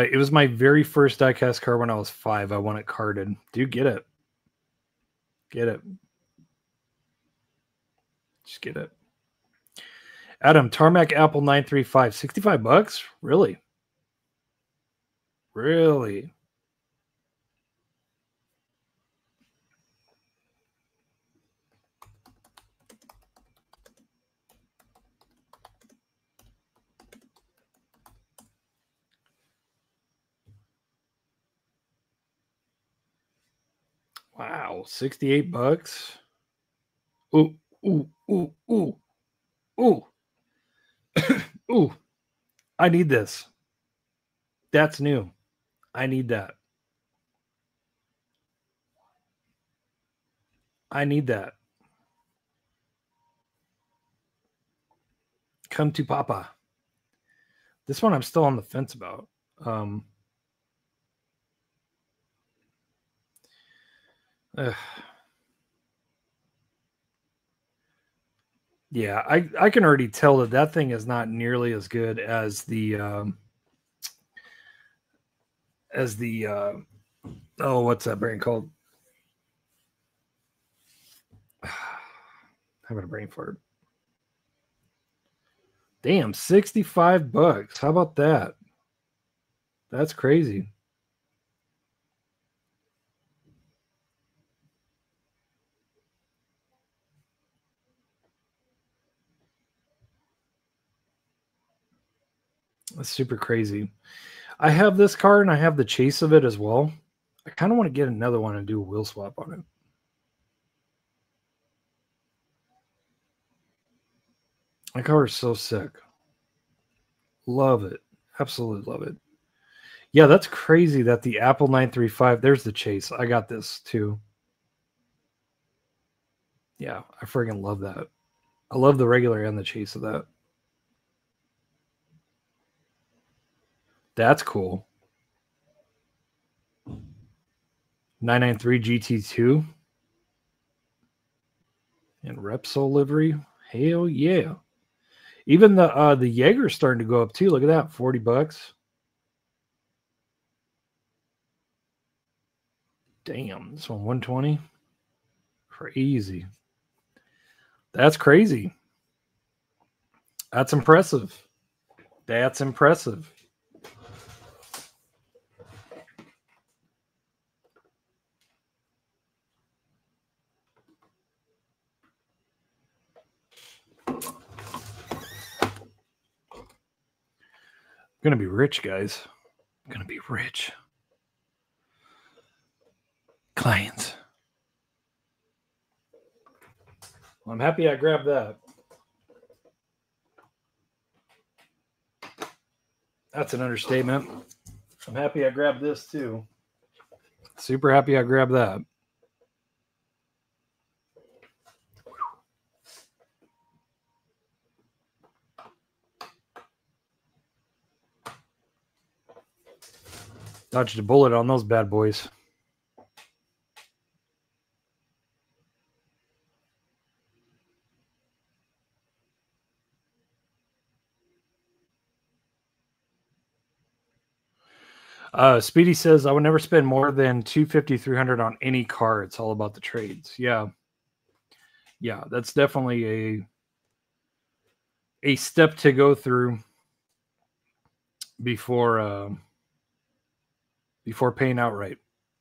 It was my very first diecast car when I was 5. I won it carded. Dude, get it. Get it. Just get it. Adam, Tarmac Apple 935, $65? Really? Really? Wow, $68. Ooh, ooh, ooh, ooh, ooh. Ooh. I need this. That's new. I need that. I need that. Come to Papa. This one I'm still on the fence about. Yeah, I can already tell that thing is not nearly as good as the oh, what's that brand called? Having a brain fart. Damn, $65. How about that? That's crazy. That's super crazy. I have this car and I have the chase of it as well. I kind of want to get another one and do a wheel swap on it. My car is so sick. Love it. Absolutely love it. Yeah, that's crazy that the Apple 935, there's the chase. I got this too. Yeah, I friggin' love that. I love the regular and the chase of that. That's cool. 993 GT2 and Repsol livery. Hell yeah. Even the Jaeger's starting to go up too. Look at that, $40. Damn, this one 120. Crazy. That's crazy. That's impressive. That's impressive. I'm gonna be rich, guys. I'm gonna be rich. Clients. Well, I'm happy I grabbed that. That's an understatement. I'm happy I grabbed this too. Super happy I grabbed that. Dodged a bullet on those bad boys. Speedy says, I would never spend more than $250, $300 on any car. It's all about the trades. Yeah. Yeah, that's definitely a step to go through before paying outright.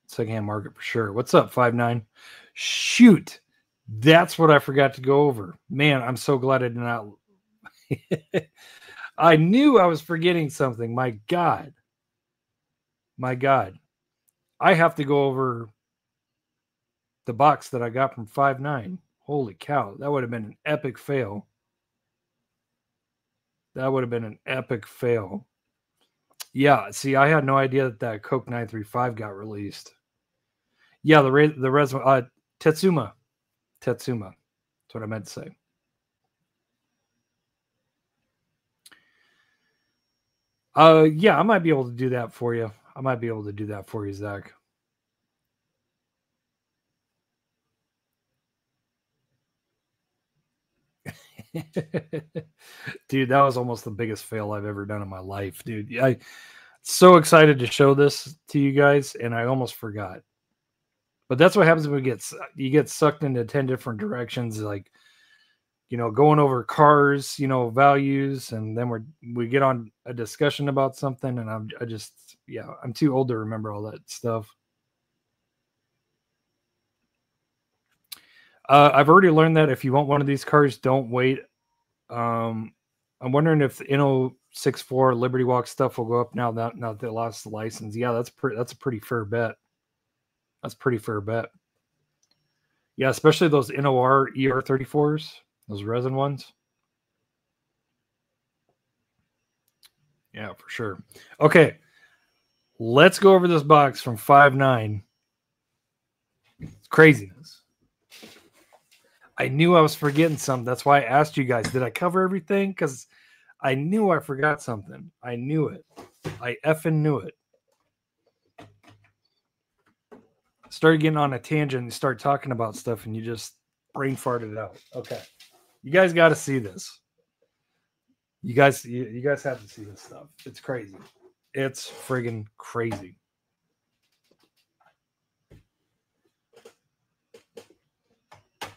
Secondhand market for sure. What's up, 5-9? Shoot. That's what I forgot to go over. Man, I'm so glad I did not. I knew I was forgetting something. My God. My God. I have to go over the box that I got from 5-9. Holy cow. That would have been an epic fail. That would have been an epic fail. Yeah, see, I had no idea that Coke 935 got released. Yeah, the Tetsuma. Tetsuma. That's what I meant to say. Yeah, I might be able to do that for you. I might be able to do that for you, Zach. Dude, that was almost the biggest fail I've ever done in my life, dude. I'm so excited to show this to you guys, and I almost forgot. But that's what happens when you get sucked into 10 different directions, like, you know, going over cars, you know, values, and then we get on a discussion about something, and I'm too old to remember all that stuff. I've already learned that if you want one of these cars, don't wait. I'm wondering if the N064 Liberty Walk stuff will go up now that they lost the license. Yeah, that's a pretty fair bet. That's a pretty fair bet. Yeah, especially those NOR ER34s, those resin ones. Yeah, for sure. Okay, let's go over this box from 5-9. It's craziness. I knew I was forgetting something. That's why I asked you guys, did I cover everything? Because I knew I forgot something. I knew it. I effing knew it. Started getting on a tangent and start talking about stuff, and you just brain farted out. Okay. You guys got to see this. You guys have to see this stuff. It's crazy. It's friggin' crazy.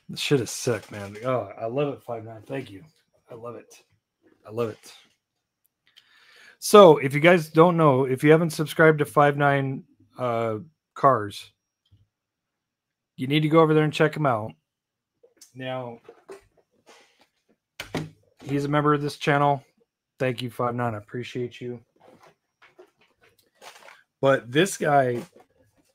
This shit is sick, man. Oh, I love it, 5-9. Thank you. I love it. I love it. So if you guys don't know, if you haven't subscribed to FIV9NIN9CARS, you need to go over there and check him out. Now, he's a member of this channel. Thank you, FIV9. I appreciate you. But this guy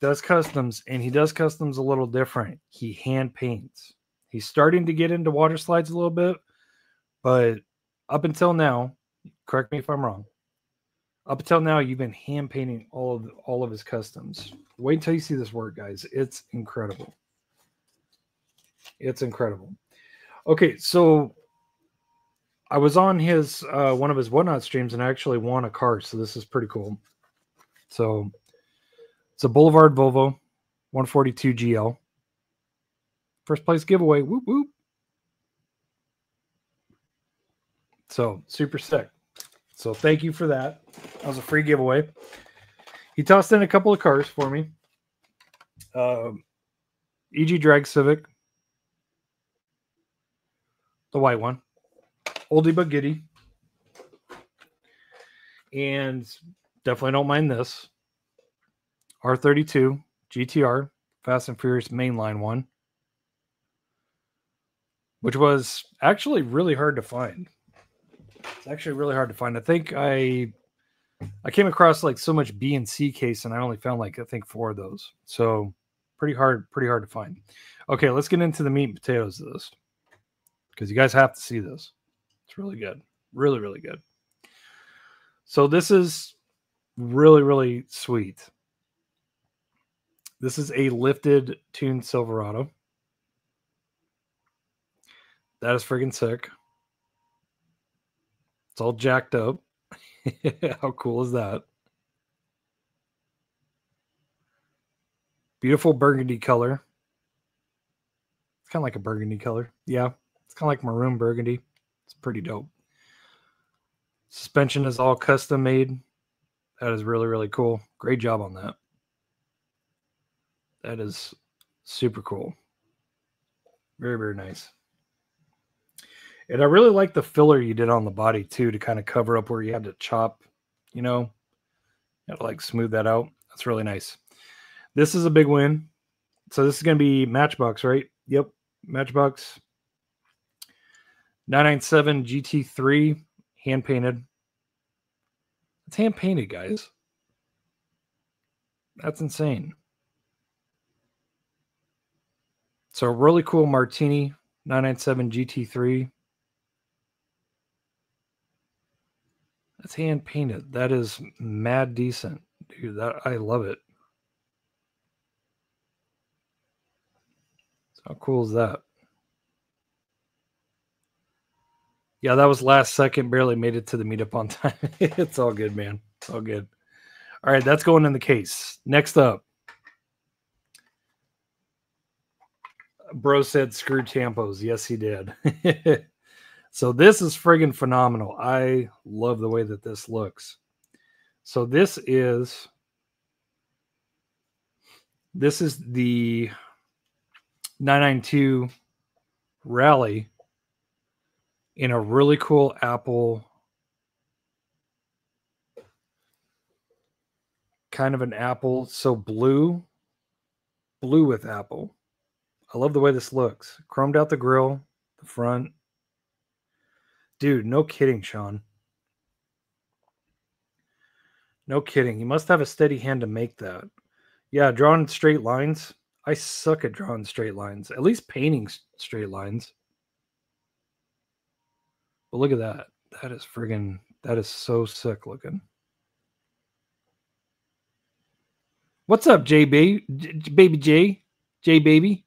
does customs, and he does customs a little different. He hand paints. He's starting to get into water slides a little bit, but up until now, correct me if I'm wrong, up until now, you've been hand painting all of his customs. Wait until you see this work, guys. It's incredible. It's incredible. Okay, so I was on his one of his Whatnot streams, and I actually won a car, so this is pretty cool. So it's a Boulevard Volvo 142 GL. First place giveaway. Whoop, whoop. So super sick. So thank you for that. That was a free giveaway. He tossed in a couple of cars for me. EG Drag Civic. The white one. Oldie but goodie. And definitely don't mind this. R32 GTR Fast and Furious mainline one, which was actually really hard to find. It's actually really hard to find. I think I came across like so much B and C case, and I only found like I think 4 of those. So pretty hard to find. Okay, let's get into the meat and potatoes of this, because you guys have to see this. It's really good. Really, really good. So this is really, really sweet. This is a lifted tuned Silverado. That is friggin' sick. It's all jacked up. How cool is that? Beautiful burgundy color. It's kind of like a burgundy color. Yeah, it's kind of like maroon burgundy. It's pretty dope. Suspension is all custom made. That is really, really cool. Great job on that. That is super cool. Very, very nice. And I really like the filler you did on the body too, to kind of cover up where you had to chop, you know, you had to like smooth that out. That's really nice. This is a big win. So this is going to be Matchbox, right? Yep. Matchbox 997 GT3 hand painted. It's hand painted, guys. That's insane. So really cool Martini 997 GT3. That's hand painted. That is mad decent, dude. That I love it. So how cool is that? Yeah, that was last second. Barely made it to the meetup on time. It's all good, man. It's all good. All right, that's going in the case. Next up. Bro said screw tampos. Yes, he did. So this is friggin' phenomenal. I love the way that this looks. So this is the 992 Rally in a really cool apple, kind of an apple. So blue with apple. I love the way this looks. Chromed out the grill, the front. Dude, no kidding, Sean. No kidding. You must have a steady hand to make that. Yeah, drawing straight lines. I suck at drawing straight lines. At least painting straight lines. But look at that. That is so sick looking. What's up, JB? Baby J? J baby?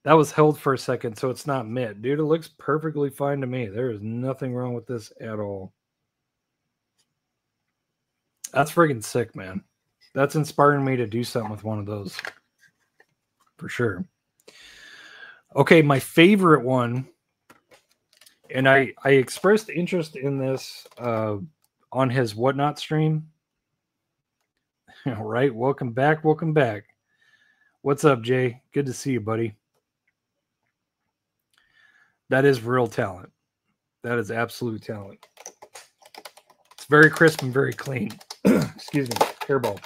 That was held for a second, so it's not mid. Dude, it looks perfectly fine to me. There is nothing wrong with this at all. That's friggin' sick, man. That's inspiring me to do something with one of those. For sure. Okay, my favorite one, and I expressed interest in this on his Whatnot stream. All right, welcome back. Welcome back. What's up, Jay? Good to see you, buddy. That is real talent. That is absolute talent. It's very crisp and very clean. Excuse me, hairball.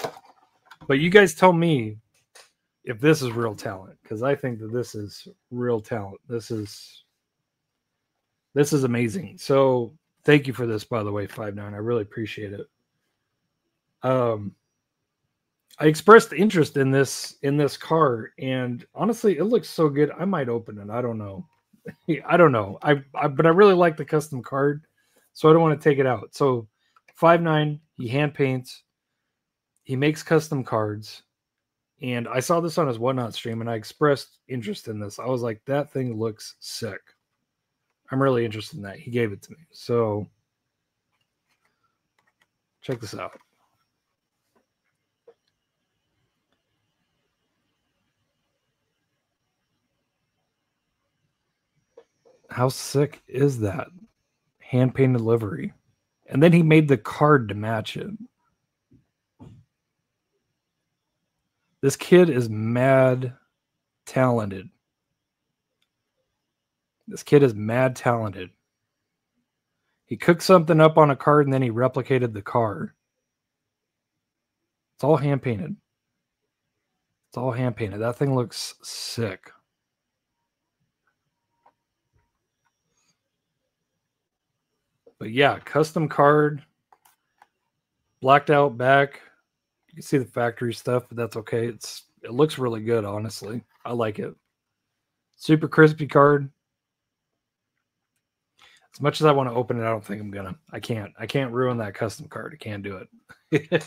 But you guys tell me if this is real talent, because I think that this is real talent. This is amazing. So thank you for this, by the way, 5-9. I really appreciate it. I expressed interest in this car, and honestly, it looks so good. I might open it. I don't know. I don't know. But I really like the custom card, so I don't want to take it out. So 5-9, he hand paints, he makes custom cards, and I saw this on his Whatnot stream, and I expressed interest in this. I was like, that thing looks sick. I'm really interested in that. He gave it to me. So check this out. How sick is that? Hand-painted livery. And then he made the card to match it. This kid is mad talented. This kid is mad talented. He cooked something up on a card and then he replicated the card. It's all hand-painted. It's all hand-painted. That thing looks sick. But yeah, custom card, blacked out back. You can see the factory stuff, but that's okay. It looks really good, honestly. I like it. Super crispy card. As much as I want to open it, I don't think I'm gonna. I can't ruin that custom card. I can't do it.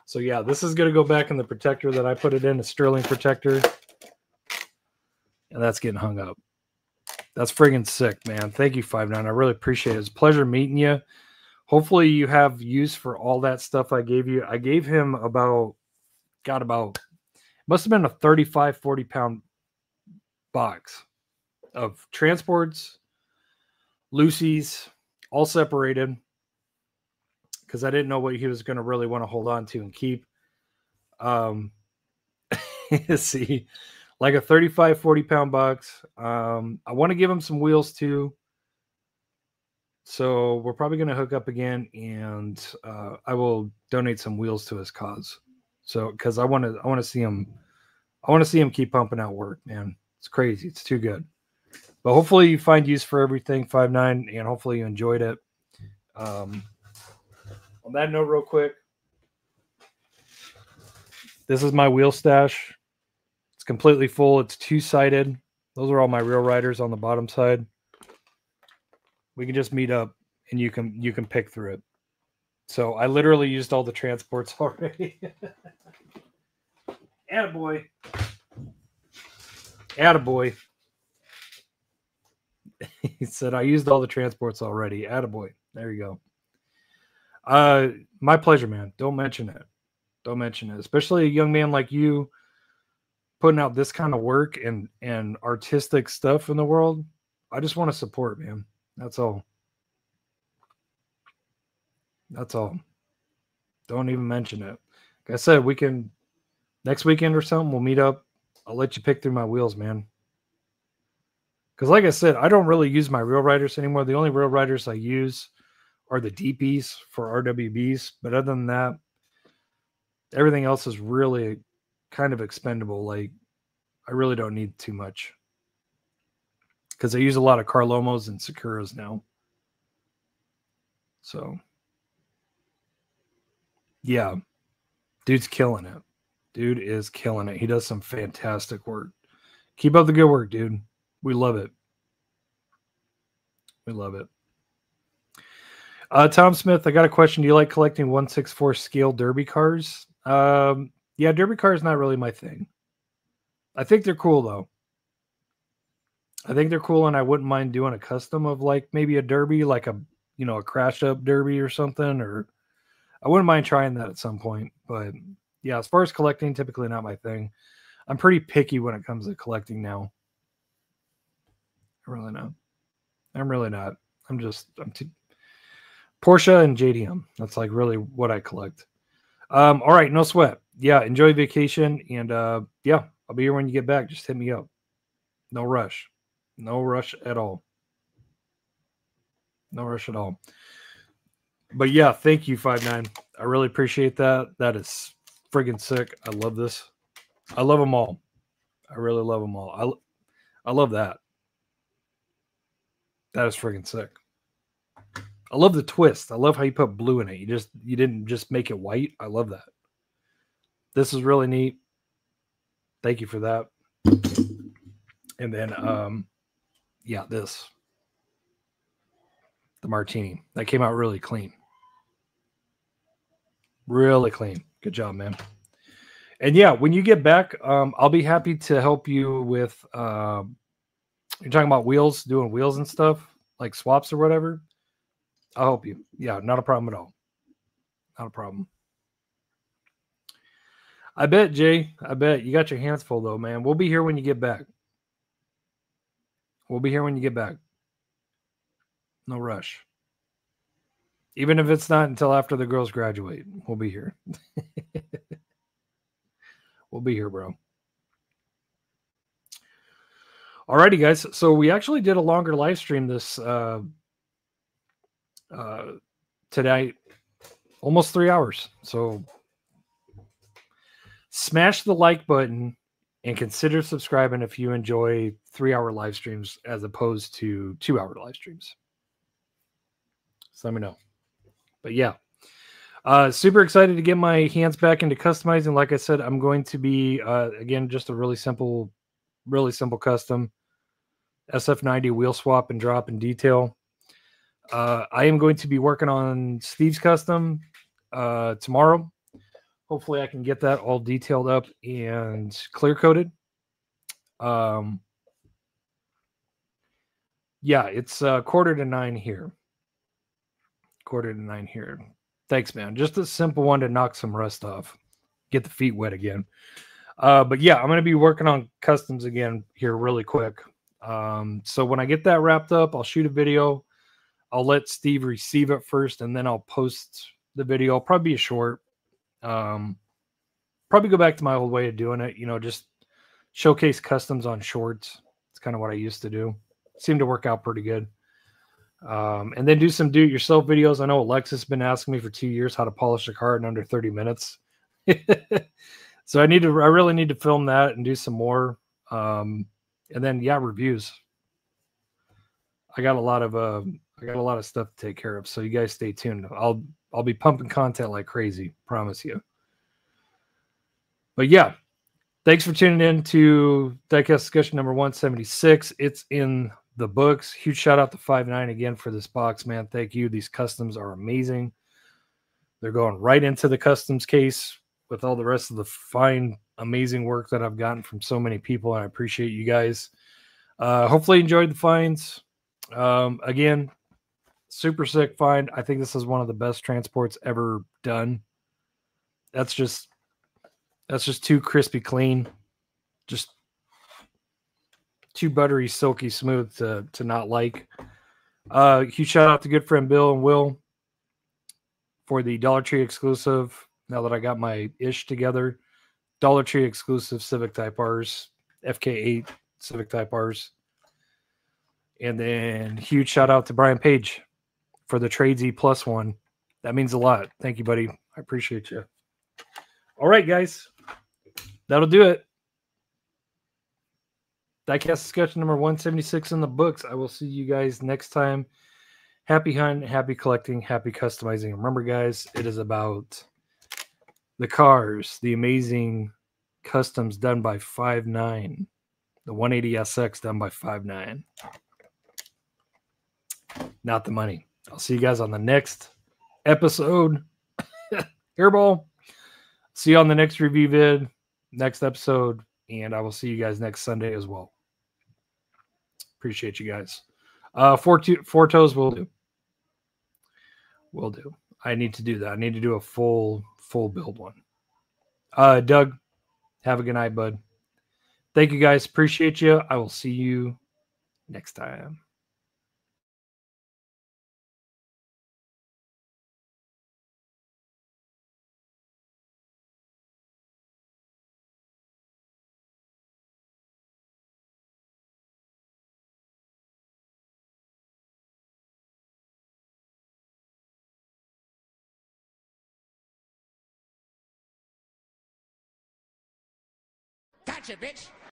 So yeah, this is gonna go back in the protector that I put it in, a sterling protector, and that's getting hung up. That's friggin' sick, man. Thank you, 5-9. I really appreciate it. It's a pleasure meeting you. Hopefully you have use for all that stuff I gave you. I gave him must have been a 35, 40-pound box of transports, Lucy's, all separated, because I didn't know what he was going to really want to hold on to and keep. See, like a 35, 40-pound box. I want to give him some wheels too. So we're probably going to hook up again, and I will donate some wheels to his cause. So, because I want to see him keep pumping out work, man. It's crazy. It's too good. But hopefully you find use for everything, 5-9, and hopefully you enjoyed it. On that note, real quick, this is my wheel stash. It's completely full. It's two-sided. Those are all my real riders on the bottom side. We can just meet up and you can pick through it. So I literally used all the transports already. Attaboy. Attaboy. He said, I used all the transports already. Attaboy. There you go. My pleasure, man. Don't mention it. Don't mention it. Especially a young man like you putting out this kind of work and artistic stuff in the world. I just want to support, man. That's all. That's all. Don't even mention it. Like I said, we can next weekend or something, we'll meet up. I'll let you pick through my wheels, man. Because like I said, I don't really use my real riders anymore. The only real riders I use are the DPs for RWBs. But other than that, everything else is really kind of expendable. Like, I really don't need too much. Because I use a lot of Carlomos and Sakuras now. So, yeah. Dude's killing it. Dude is killing it. He does some fantastic work. Keep up the good work, dude. We love it. We love it. Tom Smith, I got a question. Do you like collecting 1/64 scale derby cars? Yeah, derby cars not really my thing. I think they're cool, though. I think they're cool, and I wouldn't mind doing a custom of like maybe a derby, like a crash up derby or something, or I wouldn't mind trying that at some point. But yeah, as far as collecting, typically not my thing. I'm pretty picky when it comes to collecting now. I'm really not. I'm too Porsche and JDM. That's like really what I collect. All right, no sweat. Yeah, enjoy vacation, and yeah, I'll be here when you get back. Just hit me up. No rush. No rush at all. No rush at all. But yeah, thank you, 5-9. I really appreciate that. That is friggin' sick. I love this. I love them all. I really love them all. I love that. That is friggin' sick. I love the twist. I love how you put blue in it. You didn't just make it white. I love that. This is really neat. Thank you for that. And then yeah, this. The martini. That came out really clean. Really clean. Good job, man. And yeah, when you get back, I'll be happy to help you with you're talking about wheels, doing wheels and stuff, like swaps or whatever. I'll help you. Yeah, not a problem at all. Not a problem. I bet, Jay. I bet you got your hands full though, man. We'll be here when you get back. We'll be here when you get back. No rush. Even if it's not until after the girls graduate, we'll be here. We'll be here, bro. Alrighty, guys. So we actually did a longer live stream this today, almost 3 hours. So smash the like button and consider subscribing if you enjoy 3-hour live streams as opposed to 2-hour live streams. So let me know. But yeah, super excited to get my hands back into customizing. Like I said, I'm going to be again just a really simple custom SF90 wheel swap and drop and detail. I am going to be working on Steve's custom tomorrow. Hopefully I can get that all detailed up and clear coated. Yeah, it's 8:45 here. 8:45 here. Thanks, man. Just a simple one to knock some rust off. Get the feet wet again. But yeah, I'm going to be working on customs again here really quick. So when I get that wrapped up, I'll shoot a video. I'll let Steve receive it first, and then I'll post the video. It'll probably be a short. Probably go back to my old way of doing it. You know, just showcase customs on shorts. It's kind of what I used to do. Seemed to work out pretty good. And then do some do-it-yourself videos. I know Alexis has been asking me for 2 years how to polish a car in under 30 minutes. So I really need to film that and do some more. And then yeah, reviews. I got a lot of stuff to take care of. So you guys stay tuned. I'll be pumping content like crazy, promise you. But yeah, thanks for tuning in to Diecast Discussion number 176. It's in the books. Huge shout out to 5-9 again for this box, man. Thank you. These customs are amazing. They're going right into the customs case with all the rest of the fine, amazing work that I've gotten from so many people. And I appreciate you guys. Hopefully you enjoyed the finds. Again, super sick find. I think this is one of the best transports ever done. That's just too crispy clean. Just too buttery, silky smooth to not like. Huge shout out to good friend Bill and Will for the Dollar Tree exclusive. Now that I got my ish together, Dollar Tree exclusive Civic Type R's, FK8 Civic Type R's. And then huge shout out to Brian Page for the Trades E Plus one. That means a lot. Thank you, buddy. I appreciate you. All right, guys. That'll do it. Diecast Discussion number 176 in the books. I will see you guys next time. Happy hunting, happy collecting, happy customizing. Remember, guys, it is about the cars, the amazing customs done by 5-9, the 180SX done by 5-9. Not the money. I'll see you guys on the next episode. Hairball. See you on the next review vid, next episode, and I will see you guys next Sunday as well. Appreciate you guys. Four toes will do. Will do. I need to do that. I need to do a full build one. Doug, have a good night, bud. Thank you guys. Appreciate you. I will see you next time. Gotcha, bitch.